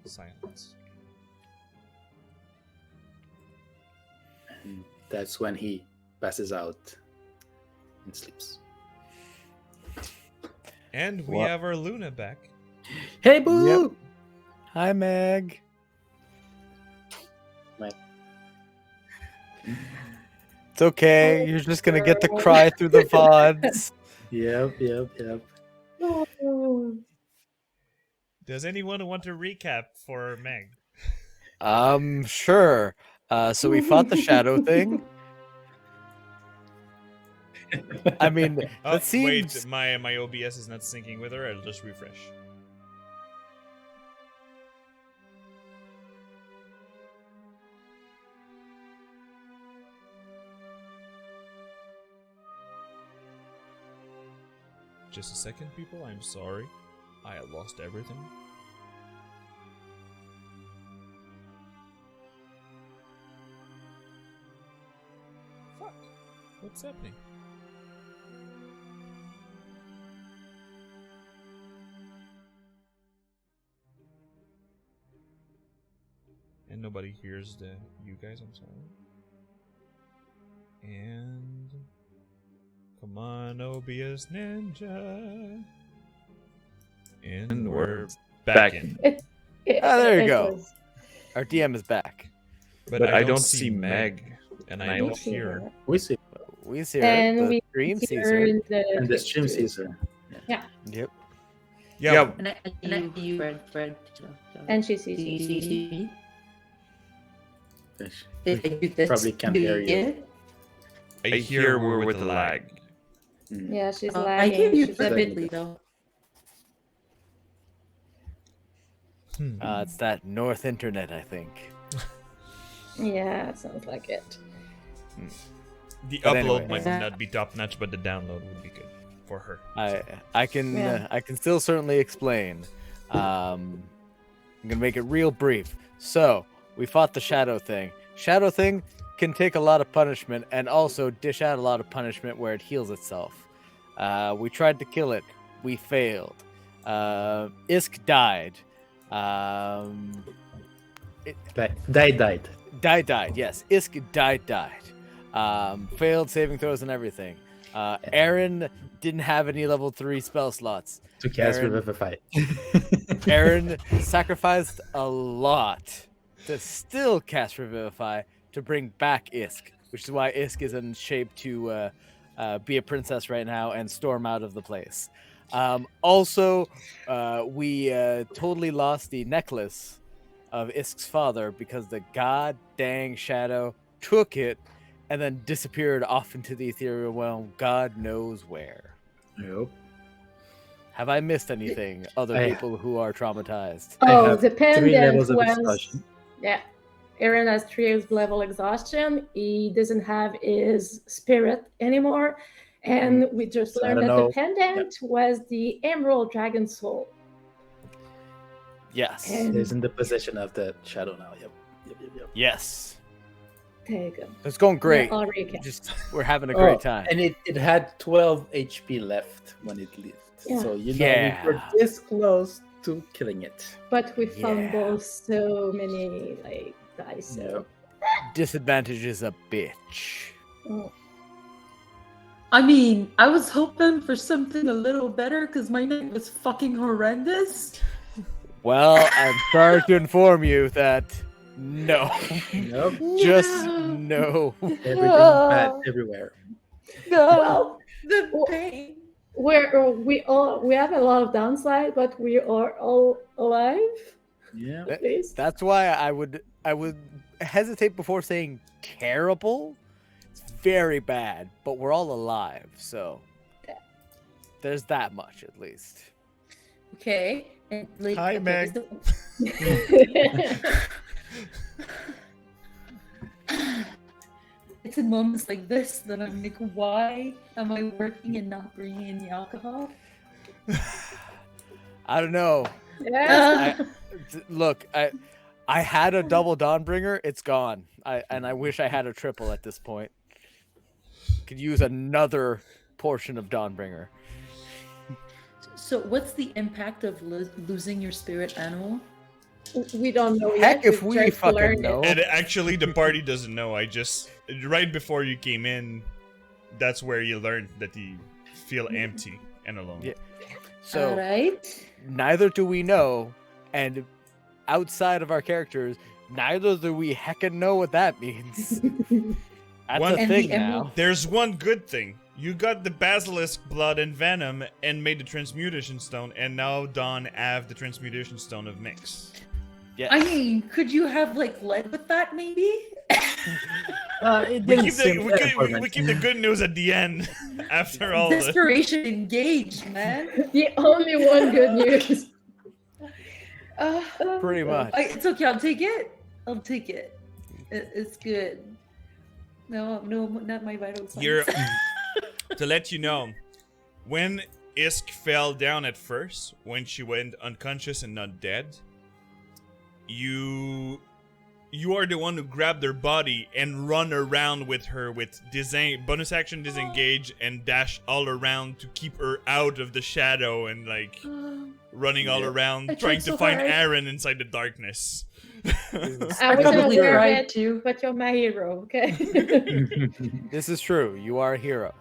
silence. And that's when he passes out and sleeps. And we What? have our Luna back. Hey, boo! Yep. Hi, Meg. Meg. It's okay. You're just gonna get to cry through the VODs. Yep. Oh. Does anyone want to recap for Meg? Sure. So we fought the shadow thing. I mean, Oh, that seems. wait, my OBS is not syncing with her. I'll just refresh. Just a second, people. I'm sorry. I lost everything. Fuck. What's happening? And nobody hears you guys, I'm sorry. And come on, OBS Ninja. And we're back in. There you go. was- Our DM is back. But I don't see Meg, and I don't see hear her. her. We see. We see her. And The we stream see sees her her. in the And the Twitch stream too. sees her. Yep. Yeah, And I see you, Fred. And she sees Do you you. see me? Yes. Probably can't hear you. I hear we're with the lag. Mm. Yeah, she's I lagging. hear you She's vividly, though. It's that North Internet, I think. Yeah, it sounds like it. The But upload anyway. might not be top notch, but the download would be good for her. I can Yeah. I can still certainly explain. I'm gonna make it real brief. So we fought the shadow thing. Shadow thing can take a lot of punishment and also dish out a lot of punishment where it heals itself. We tried to kill it. We failed. Isk died. Died. Died. Yes, Isk died. Failed saving throws and everything. Aaron didn't have any level 3 spell slots. To cast Aaron- Revivify. Aaron sacrificed a lot to still cast Revivify to bring back Isk, which is why Isk is in shape to be a princess right now and storm out of the place. Also, we totally lost the necklace of Isk's father because the god dang shadow took it and then disappeared off into the ethereal realm, God knows where. Nope. Have I missed anything? Other I- people who are traumatized. I Oh, have the 3 pendant levels of was exhaustion. yeah. Aaron has 3 level exhaustion. He doesn't have his spirit anymore. And we just So I learned don't that the know. pendant was the Emerald Dragon Soul. Yes. And- He's in the possession of the shadow now. Yep. Yes. There you go. It's going great. I'll recap. Just we're having a great Oh, time. And it had 12 HP left when it left. Yeah. So we Yeah. were this close to killing it. But we fumbled Yeah. so many like dice. So. Disadvantage is a bitch. Oh. I mean, I was hoping for something a little better because my night was fucking horrendous. Well, I'm sorry to inform you that no. Nope. Just no. Everything's bad everywhere. Well, The pain. we have a lot of downside, but we are all alive. Yeah. At least. That's why I would hesitate before saying terrible. It's very bad, but we're all alive, so there's that much at least. Okay. And, like, Hi, okay, Meg. It's in moments like this that I'm like, why am I working and not bringing in the alcohol? I don't know. Yeah. Look, I had a double Dawnbringer. It's gone. I wish I had a triple at this point. Could use another portion of Dawnbringer. So, what's the impact of losing your spirit animal? We don't know Heck, yet. if we just fucking learned it. know. And actually, the party doesn't know. I just right before you came in, that's where you learned that you feel empty and alone. Yeah. So All right. neither do we know, and outside of our characters, neither do we heckin' know what that means. That's One- a And thing the emerald- now. There's one good thing. You got the basilisk blood and venom and made the transmutation stone, and now Dawn have the transmutation stone of Nyx. Yes. I mean, could you have like led with that maybe? It We didn't keep, seem the, that we important. keep the good news at the end after all this. Desperation engaged, man. The only one good news. Pretty much. It's okay. I'll take it. I'll take it. It's good. No, not my vital signs. You're to let you know, when Isk fell down at first, when she went unconscious and not dead, you are the one who grabbed her body and run around with her with bonus action disengage and dash all around to keep her out of the shadow and like running all Yeah. around I trying tried to so find hard. Aaron inside the darkness. I I wasn't probably aware of tried it, to. but you're my hero, okay? This is true. You are a hero.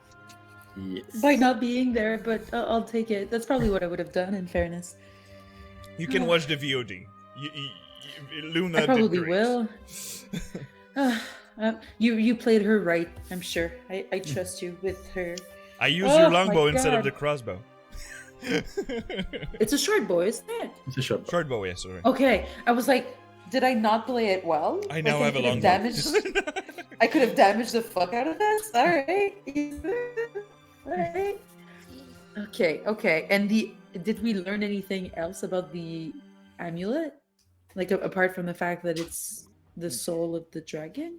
Yes. By not being there, but I'll take it. That's probably what I would have done. In fairness, You can watch the VOD. Luna I did probably great. will. You played her right. I'm sure. I trust you with her. I use Oh your my longbow instead of God. the crossbow. It's a short bow, isn't it? It's a short. Short bow, yes, sorry. Okay. I was like, did I not play it well? I now have a could longbow. damaged. I could have damaged the fuck out of this. All right. All right. Okay. And did we learn anything else about the amulet? Like apart from the fact that it's the soul of the dragon?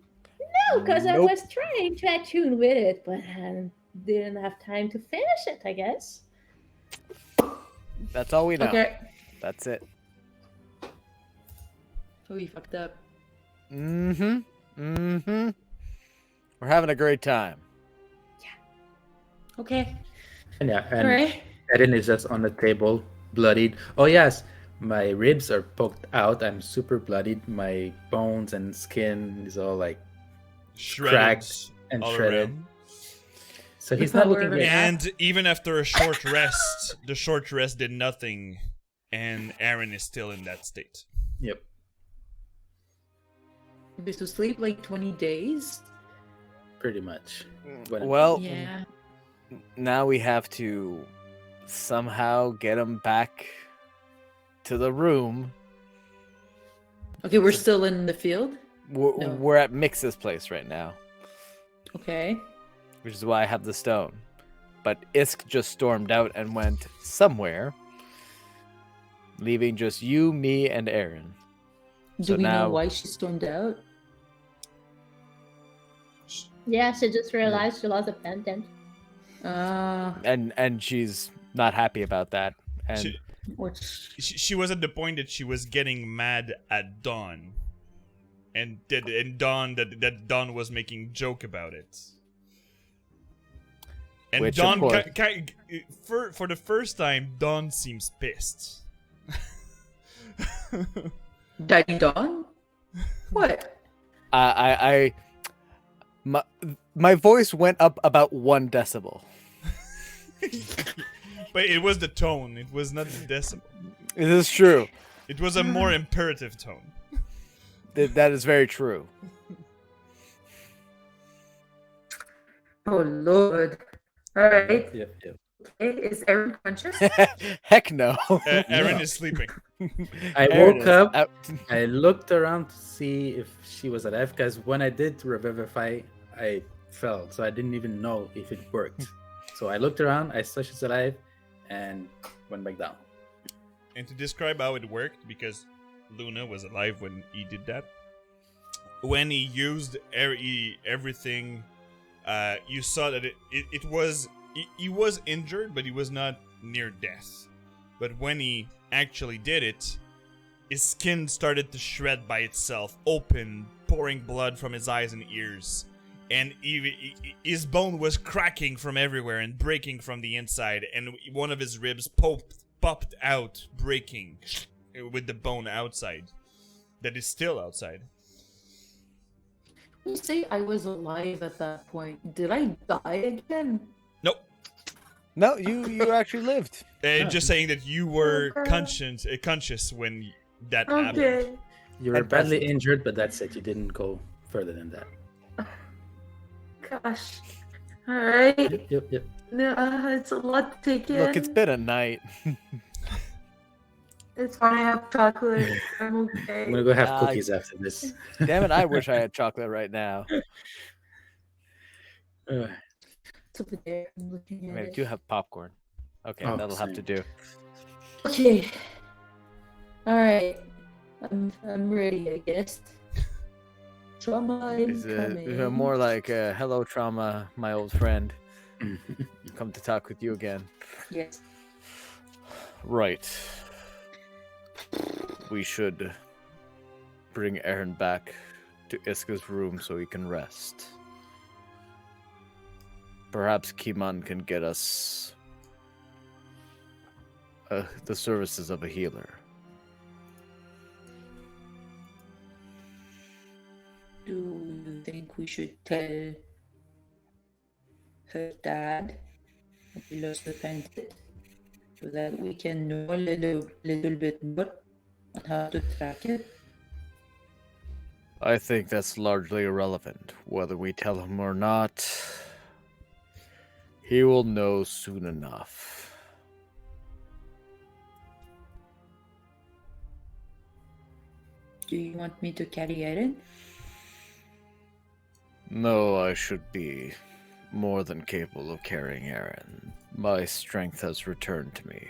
No, because I Nope. was trying to attune with it, but I didn't have time to finish it, I guess. That's all we know. Okay. That's it. Oh, you fucked up. Mm-hmm. Mm-hmm. We're having a great time. Okay. And yeah, All and right. Eden is just on the table, bloodied. Oh yes, my ribs are poked out. I'm super bloodied. My bones and skin is all like Shredded cracked and all shredded. around. So he's The not power looking of very. it. And even after a short rest, the short rest did nothing, and Aaron is still in that state. Yep. Okay, so sleep like 20 days? Pretty much. But- Well, Yeah. now we have to somehow get him back to the room. Okay, we're still in the field? We're, No. we're at Mix's place right now, Okay. which is why I have the stone. But Isk just stormed out and went somewhere, leaving just you, me, and Aaron. Do So we now- know why she stormed out? Yeah, she just realized she lost a pendant. And she's not happy about that. And She, Which she was at the point that she was getting mad at Dawn, and that Dawn was making joke about it. And Which, of Dawn, course- for the first time, Dawn seems pissed. Daddy Dawn? What? my voice went up about 1 decibel. But it was the tone. It was not the decibel. It is true. It was a more imperative tone. That is very true. Oh Lord. Alright. Yep, yep. Okay, is Aaron conscious? Heck no. Aaron No. is sleeping. I Aaron woke is up. out. I looked around to see if she was alive because when I did revivify, I fell, so I didn't even know if it worked. So I looked around, I saw she's alive, and went back down. And to describe how it worked, because Luna was alive when he did that, when he used everything, you saw that it was... He was injured, but he was not near death. But when he actually did it, his skin started to shred by itself, open, pouring blood from his eyes and ears. And his bone was cracking from everywhere and breaking from the inside, and one of his ribs popped out, breaking with the bone outside. That is still outside. You say I was alive at that point. Did I die again? Nope. No, you actually lived. Just saying that you were Okay. conscious when that happened. Okay. You were At badly present. injured, but that's it. You didn't go further than that. Gosh. Alright. Yep. No, it's a lot to take in. Look, it's been a night. It's fine, I have chocolate. I'm I'm okay. gonna go have Ah, cookies after this. Damn it, I wish I had chocolate right now. It's over there. I'm looking I at mean, I it. do have popcorn. Okay, Oh, that'll have to same. do. Okay. Alright. I'm ready, I guess. Trauma Is incoming. it more like hello, trauma, my old friend? Come to talk with you again. Yes. Right. We should bring Aaron back to Iska's room so he can rest. Perhaps Kiman can get us the services of a healer. Do you think we should tell her dad that we lost the pendant so that we can know a little bit more on how to track it? I think that's largely irrelevant. Whether we tell him or not, he will know soon enough. Do you want me to carry Aaron? No, I should be more than capable of carrying Aaron. My strength has returned to me.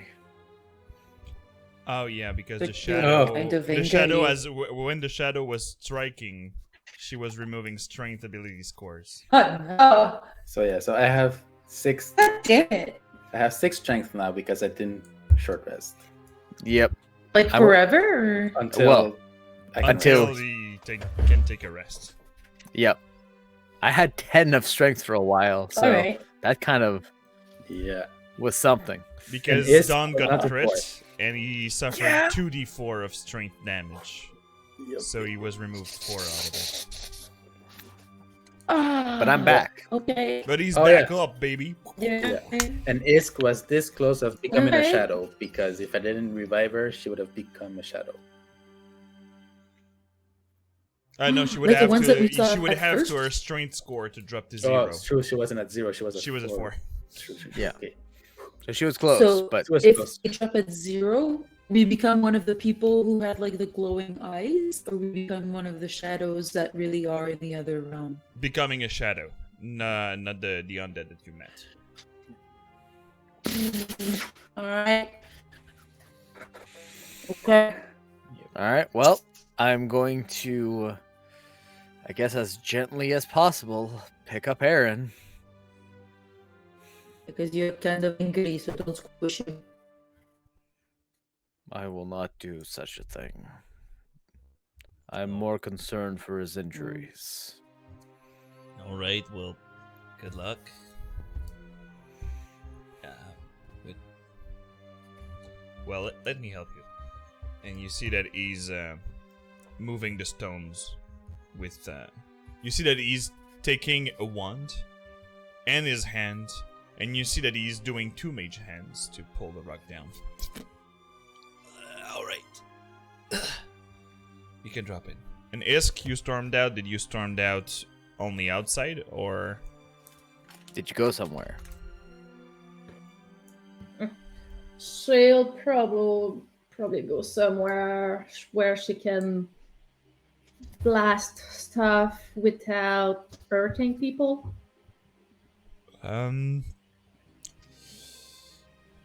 Oh yeah, because But the you're shadow, kind of the shadow, injured. when the shadow was striking, she was removing strength ability scores. Oh no! So I have 6. God damn it! I have 6 strength now because I didn't short rest Yep. Like I will- forever? Or... until Well, I can until- rest. he can take a rest. Yep. I had 10 of strength for a while, so Alright. that kind of Yeah. was something. Because is Don got another crit, point. and he suffered 2d4 of strength damage. Yep. So he was removed 4 out of it. But I'm back. Okay. But he's Oh, back yeah. up, baby. Yeah. And Isk was this close of becoming a Okay. shadow because if I didn't revive her, she would have become a shadow. No, she would Like the have ones to. that we saw She would at have first? to her strength score to drop to Oh, 0. it's true. She wasn't at 0. She was at She was at 4. True. Yeah. Okay. So she was close, So but She was if close. we drop at 0, we become one of the people who had like the glowing eyes, or we become one of the shadows that really are in the other realm. Becoming a shadow. Nah, not the undead that you met. Alright. Okay. all right. Well, I'm going to, I guess, as gently as possible, pick up Aaron. Because you're kind of angry, so don't squish him. I will not do such a thing. I'm more concerned for his injuries. All right. Well, good luck. But, well, let me help you. And you see that he's moving the stones with. You see that he's taking a wand and his hand, and you see that he's doing 2 mage hands to pull the rock down. All right. You can drop in. And Isk, you stormed out. Did you stormed out only outside, or Did you go somewhere? She'll probably go somewhere where she can blast stuff without hurting people.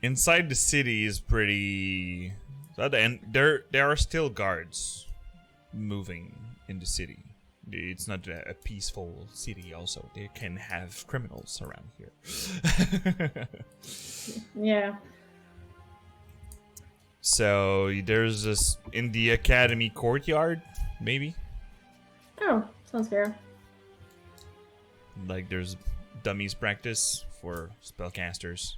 inside the city is pretty. And there are still guards moving in the city. It's not a peaceful city. Also, they can have criminals around here. Yeah. So there's this in the academy courtyard, maybe. Oh, sounds fair. Like there's dummies practice for spellcasters.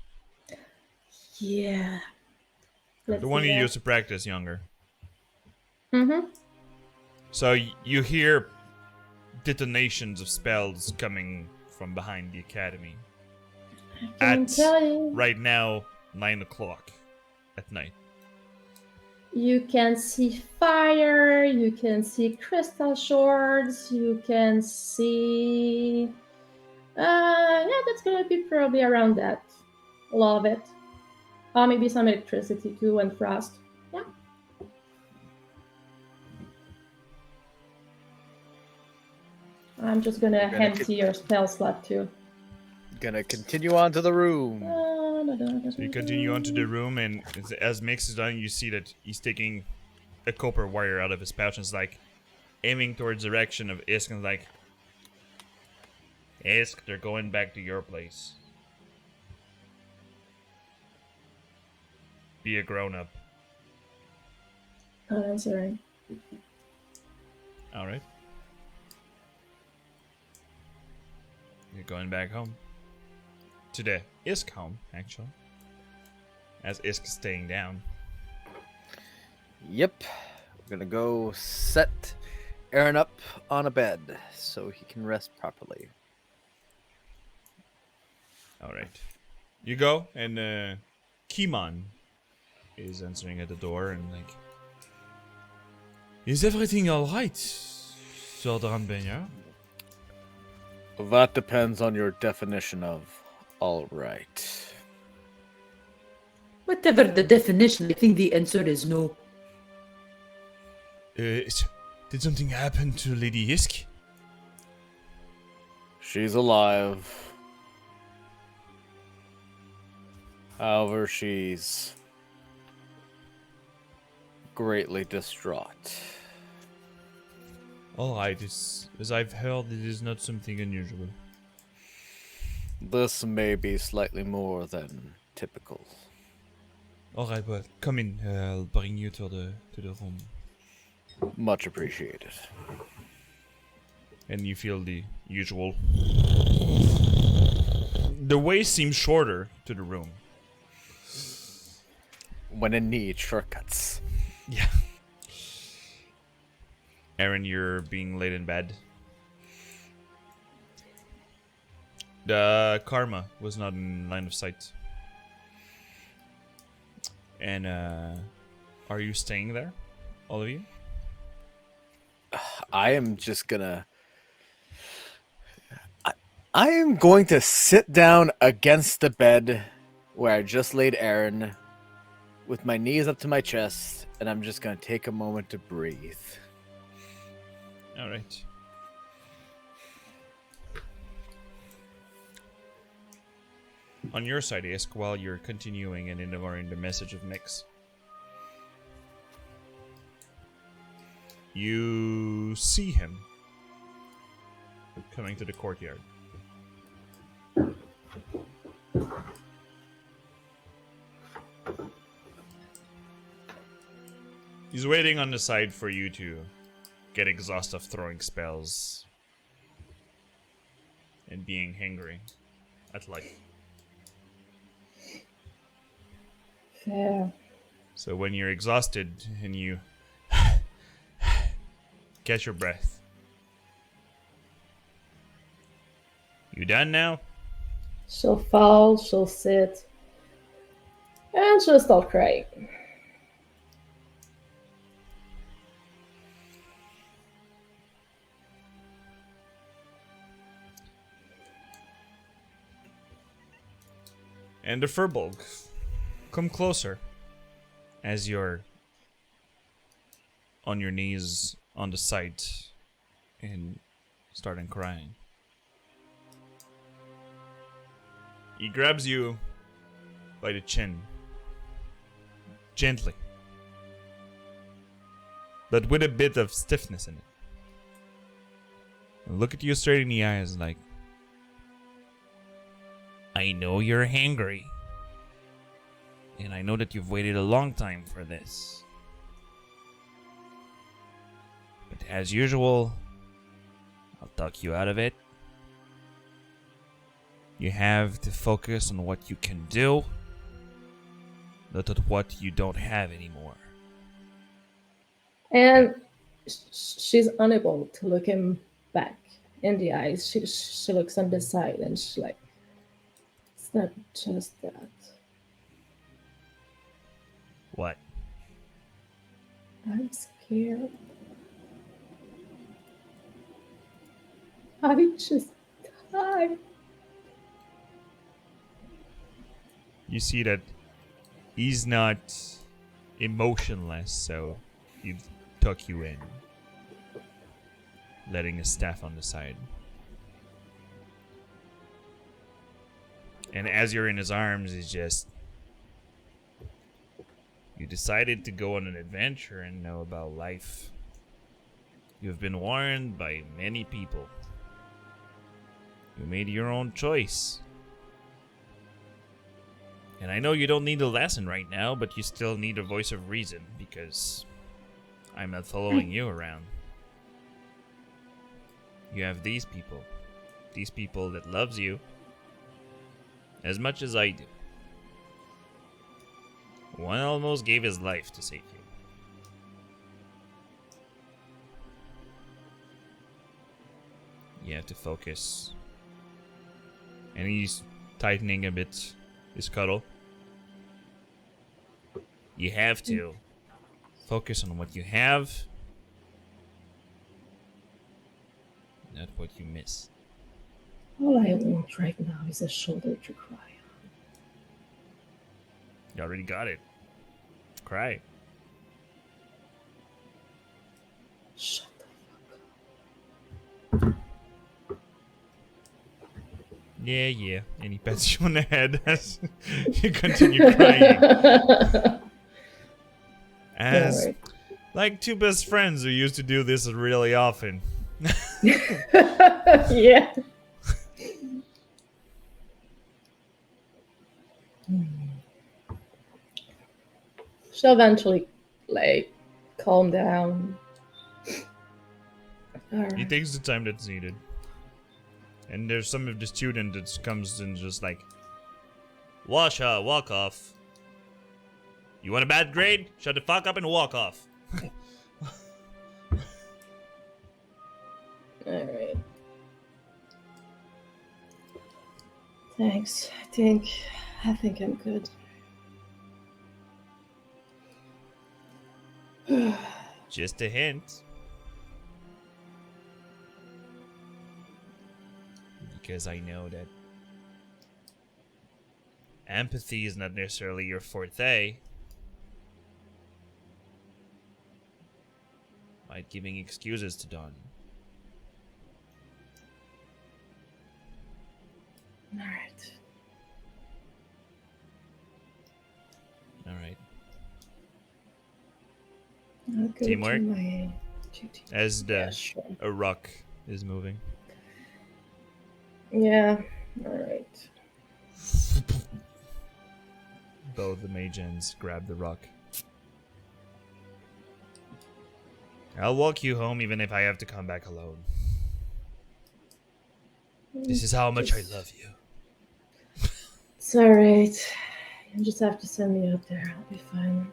Yeah. The one you used to practice younger. Mm-hmm. So you hear detonations of spells coming from behind the academy. I can At tell you. right now, 9 o'clock at night. You can see fire, you can see crystal shards, you can see... yeah, that's gonna be probably around that. A lot of it. Maybe some electricity too and frost. Yeah. I'm just gonna empty your spell slot too. Gonna continue on to the room. So you continue onto the room, and as Mix is done, you see that he's taking a copper wire out of his pouch and is like aiming towards the direction of Isk and is like, Isk, they're going back to your place. Be a grown-up. Not answering. Alright. You're going back home. To the Isk home, actually. As Isk is staying down. Yep. We're gonna go set Aaron up on a bed so he can rest properly. Alright. You go, and Kimon is answering at the door and like, is everything alright, Sir Dranbenya? That depends on your definition of all right. Whatever the definition, I think the answer is no. Did something happen to Lady Isk? She's alive. However, she's greatly distraught. Alright, as I've heard, it is not something unusual. This may be slightly more than typical. Alright, well, come in. I'll bring you to the room. Much appreciated. And you feel the usual. The way seems shorter to the room. When in need, shortcuts. Yeah. Aaron, you're being laid in bed. The karma was not in line of sight. And are you staying there, all of you? I am just gonna... I am going to sit down against the bed where I just laid Aaron with my knees up to my chest, and I'm just gonna take a moment to breathe. Alright. On your side, Isk, while you're continuing and ignoring the message of Mix, you see him coming to the courtyard. He's waiting on the side for you to get exhausted throwing spells and being hangry at life. Fair. So when you're exhausted and you catch your breath, you done now? She'll fall, she'll sit, and she'll start crying. And the Furbolg, come closer as you're on your knees on the side and starting crying. He grabs you by the chin, gently, but with a bit of stiffness in it. And look at you straight in the eyes like, I know you're hangry. And I know that you've waited a long time for this. But as usual, I'll talk you out of it. You have to focus on what you can do, not on what you don't have anymore. And she's unable to look him back in the eyes. She looks on the side and she's like, it's not just that. What? I'm scared. I just died. You see that he's not emotionless, so he tuck you in, letting his staff on the side. And as you're in his arms, he's just... You decided to go on an adventure and know about life. You've been warned by many people. You made your own choice. And I know you don't need a lesson right now, but you still need a voice of reason, because I'm not following you around. You have these people that loves you as much as I do. One almost gave his life to save you. You have to focus. And he's tightening a bit his cuddle. You have to focus on what you have, not what you miss. All I want right now is a shoulder to cry on. You already got it. Cry. Shut the fuck up. Yeah. And he pats you on the head as you continue crying. As, Alright. like two best friends who used to do this really often. Yeah. She'll eventually, like, calm down. He Alright. takes the time that's needed. And there's some of the student that comes and just like, walk off. You want a bad grade? Shut the fuck up and walk off. Alright. Thanks. I think I'm good. Just a hint. Because I know that empathy is not necessarily your forte. By giving excuses to Dawn. Alright. Alright. I'll go Teamwork? to my duty. As Yeah, sure. a rock is moving. Yeah. Alright. Both the magens grab the rock. I'll walk you home even if I have to come back alone. This is how much I love you. It's alright. You just have to send me up there. I'll be fine.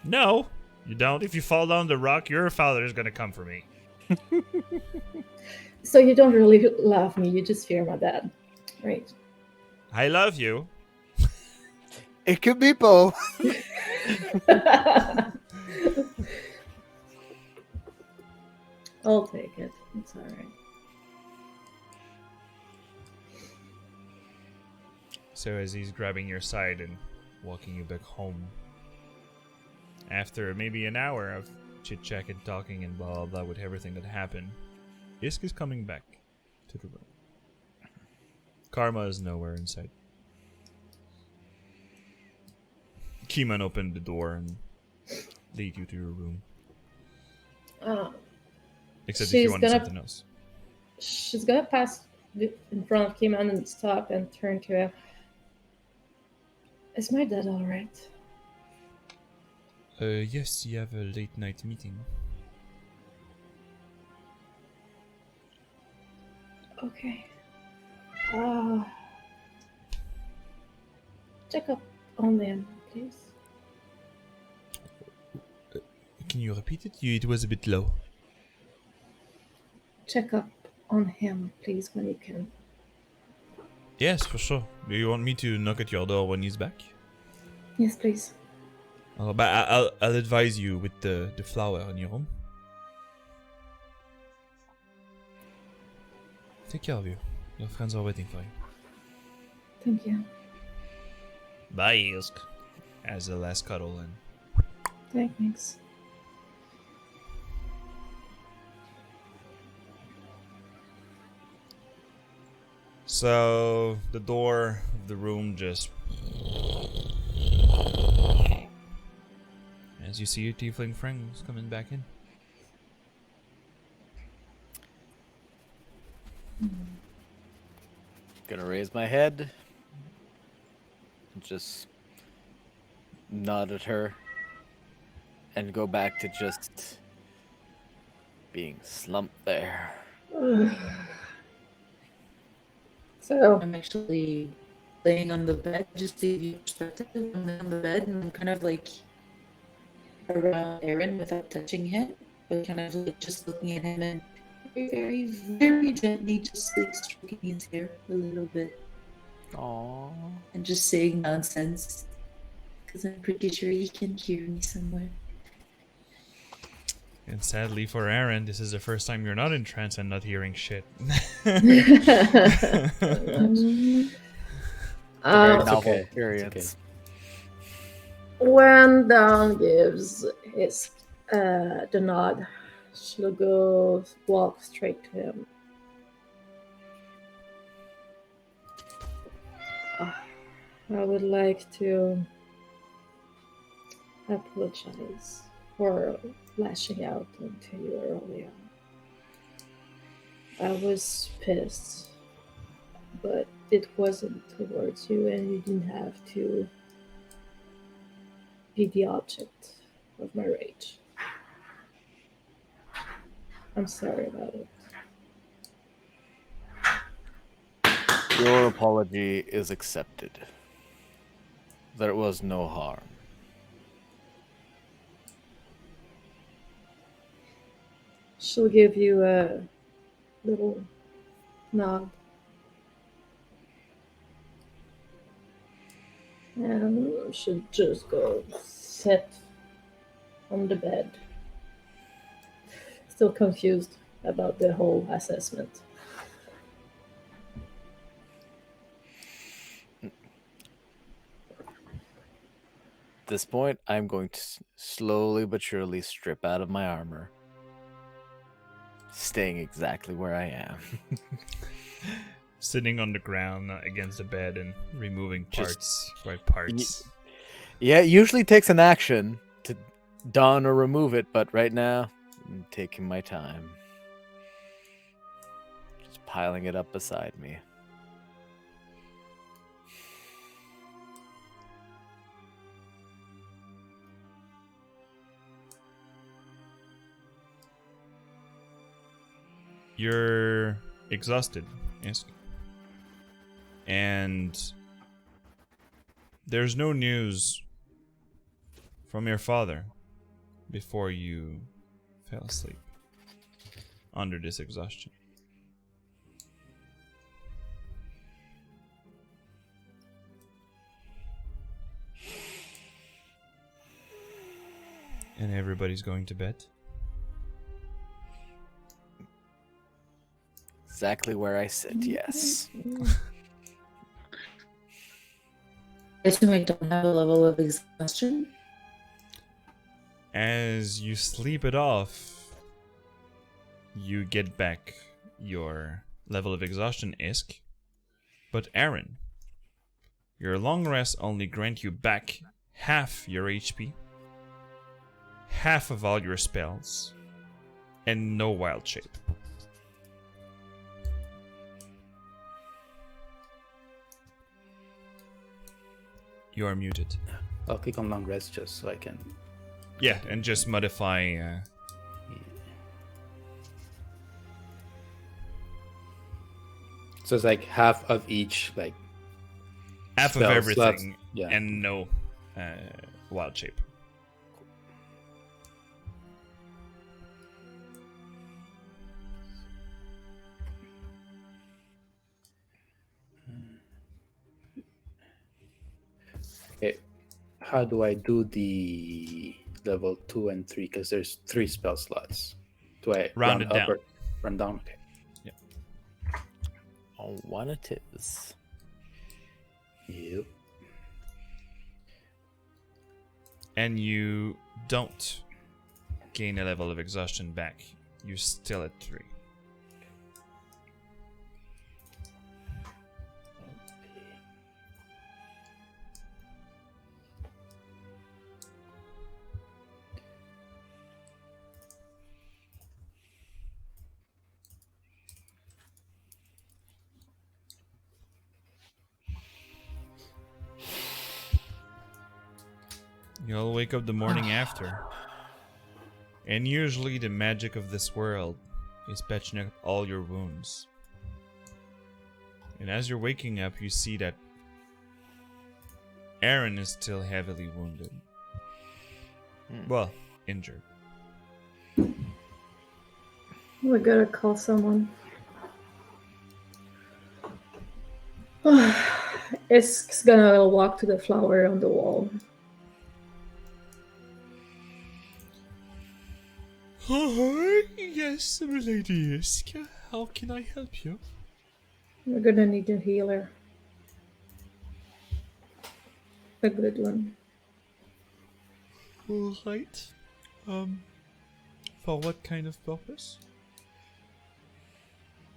No, you don't. If you fall down the rock, your father is gonna come for me. So you don't really love me, you just fear my dad. Right. I love you. It could be both. I'll take it. It's alright. So as he's grabbing your side and walking you back home, after maybe an hour of chit-chat and talking and blah blah blah with everything that happened, Isk is coming back to the room. Karma is nowhere in sight. Keyman opened the door and lead you to your room. Except if you wanted something else. She's gonna pass in front of Keyman and stop and turn to him. Is my dad alright? Yes, you have a late night meeting. Okay. Check up on them, please. Can you repeat it? It was a bit low. Check up on him, please, when you can. Yes, for sure. Do you want me to knock at your door when he's back? Yes, please. But I'll advise you with the flower in your room. Take care of you. Your friends are waiting for you. Thank you. Bye, Isk. As the last cuddle and Thanks. so the door of the room just as you see your tiefling friends coming back in. Gonna raise my head. Just nod at her. And go back to just being slumped there. So, I'm actually laying on the bed, just to give you perspective. I'm laying on the bed and I'm kind of like around Aaron without touching him, but kind of like just looking at him and very, very, very gently just like stroking his hair a little bit Aww. and just saying nonsense because I'm pretty sure he can hear me somewhere. And sadly for Aaron, this is the first time you're not in trance and not hearing shit. Very uh, novel okay. experience. It's when Dawn gives his the nod, she'll go walk straight to him. I would like to apologize for lashing out into you earlier. I was pissed, but it wasn't towards you, and you didn't have to be the object of my rage. I'm sorry about it. Your apology is accepted. There was no harm. She'll give you a little nod. And she'll just go sit on the bed. Still confused about the whole assessment. At this point, I'm going to slowly but surely strip out of my armor. Staying exactly where I am. Sitting on the ground against the bed and removing Just- parts by parts. Yeah, it usually takes an action to don or remove it, but right now, I'm taking my time. Just piling it up beside me. you're exhausted, Isk. And there's no news from your father before you fell asleep under this exhaustion. And everybody's going to bed. Exactly where I sit, yes. I assume I don't have a level of exhaustion. As you sleep it off, you get back your level of exhaustion, Isk. But Aaron, your long rest only grant you back half your HP, half of all your spells, and no wild shape. You are muted. I'll click on long rest just so I can. Yeah, and just modify. So it's like half of each, like Half of spell everything, slots. Yeah. and no wild shape. Okay. How do I do the level 2 and 3? Because there's 3 spell slots. Do I Round it up down. or run down? Okay. Oh, one it is. Yep. And you don't gain a level of exhaustion back. You're still at 3. You'll wake up the morning after. And usually the magic of this world is patching up all your wounds. And as you're waking up, you see that Aaron is still heavily wounded. Well, injured. We gotta call someone. It's gonna walk to the flower on the wall. Oh, yes, Lady Isk. How can I help you? We're gonna need a healer. A good one. Alright. For what kind of purpose?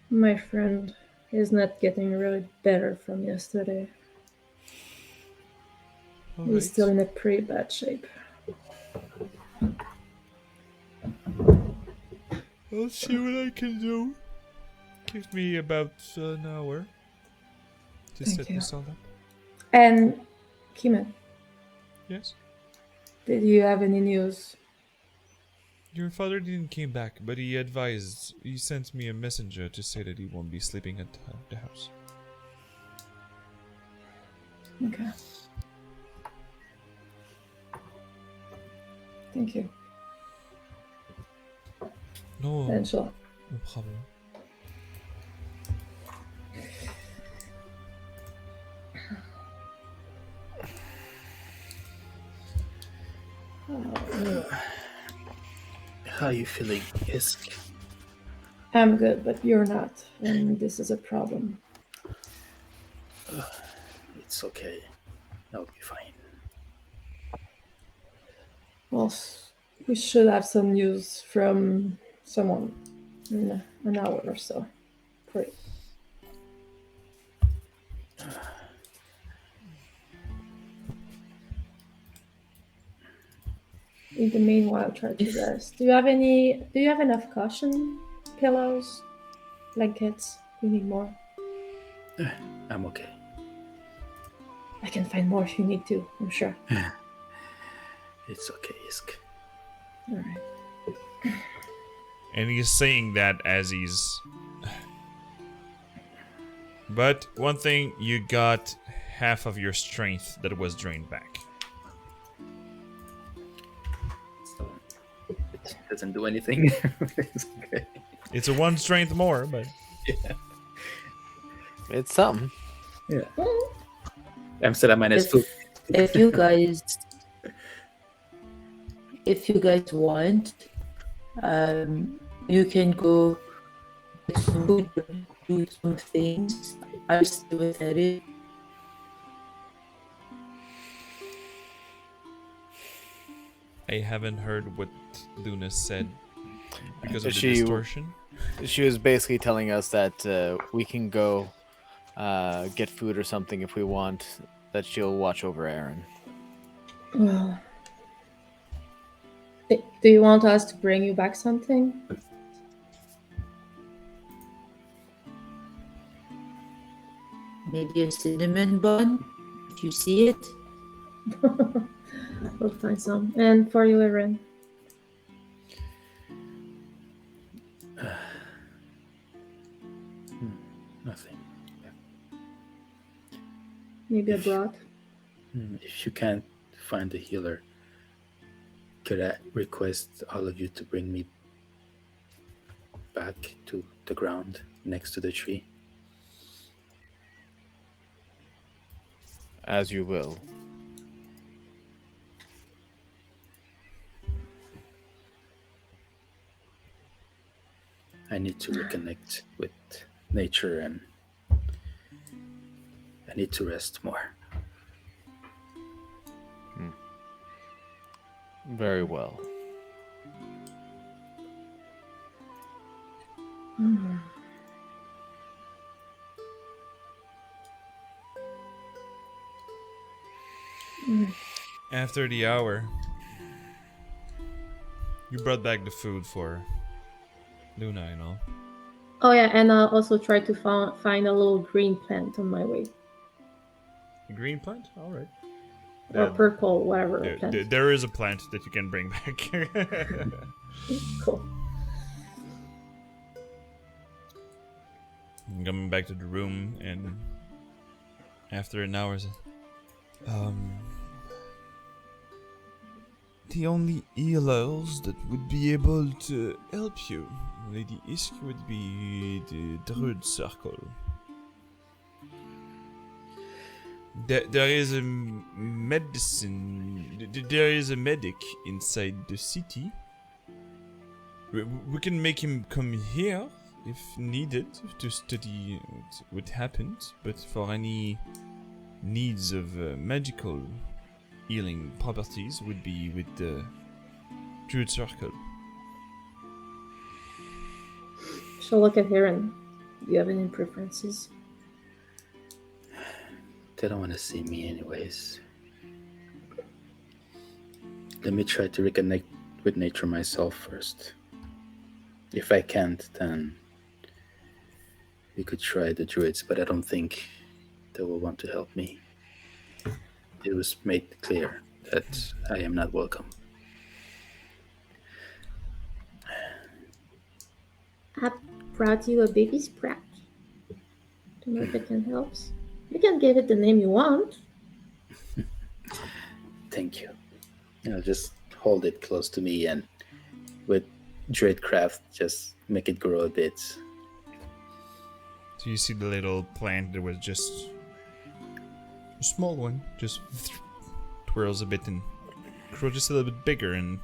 My friend is not getting really better from yesterday. He's still in a pretty bad shape. I'll see what I can do. Give me about an hour to Thank set you. this all up. And Kimet, Yes? did you have any news? Your father didn't came back, but he sent me a messenger to say that he won't be sleeping at the house. Okay. Thank you. No, Thanks a lot. no problem. How are you feeling, Isk? I'm good, but you're not, and this is a problem. It's okay. I'll be fine. Well, we should have some news from someone in an hour or so. Great. In the meanwhile, try to rest. Do you have enough cushion, pillows, blankets? You need more? I'm okay. I can find more if you need to, I'm sure. It's okay, Isk. All right. And he's saying that as he's... But one thing, you got half of your strength that was drained back. So it doesn't do anything. It's okay. It's a 1 strength more, but... Yeah. It's something. Yeah. I'm still at minus If- 2. If you guys want, you can go get food, do some things. I stay with Eddie. I haven't heard what Luna said because of the She- distortion. She was basically telling us that we can go get food or something if we want. That she'll watch over Aaron. Do you want us to bring you back something? Maybe a cinnamon bun, if you see it. We'll find some. And for you, Aaron. Nothing. Maybe a broth. If you can't find a healer, could I request all of you to bring me back to the ground next to the tree? As you will. I need to reconnect with nature and I need to rest more. Very well. After the hour, you brought back the food for Luna, you know. Oh yeah, and I'll also try to find a little green plant on my way. A green plant? Alright. Or purple, whatever There, plant. there is a plant that you can bring back. Cool. Coming back to the room, and after an hour, the only healers that would be able to help you, Lady Isk, would be the Druid Circle. There is a medicine. There is a medic inside the city. We can make him come here if needed to study what happened, but for any needs of magical healing properties would be with the Druid Circle. She'll look at her and do you have any preferences? They don't want to see me anyways. Let me try to reconnect with nature myself first. If I can't, then we could try the druids, but I don't think they will want to help me. It was made clear that I am not welcome. I brought you a baby sprout. Don't know if it can help. You can give it the name you want. Thank you. I'll just hold it close to me and with Druidcraft just make it grow a bit. So you see the little plant that was just a small one, just twirls a bit and grows just a little bit bigger, and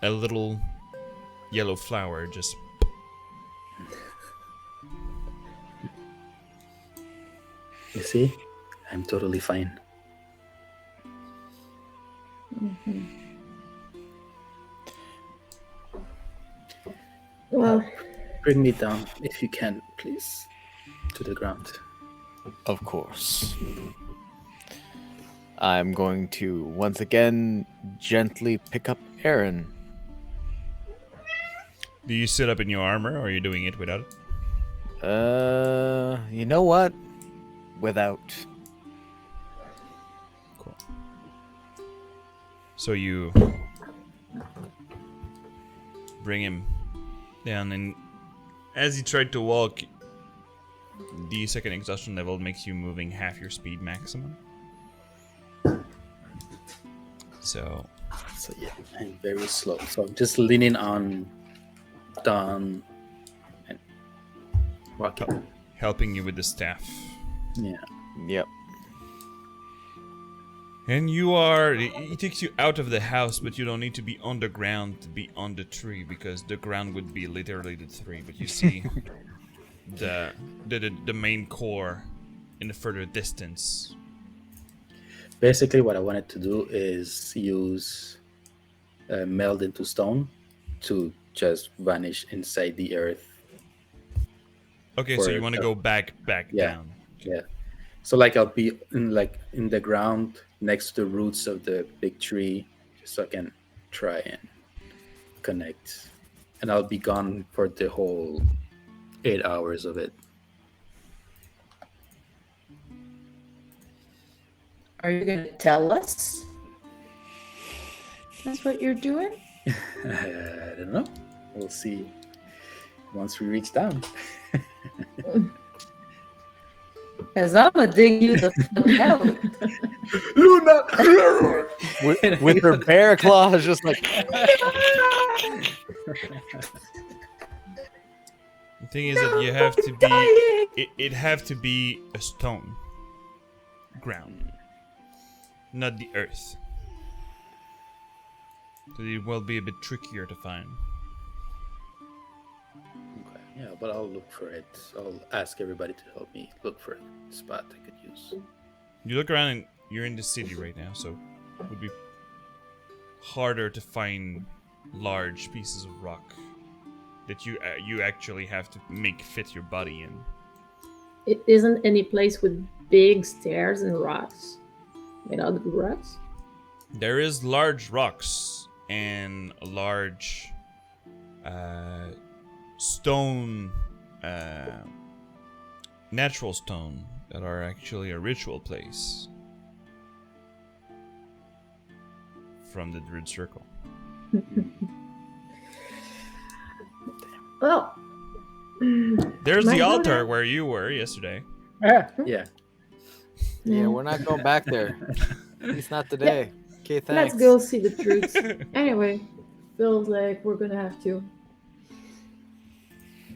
a little yellow flower just. You see? I'm totally fine. Well, Bring me down, if you can, please, to the ground. Of course. I'm going to once again gently pick up Aaron. Do you sit up in your armor, or are you doing it without it? You know what? Without. Cool. So you bring him Yeah, and then as you try to walk, the second exhaustion level makes you moving half your speed maximum. So So yeah, I'm very slow. So I'm just leaning on Don and walking. helping you with the staff. Yeah. Yep. And you are. It takes you out of the house, but you don't need to be on the ground to be on the tree because the ground would be literally the tree. But you see the main core in the further distance. Basically, what I wanted to do is use meld into stone to just vanish inside the earth. Okay, so you want to go back Yeah. down. Yeah. So like I'll be in the ground next to the roots of the big tree, just so I can try and connect. And I'll be gone for the whole 8 hours of it. Are you gonna tell us? That's what you're doing? I don't know. We'll see once we reach down. Because I'm gonna dig you the fuck out. Luna! With her bear claws, just like. The thing is that you have to be. It have to be a stone ground, not the earth. So it will be a bit trickier to find. Okay, yeah, but I'll look for it. I'll ask everybody to help me look for a spot I could use. You look around and you're in the city right now, so it would be harder to find large pieces of rock that you actually have to make fit your body in. It isn't any place with big stairs and rocks made out of rocks. There is large rocks and a large stone, natural stone that are actually a ritual place from the Druid Circle. Well, There's might the go altar there. where you were yesterday. Yeah. Yeah, we're not going back there. At least not today. Okay, thanks. Let's go see the truth. Anyway, feels like we're gonna have to.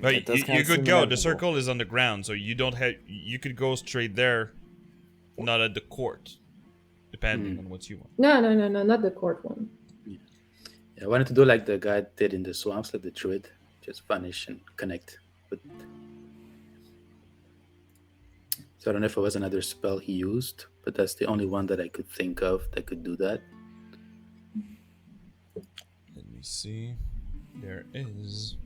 But It does you kinda could seem go. The inevitable. circle is on the ground, so you don't have. You could go straight there, not at the court, depending on what you want. No, not the court one. Yeah, I wanted to do like the guy did in the swamps, like the druid, just vanish and connect. But so I don't know if it was another spell he used, but that's the only one that I could think of that could do that. Let me see. There is.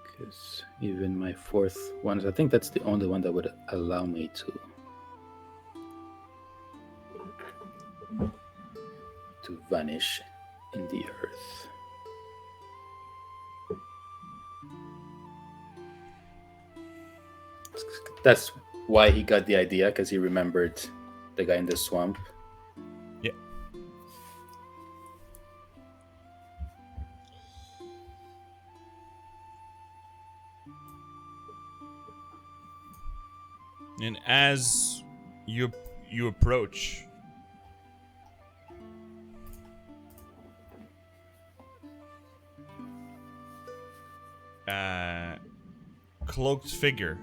Because even my fourth one, I think that's the only one that would allow me to vanish in the earth. That's why he got the idea, because he remembered the guy in the swamp. Yeah. And as you approach, cloaked figure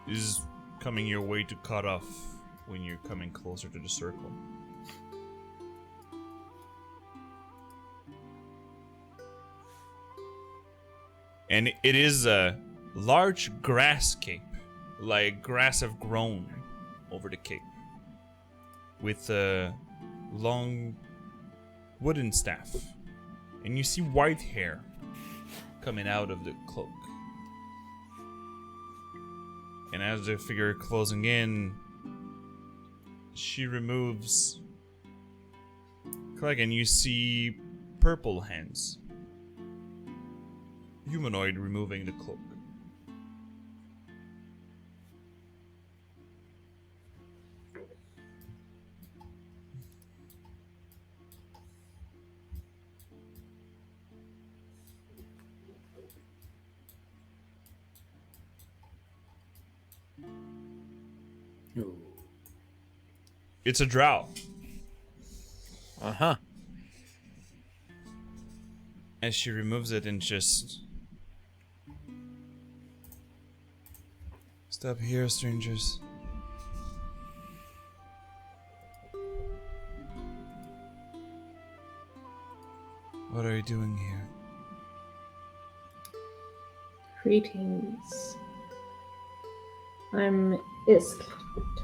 is coming your way to cut off when you're coming closer to the circle. And it is a large grass cape, like grass have grown over the cape, with a long wooden staff. And you see white hair coming out of the cloak. And as the figure closing in, she removes Clegg, and you see purple hands. Humanoid removing the cloak. Ooh. It's a drow. Uh-huh. As she removes it and just... Stop here, strangers. What are you doing here? Greetings. I'm Isk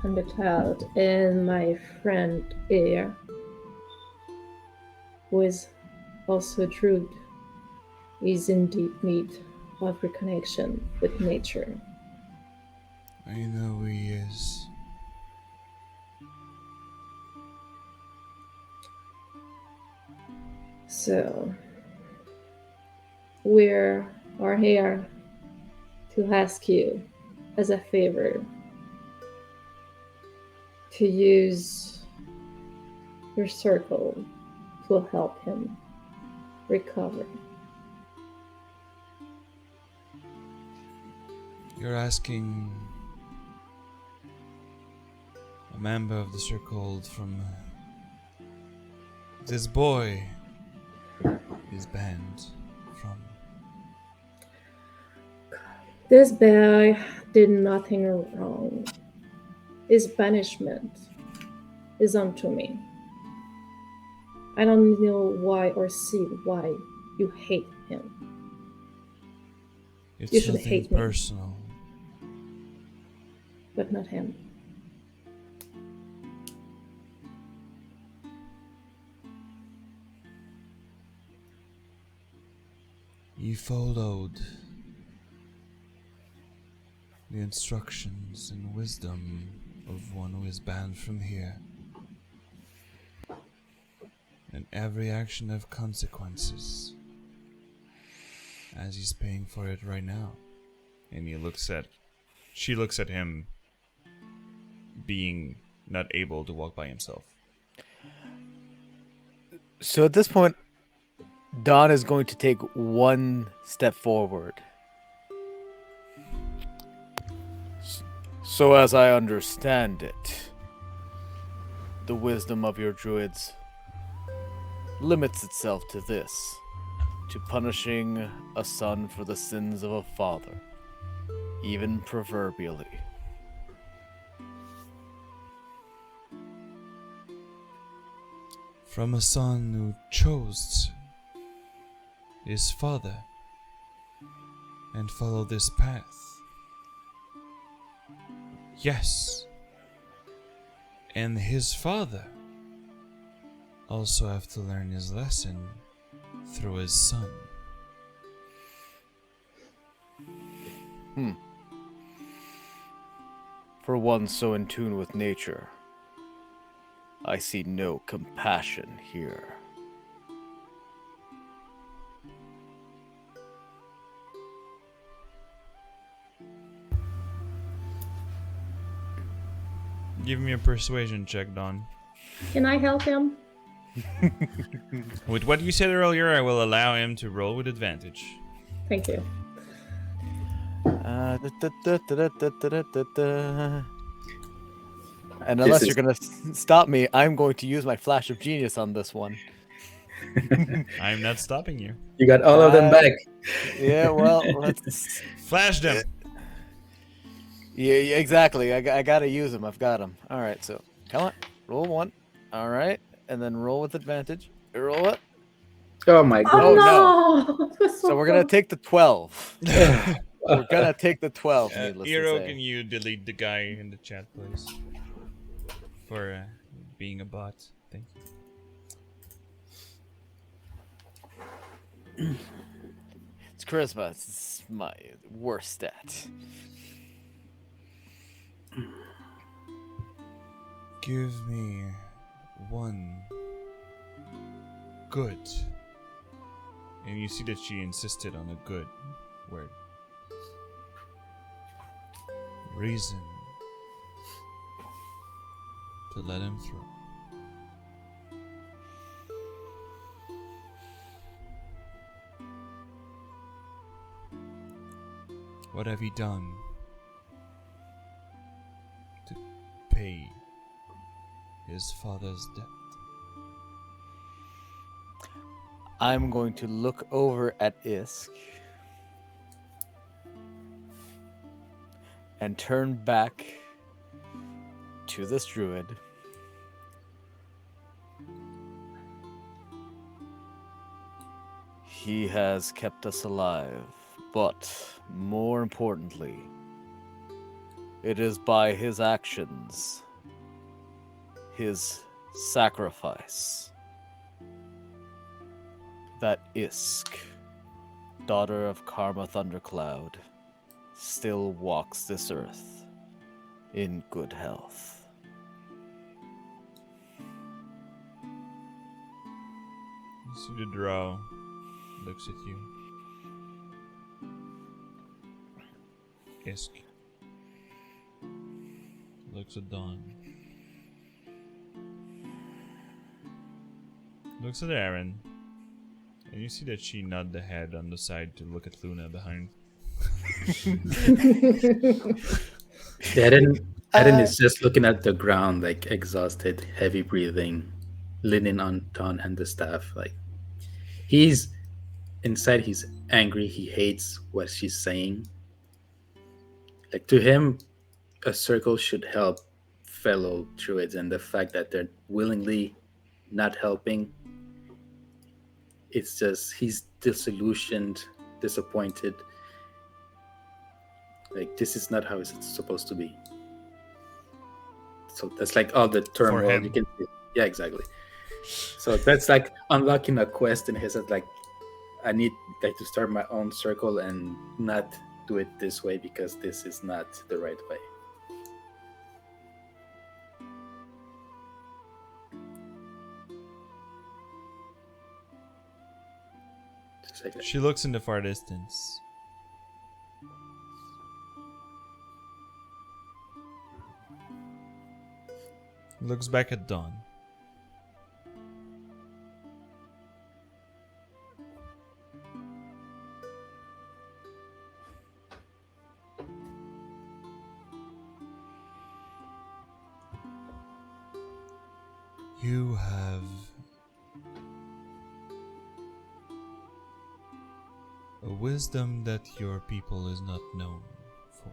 Thundercloud, and my friend Air, who is also a druid, is in deep need of reconnection with nature. I know who he is. So, we are here to ask you, as a favor, to use your circle to help him recover. You're asking a member of the circle from this boy is banned from. This boy did nothing wrong. His punishment is unto me. I don't know why or see why you hate him. It's You should nothing hate me. personal. But not him. You followed the instructions and wisdom of one who is banned from here. And every action have consequences. As he's paying for it right now. And she looks at him being not able to walk by himself. So at this point, Don is going to take one step forward. So as I understand it, the wisdom of your druids limits itself to this, to punishing a son for the sins of a father, even proverbially. From a son who chose his father and followed this path. Yes. And his father also have to learn his lesson through his son. For one so in tune with nature, I see no compassion here. Give me a persuasion check, Don. Can I help him? With what you said earlier, I will allow him to roll with advantage. Thank you. And unless This you're going to stop me, I'm going to use my flash of genius on this one. I'm not stopping you. You got all of them back. Yeah, well, let's... Flash them! Yeah, exactly. I got to use them. I've got them. All right, so come on. Roll one. All right. And then roll with advantage. Roll it. Oh my Oh goodness. no! It was So we're going to take the 12. Hero, We're going to take the 12, needless to say. can you delete the guy in the chat, please? For being a bot. Thank you. It's charisma. It's my worst stat. Give me one good. And you see that she insisted on a good word. Reason to let him through. What have you done to repay his father's debt. I'm going to look over at Isk and turn back to this druid. He has kept us alive, but more importantly, it is by his actions, his sacrifice, that Isk, daughter of Karma Thundercloud, still walks this earth in good health. You see the drow looks at you. Isk looks at Dawn. Looks at Aaron. And you see that she nodded the head on the side to look at Luna behind. Eren is just looking at the ground, like exhausted, heavy breathing, leaning on Dawn and the staff. Like he's inside, he's angry. He hates what she's saying. Like to him, a circle should help fellow druids, and the fact that they're willingly not helping, it's just he's disillusioned, disappointed. Like this is not how it's supposed to be. So that's like all the turmoil him. you can see. Yeah, exactly. So that's like unlocking a quest in his head. Like I need like to start my own circle and not do it this way because this is not the right way. Just like that. She looks in the far distance. Looks back at Dawn. You have a wisdom that your people is not known for.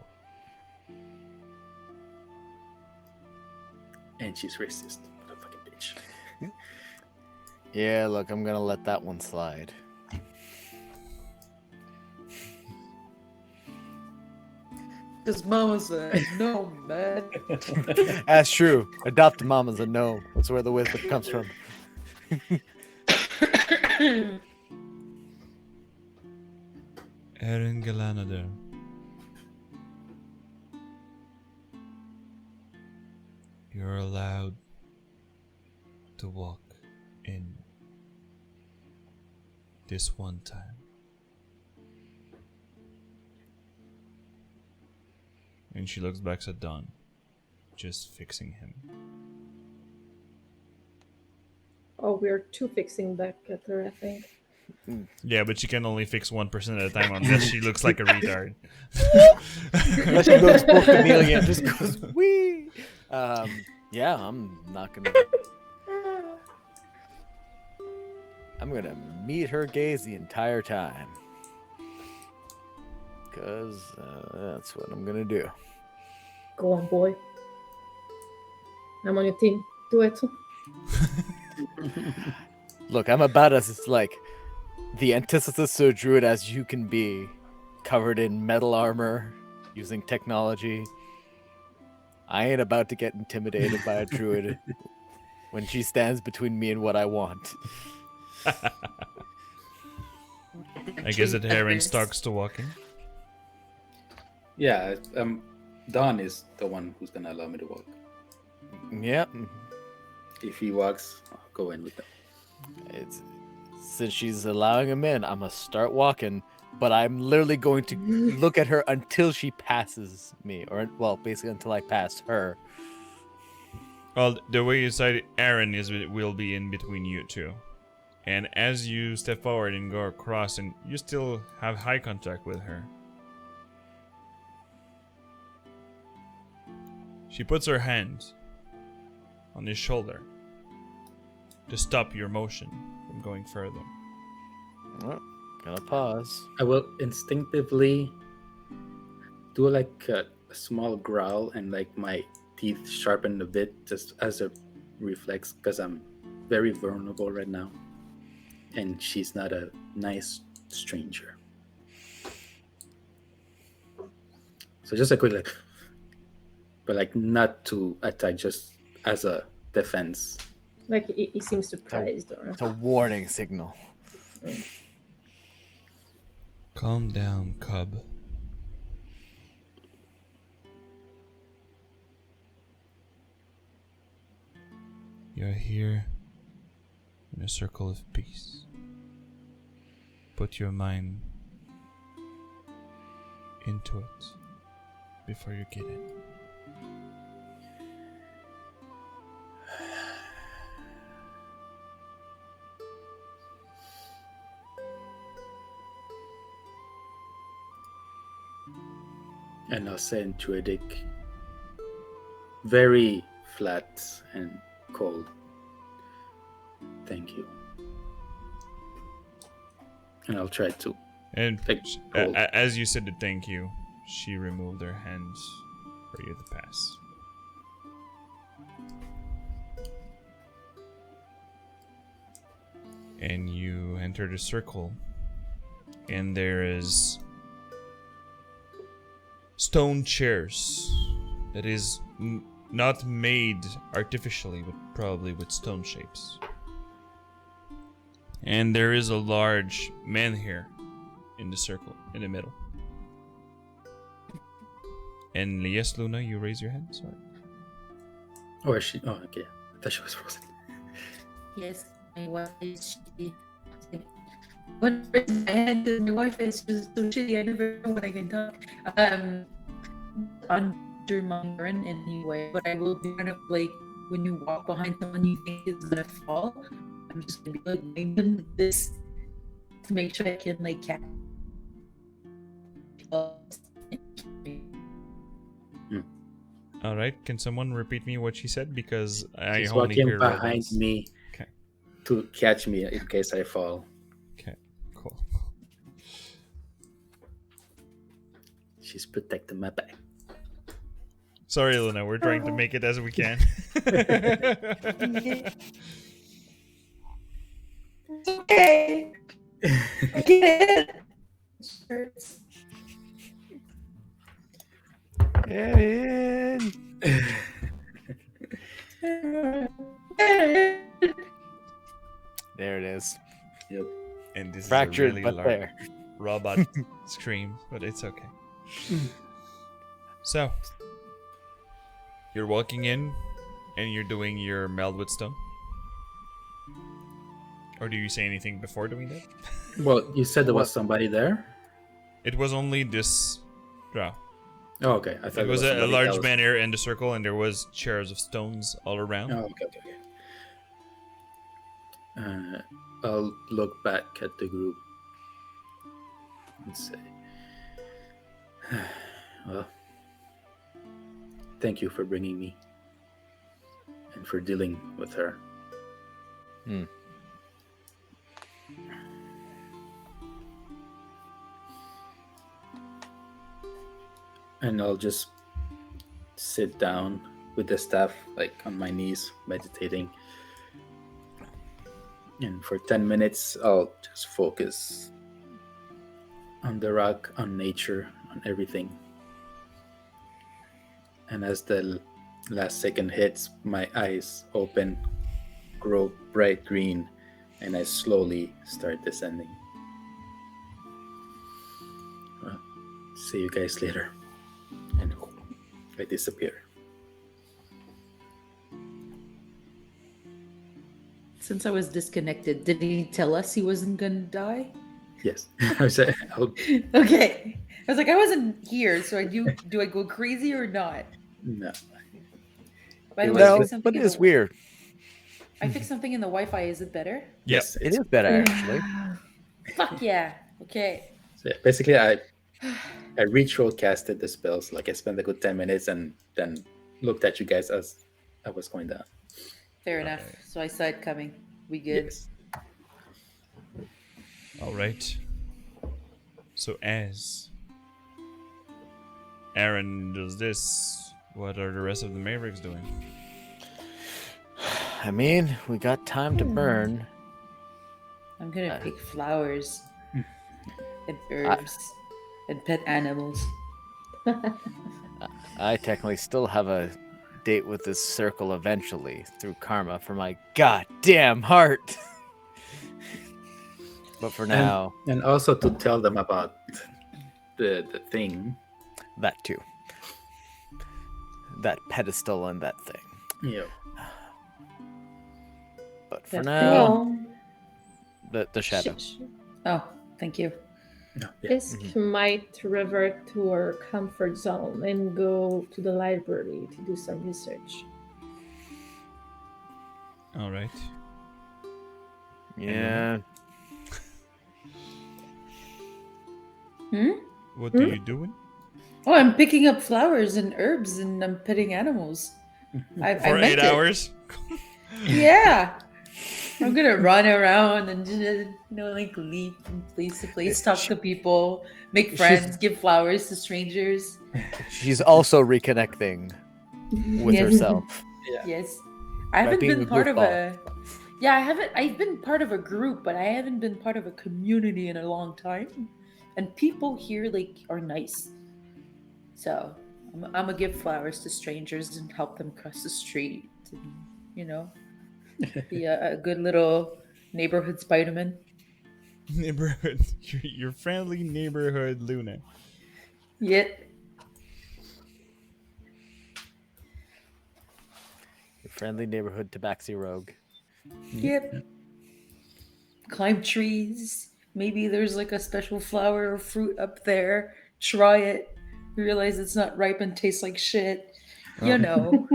And she's racist, motherfucking bitch. Yeah, look, I'm gonna let that one slide. Because Mama's a no, man. That's true. Adopted mama's a gnome. That's where the wisdom comes from. Eren Galanadar. You're allowed to walk in this one time. And she looks back at Dawn, just fixing him. Oh, we're two fixing back at her, I think. Yeah, but she can only fix 1% at a time unless she looks like a retard. Unless she goes full chameleon, just goes wee. Yeah, I'm not gonna. I'm gonna meet her gaze the entire time, cause that's what I'm gonna do. Go on, boy. I'm on your team. Do it. Look, I'm about as like the antithesis to a druid as you can be, covered in metal armor, using technology. I ain't about to get intimidated by a druid when she stands between me and what I want. I guess that Heron starts to walking. Yeah, Dawn is the one who's gonna allow me to walk. Yep. If he walks, I'll go in with him. It's since she's allowing him in, I'm gonna start walking, but I'm literally going to look at her until she passes me, or well, basically until I pass her. Well, the way you said Aaron will be in between you two. And as you step forward and go across, and you still have eye contact with her, She puts her hand on his shoulder to stop your motion from going further. Oh, gonna pause. I will instinctively do like a small growl and like my teeth sharpen a bit just as a reflex because I'm very vulnerable right now. And she's not a nice stranger. So just a quick like, but like not to attack, just as a defense. Like he seems surprised. Or... It's a warning signal. Calm down, cub. You're here in a circle of peace. Put your mind into it before you get in. And I'll say in Druidic, very flat and cold. Thank you. And I'll try to. And Like, cold. as you said the thank you, she removed her hands for you to pass. And you enter the circle, and there is stone chairs that is not made artificially, but probably with stone shapes. And there is a large man here in the circle, in the middle. And yes, Luna, you raise your hand? Sorry. Or is she? Oh, okay. I thought she was frozen. Yes, my wife is shitty. One person I had, my wife is just so shitty. I never know when I can talk. Under my urn anyway, but I will be kind of like when you walk behind someone you think is gonna fall. I'm just gonna be like waving this to make sure I can like catch. All right, can someone repeat me what she said? Because I She's only walking hear behind robots. me Okay. to catch me in case I fall. Okay, cool. She's protecting my back. Sorry, Luna, we're trying to make it as we can. Okay. I get it. Shirts. Get in. There it is. Yep. And this Fractured, is a really but large there. robot scream, but it's okay. So, you're walking in, and you're doing your meld with stone? Or do you say anything before doing that? Well, you said there was somebody there? It was only this drow. Oh, okay. I thought It was a somebody large else. man here in the circle, and there was chairs of stones all around. Oh, okay. I'll look back at the group and say, well, thank you for bringing me and for dealing with her. And I'll just sit down with the staff, like on my knees, meditating. And for 10 minutes, I'll just focus on the rock, on nature, on everything. And as the last second hits, my eyes open, grow bright green, and I slowly start descending. Well, see you guys later. And I disappear. Since I was disconnected, did he tell us he wasn't gonna die? Yes. I said, Okay. I was like, I wasn't here, so do I go crazy or not? no. By the It way, I No, fixed something but in it's the- weird. I fixed something in the Wi-Fi. Is it better? Yes, It is better, actually. Fuck yeah. Okay. So yeah, basically, I retro casted the spells. Like I spent a good 10 minutes and then looked at you guys as I was going down. Fair enough. So I saw it coming. We good. Yes. All right. So as Aaron does this, what are the rest of the Mavericks doing? I mean, we got time to burn. I'm gonna pick flowers and herbs and pet animals. I technically still have a date with this circle eventually through karma for my goddamn heart. But for now, And also to tell them about the thing. that too. That pedestal and that thing. Yeah. But for But now, well, the shadow. Oh, thank you. No, yeah. Fisk might revert to her comfort zone and go to the library to do some research. All right. Yeah. What are you doing? Oh, I'm picking up flowers and herbs and I'm petting animals. I For meant 8 it. hours? Yeah. I'm gonna run around and just, like leap from place to place, talk to people, make friends, give flowers to strangers. She's also reconnecting with Yes. herself. Yes. I haven't being been a part of goofball. a Yeah, I've been part of a group, but I haven't been part of a community in a long time. And people here are nice. So I'm gonna give flowers to strangers and help them cross the street and, be a good little neighborhood Spider-Man. Neighborhood. Your friendly neighborhood Luna. Yep. Your friendly neighborhood tabaxi rogue. Yep. Climb trees. Maybe there's a special flower or fruit up there. Try it. Realize it's not ripe and tastes like shit. You know.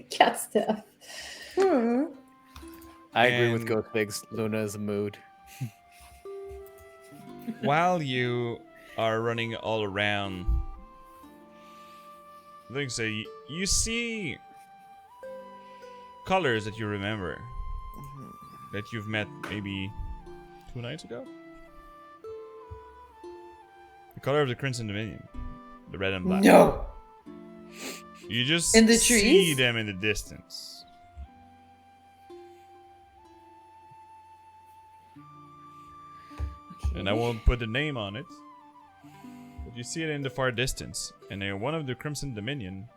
Cat stuff. I agree with And- Ghost Pigs. Luna is a mood. While you are running all around, I think so. You see colors that you remember that you've met maybe 2 nights ago. The color of the Crimson Dominion, the red and black. No. You just In the see trees? them in the distance. And I won't put the name on it. But you see it in the far distance. And one of the Crimson Dominion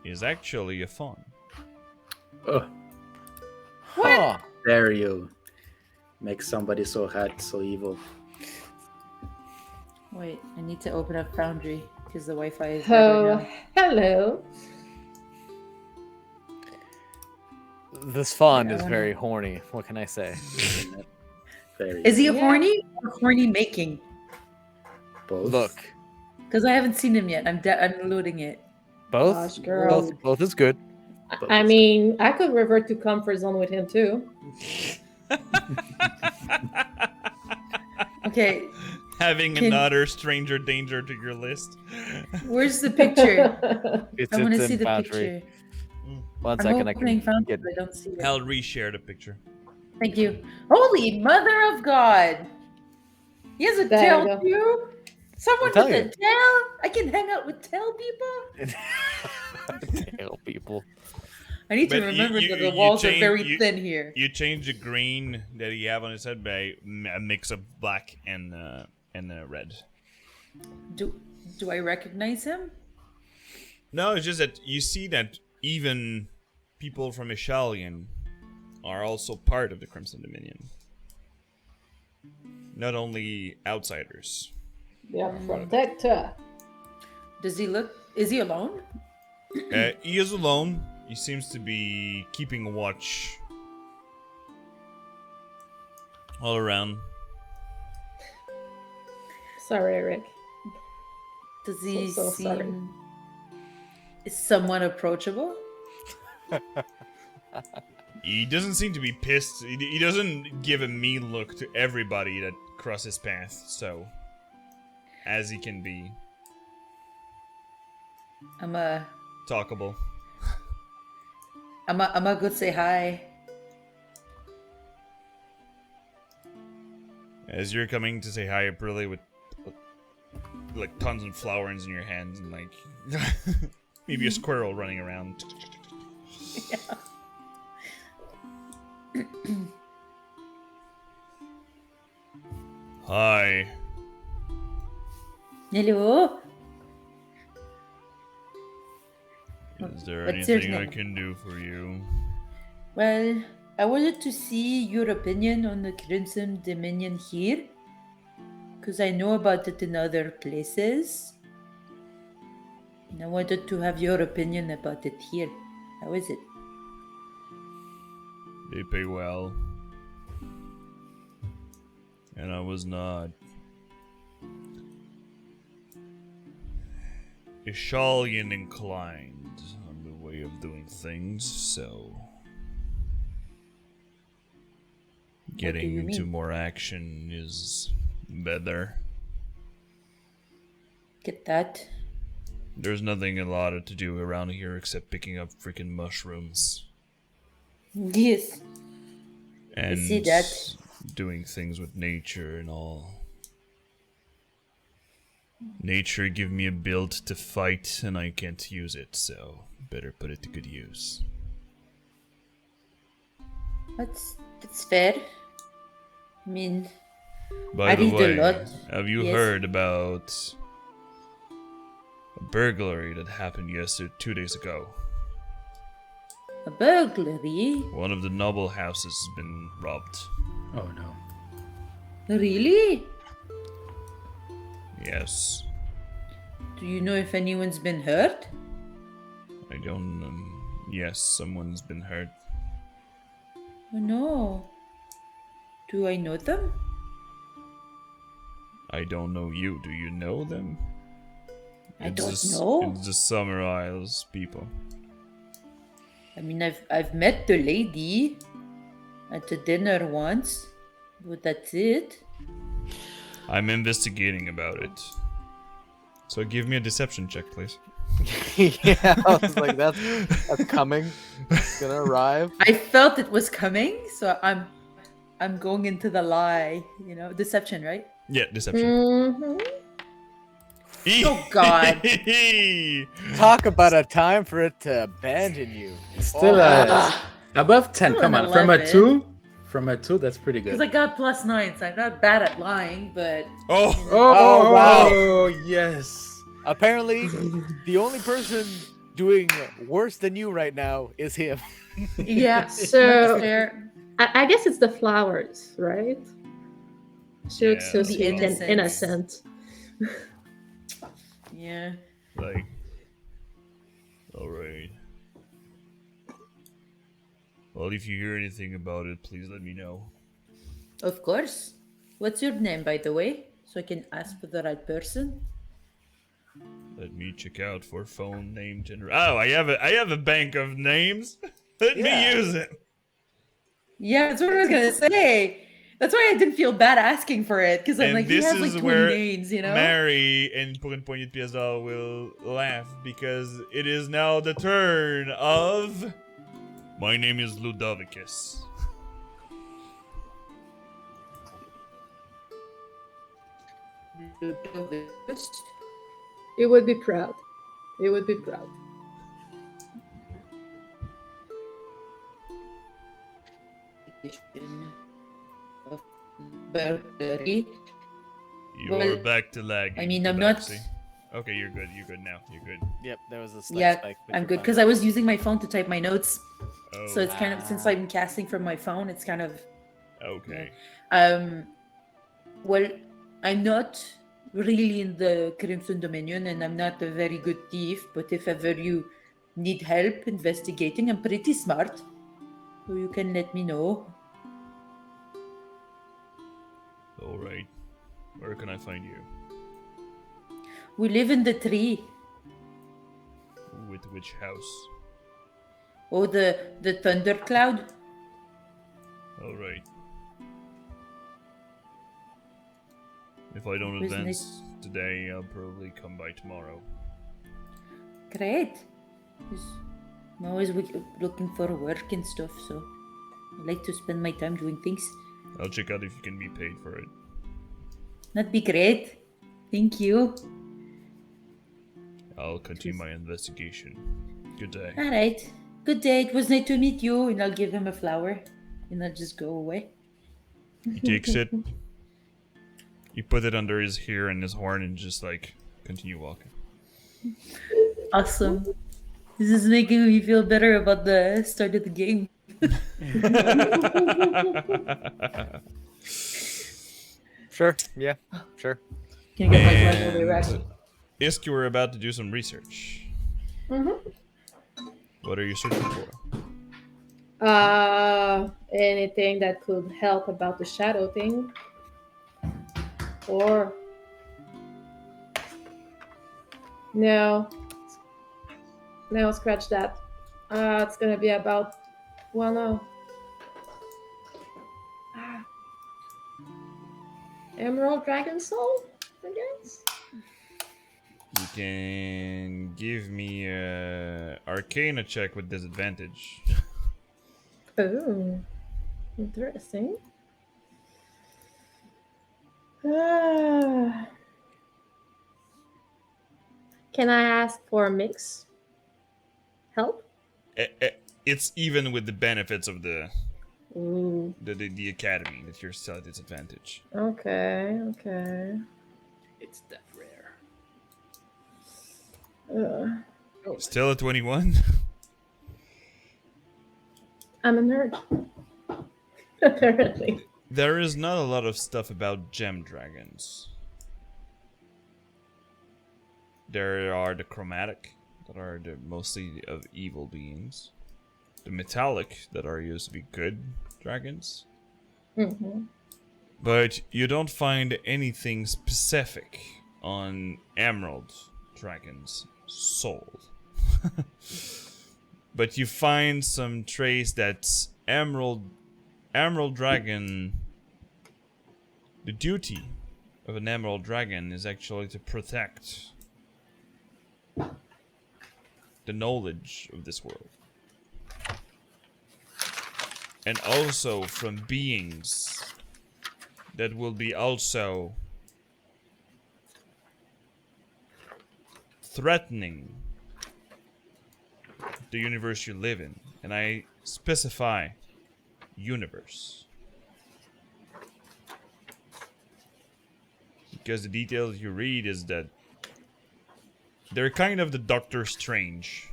is actually a fawn. Oh, Huh. dare you make somebody so hot, so evil. Wait, I need to open up Foundry because the Wi-Fi is better Oh, now. hello. This fawn Yeah, I is wanna- very horny. What can I say? Very Is he Yeah. horny or horny making? both. Look, Because I haven't seen him yet. I'm loading it. both, Gosh, girl. both is good. I mean, I could revert to comfort zone with him too. Okay, Having Can- another stranger danger to your list. where's the picture? It's, I want to it's see in the Foundry. picture. One I'm second, I opening can Foundry, get. but I don't see it. I'll reshare the picture. Thank you. Holy Mother of God! He has a There tail you go. too. Someone I'll tell with a you. tail. I can hang out with tail people. Tail people. I need to But remember that the you walls are change- very you- thin here. You change the green that he have on his head by a mix of black and red. Do I recognize him? No, it's just that you see that even people from Ishalian are also part of the Crimson Dominion. Not only outsiders. Yeah, protector. Does he look? Is he alone? He is alone. He seems to be keeping watch all around. Sorry, Eric. Does he So sorry. seem somewhat approachable? He doesn't seem to be pissed. He doesn't give a mean look to everybody that crosses his path, so as he can be. I'm a Talkable. I'm a good say hi. As you're coming to say hi, Aprilli, with like tons of flowers in your hands and like maybe a squirrel running around. Hi. Hello. Is there What's your anything I name? can do for you? Well, I wanted to see your opinion on the Crimson Dominion here, because I know about it in other places. And I wanted to have your opinion about it here. How is it? They pay well. And I was not Ishalian inclined on the way of doing things, so do you getting into mean? more action is better. Get that? There's nothing a lot to do around here except picking up freaking mushrooms Yes. and see that. doing things with nature and all. Nature give me a build to fight and I can't use it, so better put it to good use. That's fair. I mean, By I the read a way, lot. have you Yes. heard about a burglary that happened 2 days ago? a burglary? One of the noble houses has been robbed. Oh no. Really? Yes. Do you know if anyone's been hurt? I don't, yes, someone's been hurt. Oh no. Do I know them? I don't know you. Do you know them? I don't know. It's the Summer Isles people. I mean, I've met the lady at the dinner once, but that's it. I'm investigating about it. So give me a deception check, please. Yeah, I was like, that's coming. It's gonna arrive. I felt it was coming, so I'm going into the lie. You know, deception, right? Yeah, deception. Mhm. Oh, God. Talk about a time for it to abandon you. Still above 10. Still Come an on. From a 11. 2? From a 2, that's pretty Because good. I got +9, so I'm not bad at lying, but Oh! Oh, wow. Oh, yes. Apparently, the only person doing worse than you right now is him. yeah, So- that's fair. I guess it's the flowers, right? So Yeah. it's so The sweet and innocence. innocent. Yeah. Like, alright. Well, if you hear anything about it, please let me know. Of course. What's your name, by the way? So I can ask for the right person. Let me check out for phone name generator. Oh, I have a bank of names. Let Yeah. me use it. Yeah, that's what I was gonna say. That's why I didn't feel bad asking for it, because I'm And like, he this has like is 20 where names, you know? Mary and Pour une poignée de pièces d'or will laugh because it is now the turn of. My name is Ludovicus. It would be proud. It would be proud. Of burglary. You're Well, back to lagging. I mean, I'm not. Tabaxi. Okay, you're good. You're good now. You're good. Yep, there was a slight Yeah, spike. but I'm you're good fine. because I was using my phone to type my notes. Oh, So it's kind of, since I'm casting from my phone, it's kind of okay. well, I'm not really in the Crimson Dominion and I'm not a very good thief, but if ever you need help investigating, I'm pretty smart. So you can let me know. All right. Where can I find you? We live in the tree. With which house? Oh, the thundercloud. All right. If I don't Who's advance today, I'll probably come by tomorrow. Great. I'm always looking for work and stuff, so I like to spend my time doing things. I'll check out if you can be paid for it. That'd be great. Thank you. I'll continue my investigation. Good day. All right. Good day. It was nice to meet you. And I'll give him a flower. And I'll just go away. He takes it. You put it under his ear and his horn and just like continue walking. Awesome. This is making me feel better about the start of the game. Sure. Yeah. Sure. Can I get my rivalry ready? And Isk, you were about to do some research. What are you searching for? Anything that could help about the shadow thing. Or no, scratch that. It's gonna be about Emerald Dragon Soul, I guess. You can give me a Arcana check with disadvantage. Oh, interesting. Can I ask for a mix? Help? It's even with the benefits of the Ooh. the academy that you're still at disadvantage. Okay. It's death rare. Still at 21? I'm a nerd. Apparently. There is not a lot of stuff about gem dragons. There are the chromatic, that are mostly of evil beings. The metallic, that are used to be good dragons. Mm-hmm. But you don't find anything specific on emerald dragons' soul. But you find some trace that emerald dragon, the duty of an emerald dragon is actually to protect the knowledge of this world. And also from beings that will be also threatening the universe you live in. And I specify universe. Because the details you read is that they're kind of the Doctor Strange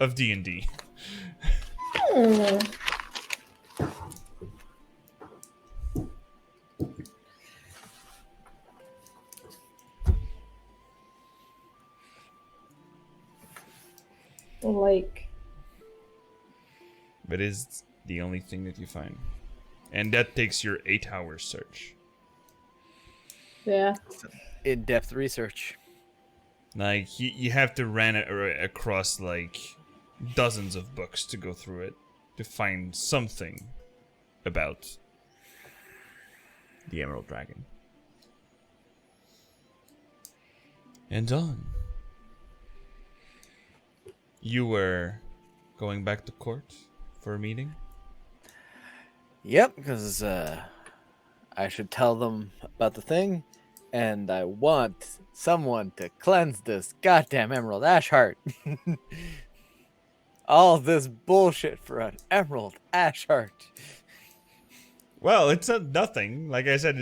of D&D. Like, But it's the only thing that you find. And that takes your 8-hour search. yeah. In-depth research. Like, you have to run it across, like, dozens of books to go through it to find something about the Emerald Dragon. And Dawn, you were going back to court for a meeting? Yep, because I should tell them about the thing, and I want someone to cleanse this goddamn Emerald Ash Heart. All this bullshit for an Emerald Ash Heart. Well, it's nothing. Like I said,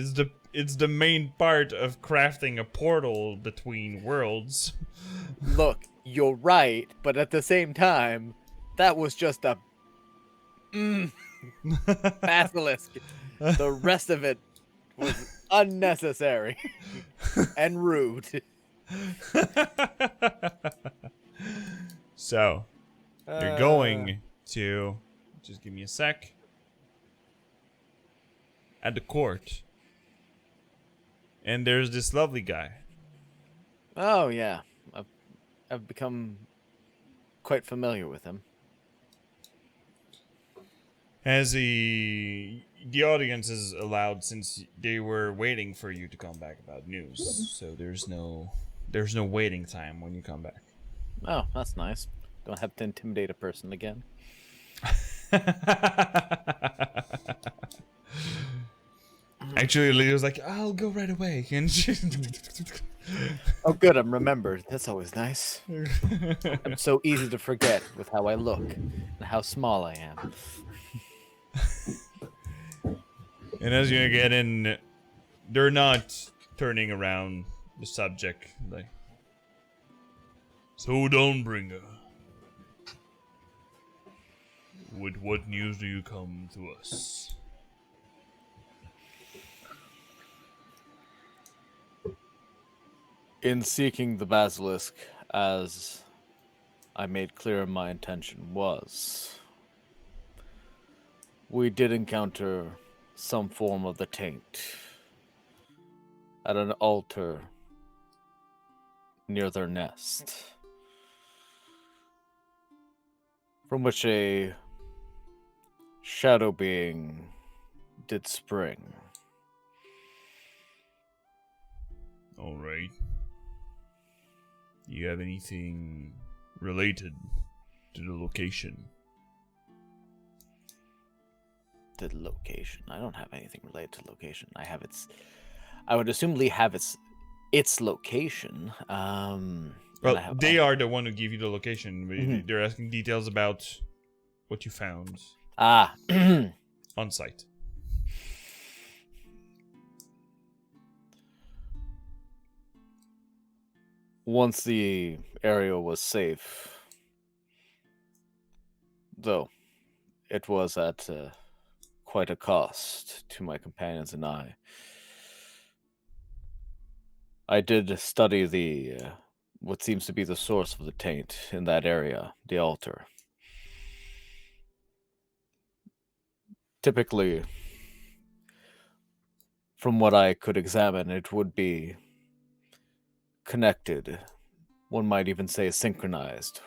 it's the main part of crafting a portal between worlds. Look, you're right, but at the same time, that was just a basilisk. The rest of it was unnecessary and rude. So, you're going to, just give me a sec, at the court. And there's this lovely guy. Oh yeah, I've become quite familiar with him. As the audience is allowed, since they were waiting for you to come back about news, so there's no there's no waiting time when you come back. Oh, that's nice. Don't have to intimidate a person again. Actually, Leo's like, I'll go right away. And Oh, good, I'm remembered. That's always nice. I'm so easy to forget with how I look and how small I am. And as you get in, they're not turning around the subject. Like, so Dawnbringer, with what news do you come to us? In seeking the basilisk, as I made clear my intention was, we did encounter some form of the taint at an altar near their nest, from which a shadow being did spring. All right. Do you have anything related to the location? The location. I don't have anything related to location. I have its. I would assume Lee have its location. Well, they are the one who give you the location. They're asking details about what you found. Ah. On site. Once the area was safe, though it was at quite a cost to my companions and I did study the what seems to be the source of the taint in that area, the altar. Typically, from what I could examine, it would be connected, one might even say synchronized,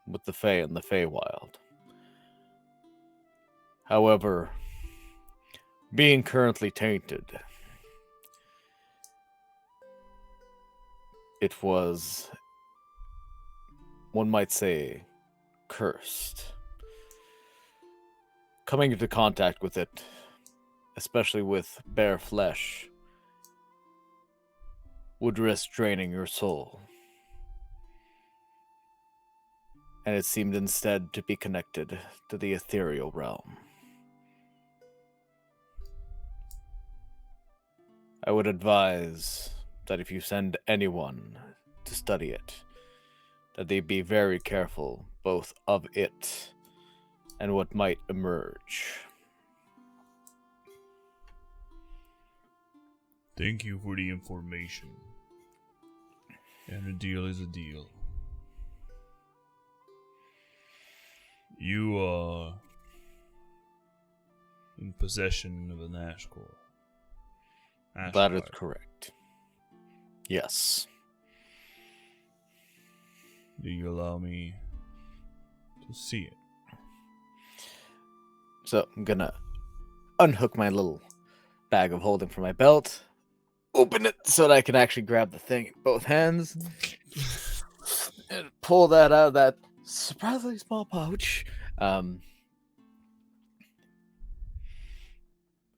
with the Fae and the Feywild. However, being currently tainted, it was, one might say, cursed. Coming into contact with it, especially with bare flesh, would risk draining your soul. And it seemed instead to be connected to the ethereal realm. I would advise that if you send anyone to study it, that they be very careful both of it and what might emerge. Thank you for the information. And a deal is a deal. You are in possession of an ash core. That is correct. Yes. Do you allow me to see it? So I'm gonna unhook my little bag of holding from my belt, open it so that I can actually grab the thing in both hands, and pull that out of that surprisingly small pouch.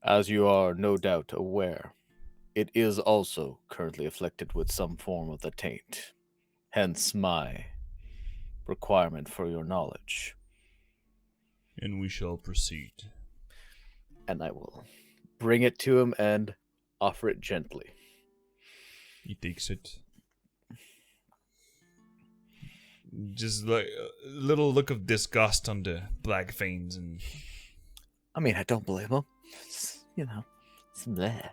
As you are no doubt aware, it is also currently afflicted with some form of the taint. Hence my requirement for your knowledge. And we shall proceed. And I will bring it to him and offer it gently. He takes it. Just like a little look of disgust on the black veins and... I mean, I don't blame him. It's, it's there.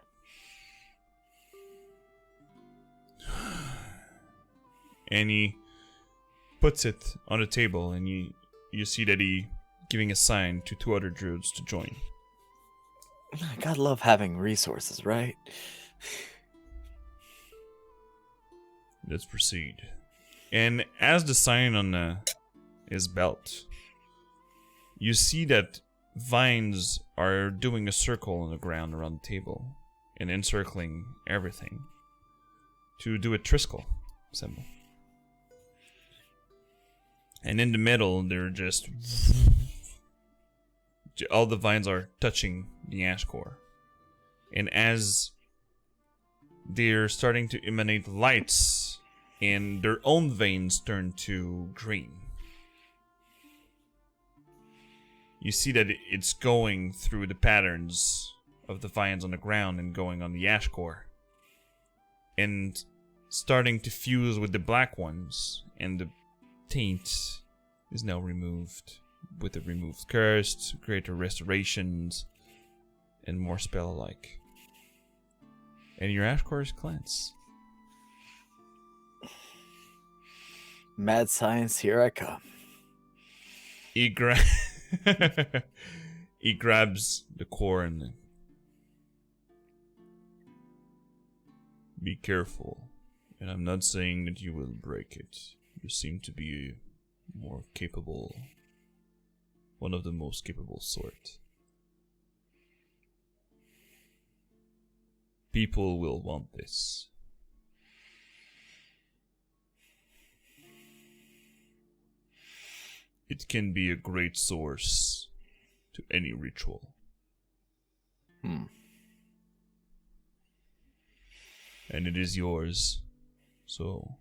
And he puts it on the table, and you see that he giving a sign to two other druids to join. I gotta love having resources, right? Let's proceed. And as the sign on his belt, you see that vines are doing a circle on the ground around the table and encircling everything to do a Triskel symbol. And in the middle, they're just... all the vines are touching the ash core. And as they're starting to emanate lights, and their own veins turn to green. You see that it's going through the patterns of the vines on the ground and going on the ash core. And starting to fuse with the black ones, and the taint is now removed with the removed curse, greater restorations, and more spell-alike. And your ash core is cleansed. Mad science, here I come. He he grabs the core and then... Be careful. And I'm not saying that you will break it. You seem to be more capable. One of the most capable sort. People will want this. It can be a great source to any ritual. And it is yours, so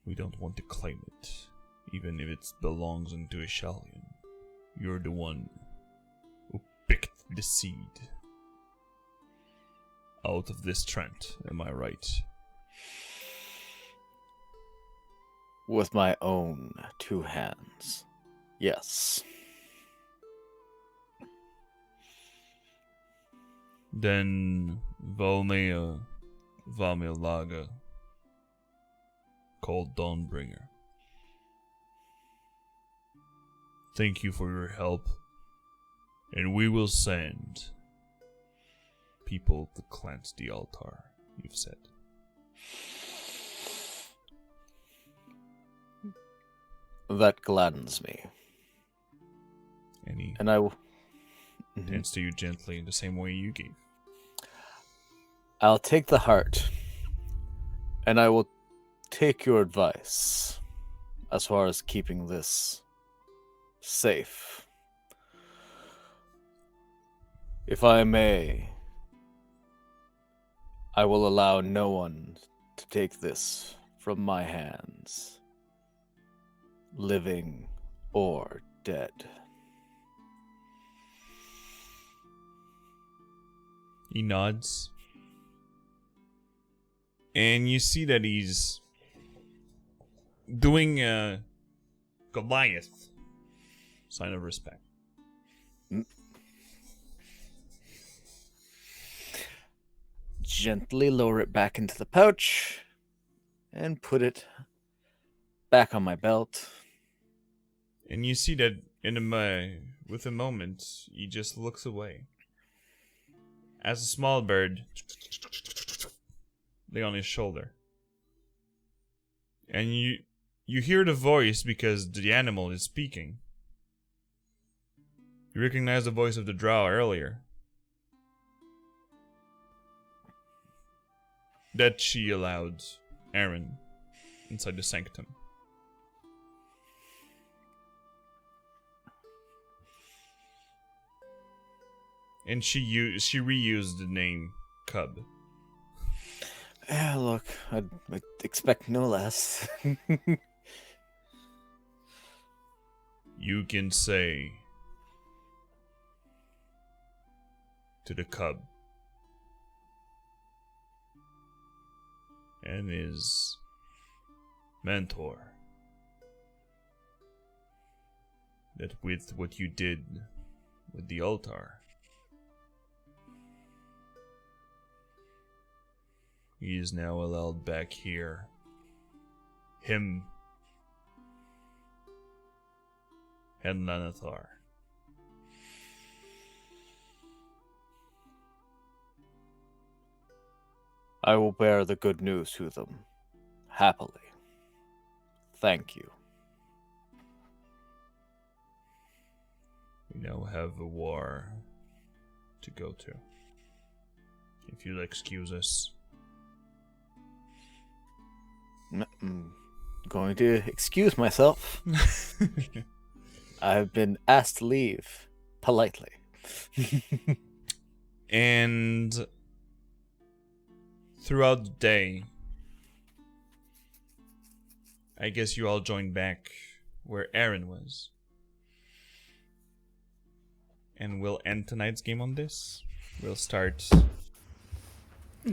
we don't want to claim it, even if it belongs into a Shalian. You're the one who picked the seed out of this Trent, am I right? With my own 2 hands. Yes. Then Valmea Vamilaga, called Dawnbringer. Thank you for your help, and we will send people to cleanse the altar, you've said. That gladdens me. And I will... hands to you gently in the same way you gave. I'll take the heart, and I will take your advice as far as keeping this safe. If I may, I will allow no one to take this from my hands, living or dead. He nods. And you see that he's doing a Goliath sign of respect. Gently lower it back into the pouch and put it back on my belt. And you see that with a moment, he just looks away. As a small bird lay on his shoulder. And you hear the voice because the animal is speaking. You recognize the voice of the drow earlier. That she allowed Aaron inside the sanctum. And she reused the name Cub. Yeah, look, I'd expect no less. You can say to the Cub and his mentor that with what you did with the altar, he is now allowed back here. Him and Lanathar. I will bear the good news to them, happily. Thank you. We now have a war to go to. If you'll excuse us. I'm going to excuse myself. I've been asked to leave politely. And throughout the day, I guess you all joined back where Aaron was. And we'll end tonight's game on this. We'll start.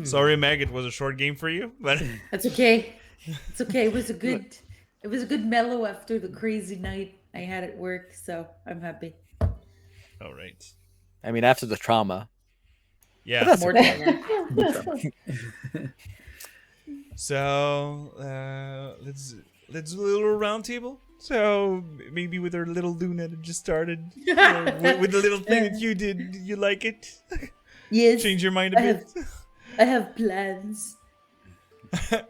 Sorry, Meg, it was a short game for you, but That's okay. It's okay. It was a good mellow after the crazy night I had at work, so I'm happy. all right. I mean, after the trauma. Yeah. That's More okay. time. So let's do a little round table. So maybe with our little Luna that just started, with the little thing that you did, you like it? Yes. Change your mind a bit. I have plans.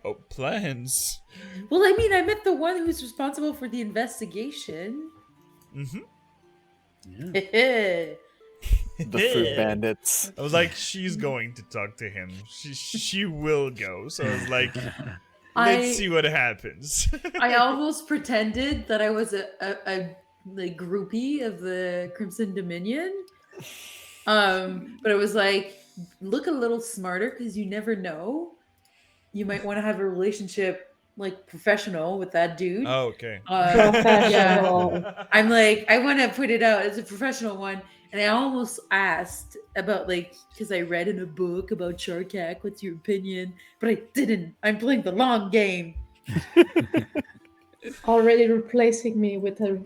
Oh, plans. Well, I mean, I met the one who's responsible for the investigation. Mm-hmm. The fruit bandits. I was like, she's going to talk to him. She will go. So I was like, let's see what happens. I almost pretended that I was a like groupie of the Crimson Dominion. But it was like, look a little smarter because you never know. You might want to have a relationship like professional with that dude. Oh, okay. Professional. I'm like, I want to put it out as a professional one. And I almost asked about because I read in a book about Sharkak, what's your opinion? But I didn't. I'm playing the long game. Already replacing me with a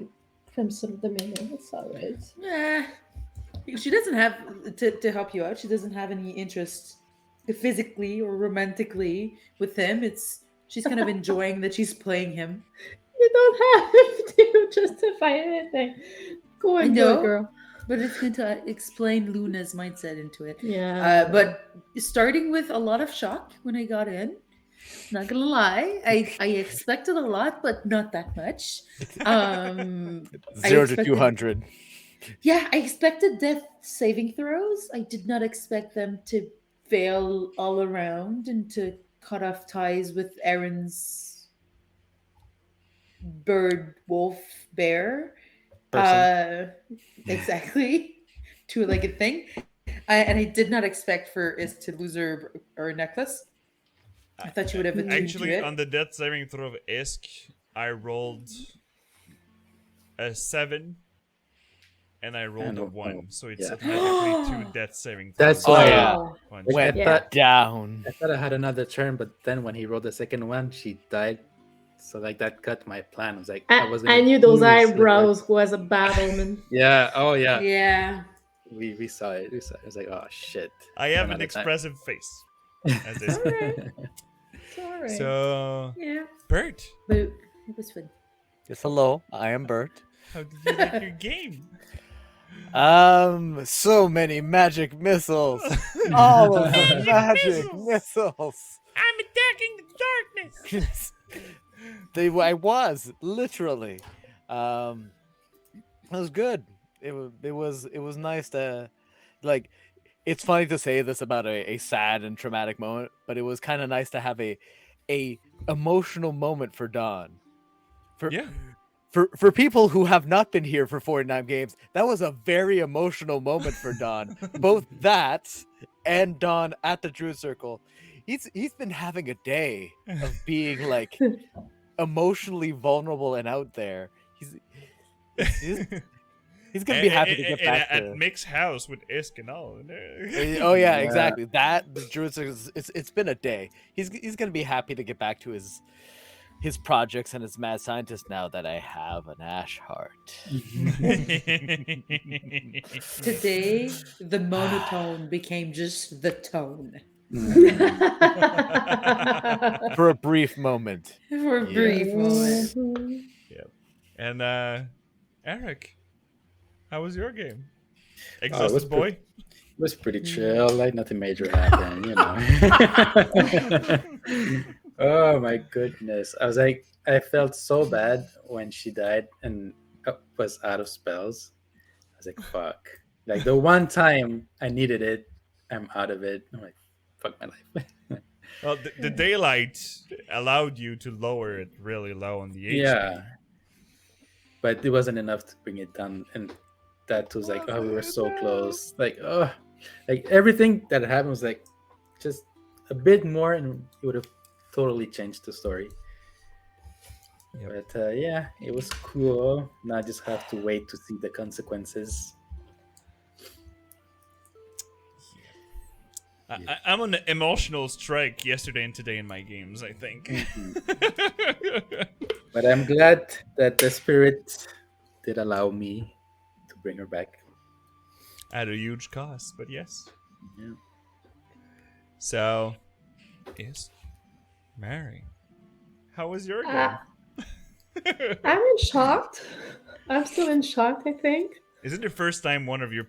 Crimson Dominion. It's alright. Yeah. She doesn't have to help you out. She doesn't have any interest physically or romantically with him. She's kind of enjoying that she's playing him. You don't have to justify anything. Go I and know. do it, girl. But it's going to explain Luna's mindset into it. Yeah. But starting with a lot of shock when I got in. Not gonna lie, I expected a lot, but not that much. 0 to 200. Yeah, I expected death saving throws. I did not expect them to fail all around and to cut off ties with Aaron's bird, wolf, bear. Exactly. Two-legged thing. And I did not expect for Is to lose her necklace. I thought she would have attuned Actually, to it. on the death saving throw of Isk, I rolled a 7 and I rolled a 1, so it's yeah. automatically 2 death saving throws. That's Oh, why yeah. Punch. Went Yeah. down. I thought I had another turn, but then when he rolled the second one, she died. So that cut my plan. I was like, I knew those use eyebrows was a bad omen. Yeah. Oh yeah. Yeah. We saw it. We saw it. I was like, oh shit. I have an Another time. expressive face. As this. It's alright. So, Yeah. Bert, But it was fun. Yes, hello. I am Bert. how did you like your game? So many magic missiles. All of them magic missiles. I'm attacking the darkness. I was literally. It was good. It was nice to, like. It's funny to say this about a sad and traumatic moment, but it was kind of nice to have a emotional moment for Dawn. Yeah. For people who have not been here for 49 games, that was a very emotional moment for Dawn. Both that and Dawn at the Druid Circle. He's been having a day of being like emotionally vulnerable and out there. He's gonna be happy to get back at to Mick's house with Isk and all. Oh yeah, exactly. That the Druid Circle. It's been a day. He's gonna be happy to get back to his projects and his mad scientist now that I have an ash heart. Today, the monotone became just the tone. For a brief moment. For a brief moment. And Eric, how was your game? it Exhausted was boy? It was pretty chill. Like nothing major happened, you know. Oh my goodness. I felt so bad when she died and was out of spells. I was like, fuck. Like the one time I needed it, I'm out of it. I'm like, fuck my life. Well, the daylight allowed you to lower it really low on the HP. Yeah, but it wasn't enough to bring it down, and that was like, oh, we were so close. Like, oh, like everything that happened was like just a bit more, and it would have totally changed the story. Yep. But yeah, it was cool. Now I just have to wait to see the consequences. I'm on an emotional strike yesterday and today in my games, I think. But I'm glad that the spirit did allow me to bring her back. At a huge cost, but yes. Yeah. So, yes, Mary, how was your game? I'm in shock. I'm still in shock, I think. Is it the first time one of your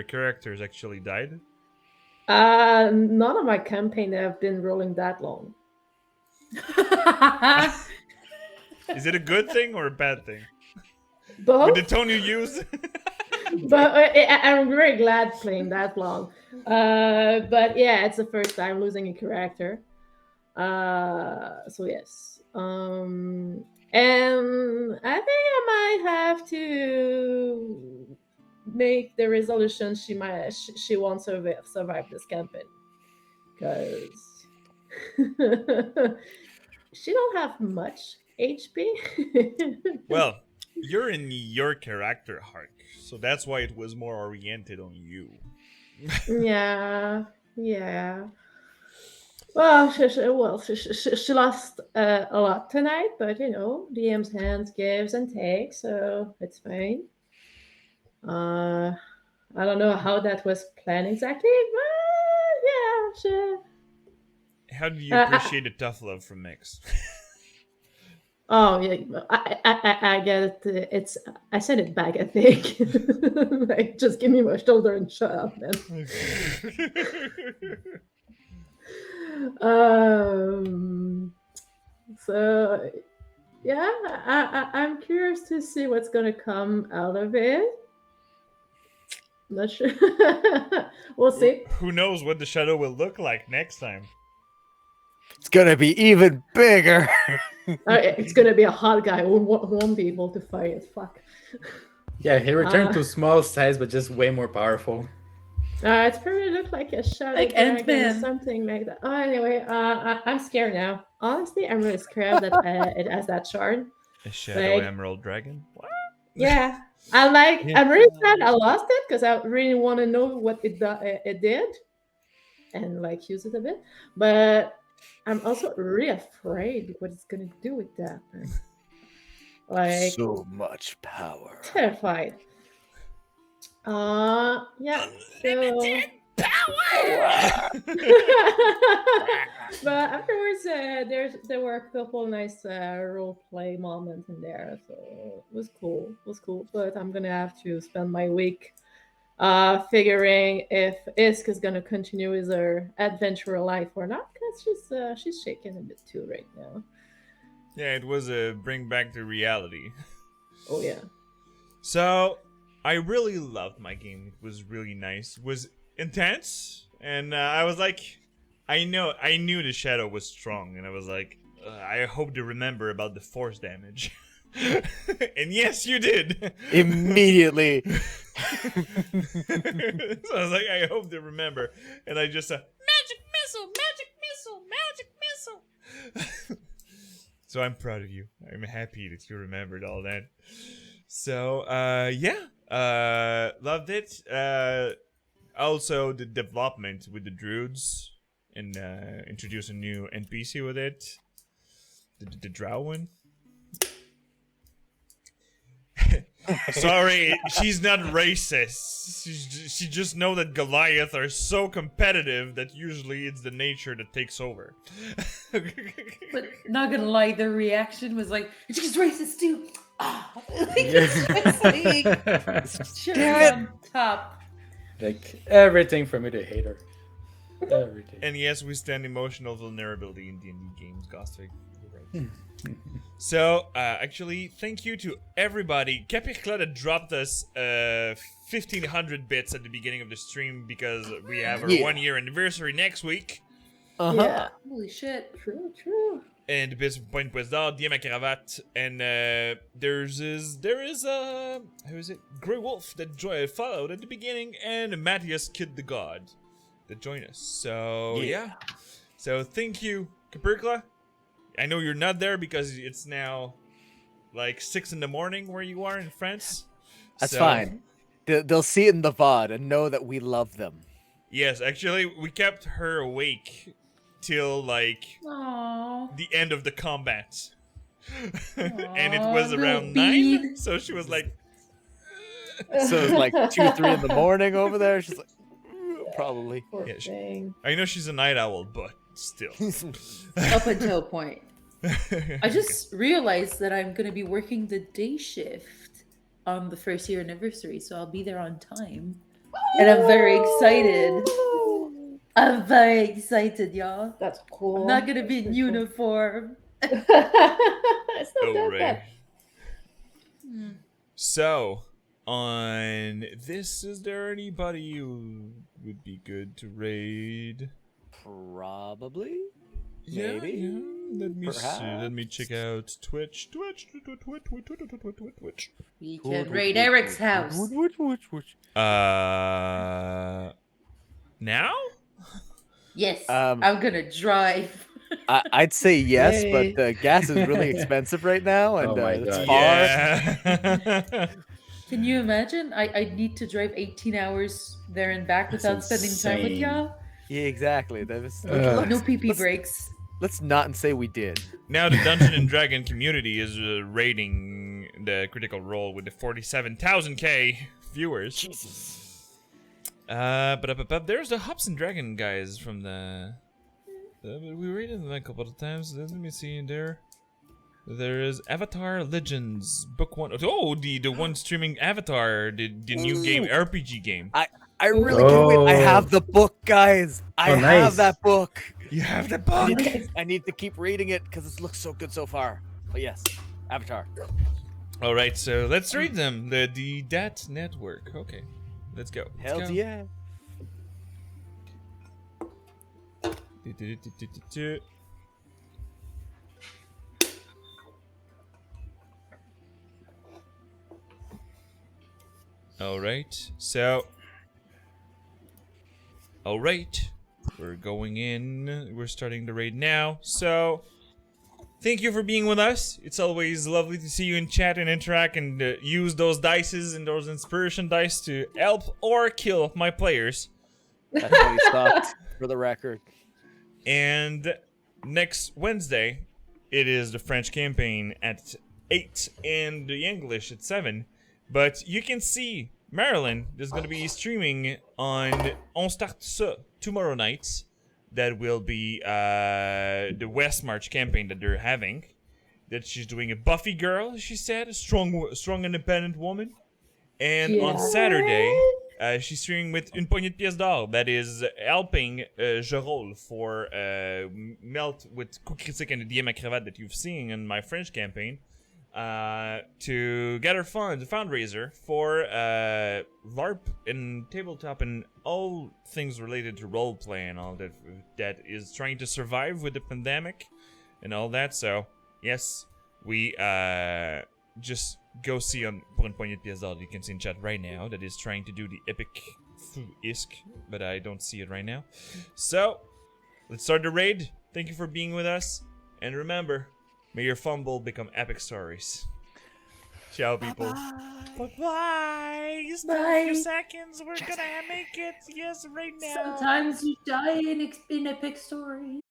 characters actually died? None of my campaign have been rolling that long. Is it a good thing or a bad thing? Both. With the tone you use? But I'm very glad playing that long. But yeah, it's the first time losing a character. So yes. And I think I might have to make the resolution she won't survive this campaign, because she don't have much HP. Well, you're in your character arc, so that's why it was more oriented on you. Yeah. Well, she lost a lot tonight, but DM's hands gives and takes, so it's fine. I don't know how that was planned exactly, but yeah, sure. How do you appreciate the tough love from Mix? Oh yeah, I get it. I said it back, I think. Like, just give me my shoulder and shut up, man. So yeah, I'm curious to see what's gonna come out of it. Not sure. We'll see. Who knows what the shadow will look like next time? It's gonna be even bigger. It's gonna be a hot guy who won't be able to fight it. Fuck. Yeah, he returned to small size, but just way more powerful. It's probably look like a shadow Like dragon Ant-Man. or something like that. Oh, anyway, I'm scared now. Honestly, I'm really scared that it has that shard. A shadow Like- emerald dragon? What? Yeah, I'm really sad I lost it, because I really want to know what it did, and like use it a bit. But I'm also really afraid what it's gonna do with that. Like, So much power. terrified. Yeah. So... But afterwards, there were a couple nice role play moments in there, so it was cool. But I'm gonna have to spend my week figuring if Isk is gonna continue with her adventurer life or not, because she's shaking a bit too right now. Yeah, it was a bring back to reality. Oh yeah. So, I really loved my game. It was really nice. It was intense, and I was like, I knew the shadow was strong, and I was like, I hope to remember about the force damage. And yes, you did. Immediately. So I was like, I hope to remember, and I just magic missile. So I'm proud of you. I'm happy that you remembered all that. So yeah, loved it. Also the development with the druids and introduce a new NPC with it. The drow one. Sorry, she's not racist. She just know that Goliath are so competitive that usually it's the nature that takes over. But not gonna lie, the reaction was like, she's racist too. Ah, like, cherry on top. Like everything for me to hate her. Everything. And yes, we stand emotional vulnerability in D&D games, Gostwick. You're right. So, actually, thank you to everybody. Capiclada dropped us 1,500 bits at the beginning of the stream because we have our 1 year anniversary next week. Yeah. Holy shit. True. And bits of Point Poisson, Dia ma cravate, and there is a who is it? Grey Wolf that followed at the beginning, and Matthias Kid the God that joined us. So yeah. So thank you, Capercla. I know you're not there because it's now like 6 in the morning where you are in France. That's So, fine. They'll see it in the VOD and know that we love them. Yes, actually, we kept her awake till like Aww. the end of the combat. And it Aw, was little around 9, bead. so she was like, So it's like 2, 3 in the morning over there. She's like, probably. Poor Yeah, thing. I know she's a night owl, but still. Up until a point. I just realized that I'm going to be working the day shift on the first year anniversary, so I'll be there on time. And I'm very excited. I'm very excited, y'all. That's cool. I'm not going to be in That's pretty cool. uniform. It's not Oh, that right. bad. So, on this, is there anybody who would be good to raid? Probably. Yeah, Maybe. yeah. Let me see. Let Perhaps. me check out Twitch. We can raid Eric's house. Now? Yes, Um, I'm going to drive. I'd say yes, Yay. but gas is really expensive right now, and Oh my it's God. far. Yeah. Can you imagine? I need to drive 18 hours there and back That's without spending time with insane. y'all. Yeah, exactly. That was, No PP let's- breaks. let's not say we did. Now the Dungeon and Dragon community is rating the Critical Role with the 47,000k viewers. Jesus. But there's the Hops and Dragon guys from the we rated them a couple of times. Let me see in there. There is Avatar Legends Book 1. Oh, the one streaming Avatar, the new game, RPG game. I really can't wait. I Oh. have the book, guys. I Oh, have nice. that book. You have the I book. need to keep reading it because it looks so good so far. But yes, Avatar. All right, so let's read them. The Dat Network. Okay, let's go. Let's Hell go. yeah. Alright, so. Alright, we're going in. We're starting the raid now. So, thank you for being with us. It's always lovely to see you in chat and interact and use those dices and those inspiration dice to help or kill my players. That's how he stopped, for the record. And next Wednesday, it is the French campaign at 8 and the English at 7. But you can see Marilyn is going to be streaming on On Start Ça tomorrow night. That will be the West March campaign that they're having. That she's doing a Buffy girl, she said, a strong independent woman. And on Saturday, she's streaming with Une Poignée de Pièces d'Or, that is helping Jerol for Melt with Coup Critique and the DM à Cravate that you've seen in my French campaign, to gather funds, a fundraiser for LARP and tabletop and all things related to roleplay and all that is trying to survive with the pandemic and all that. So, yes, we just go see on Pour une poignée de pièces d'or, you can see in chat right now, that is trying to do the epic isk, but I don't see it right now. So, let's start the raid. Thank you for being with us, and remember, may your fumble become epic stories. Ciao, people. Bye-bye. Still a few Bye. seconds. We're gonna make it. Yes, right now. Sometimes you die in epic stories.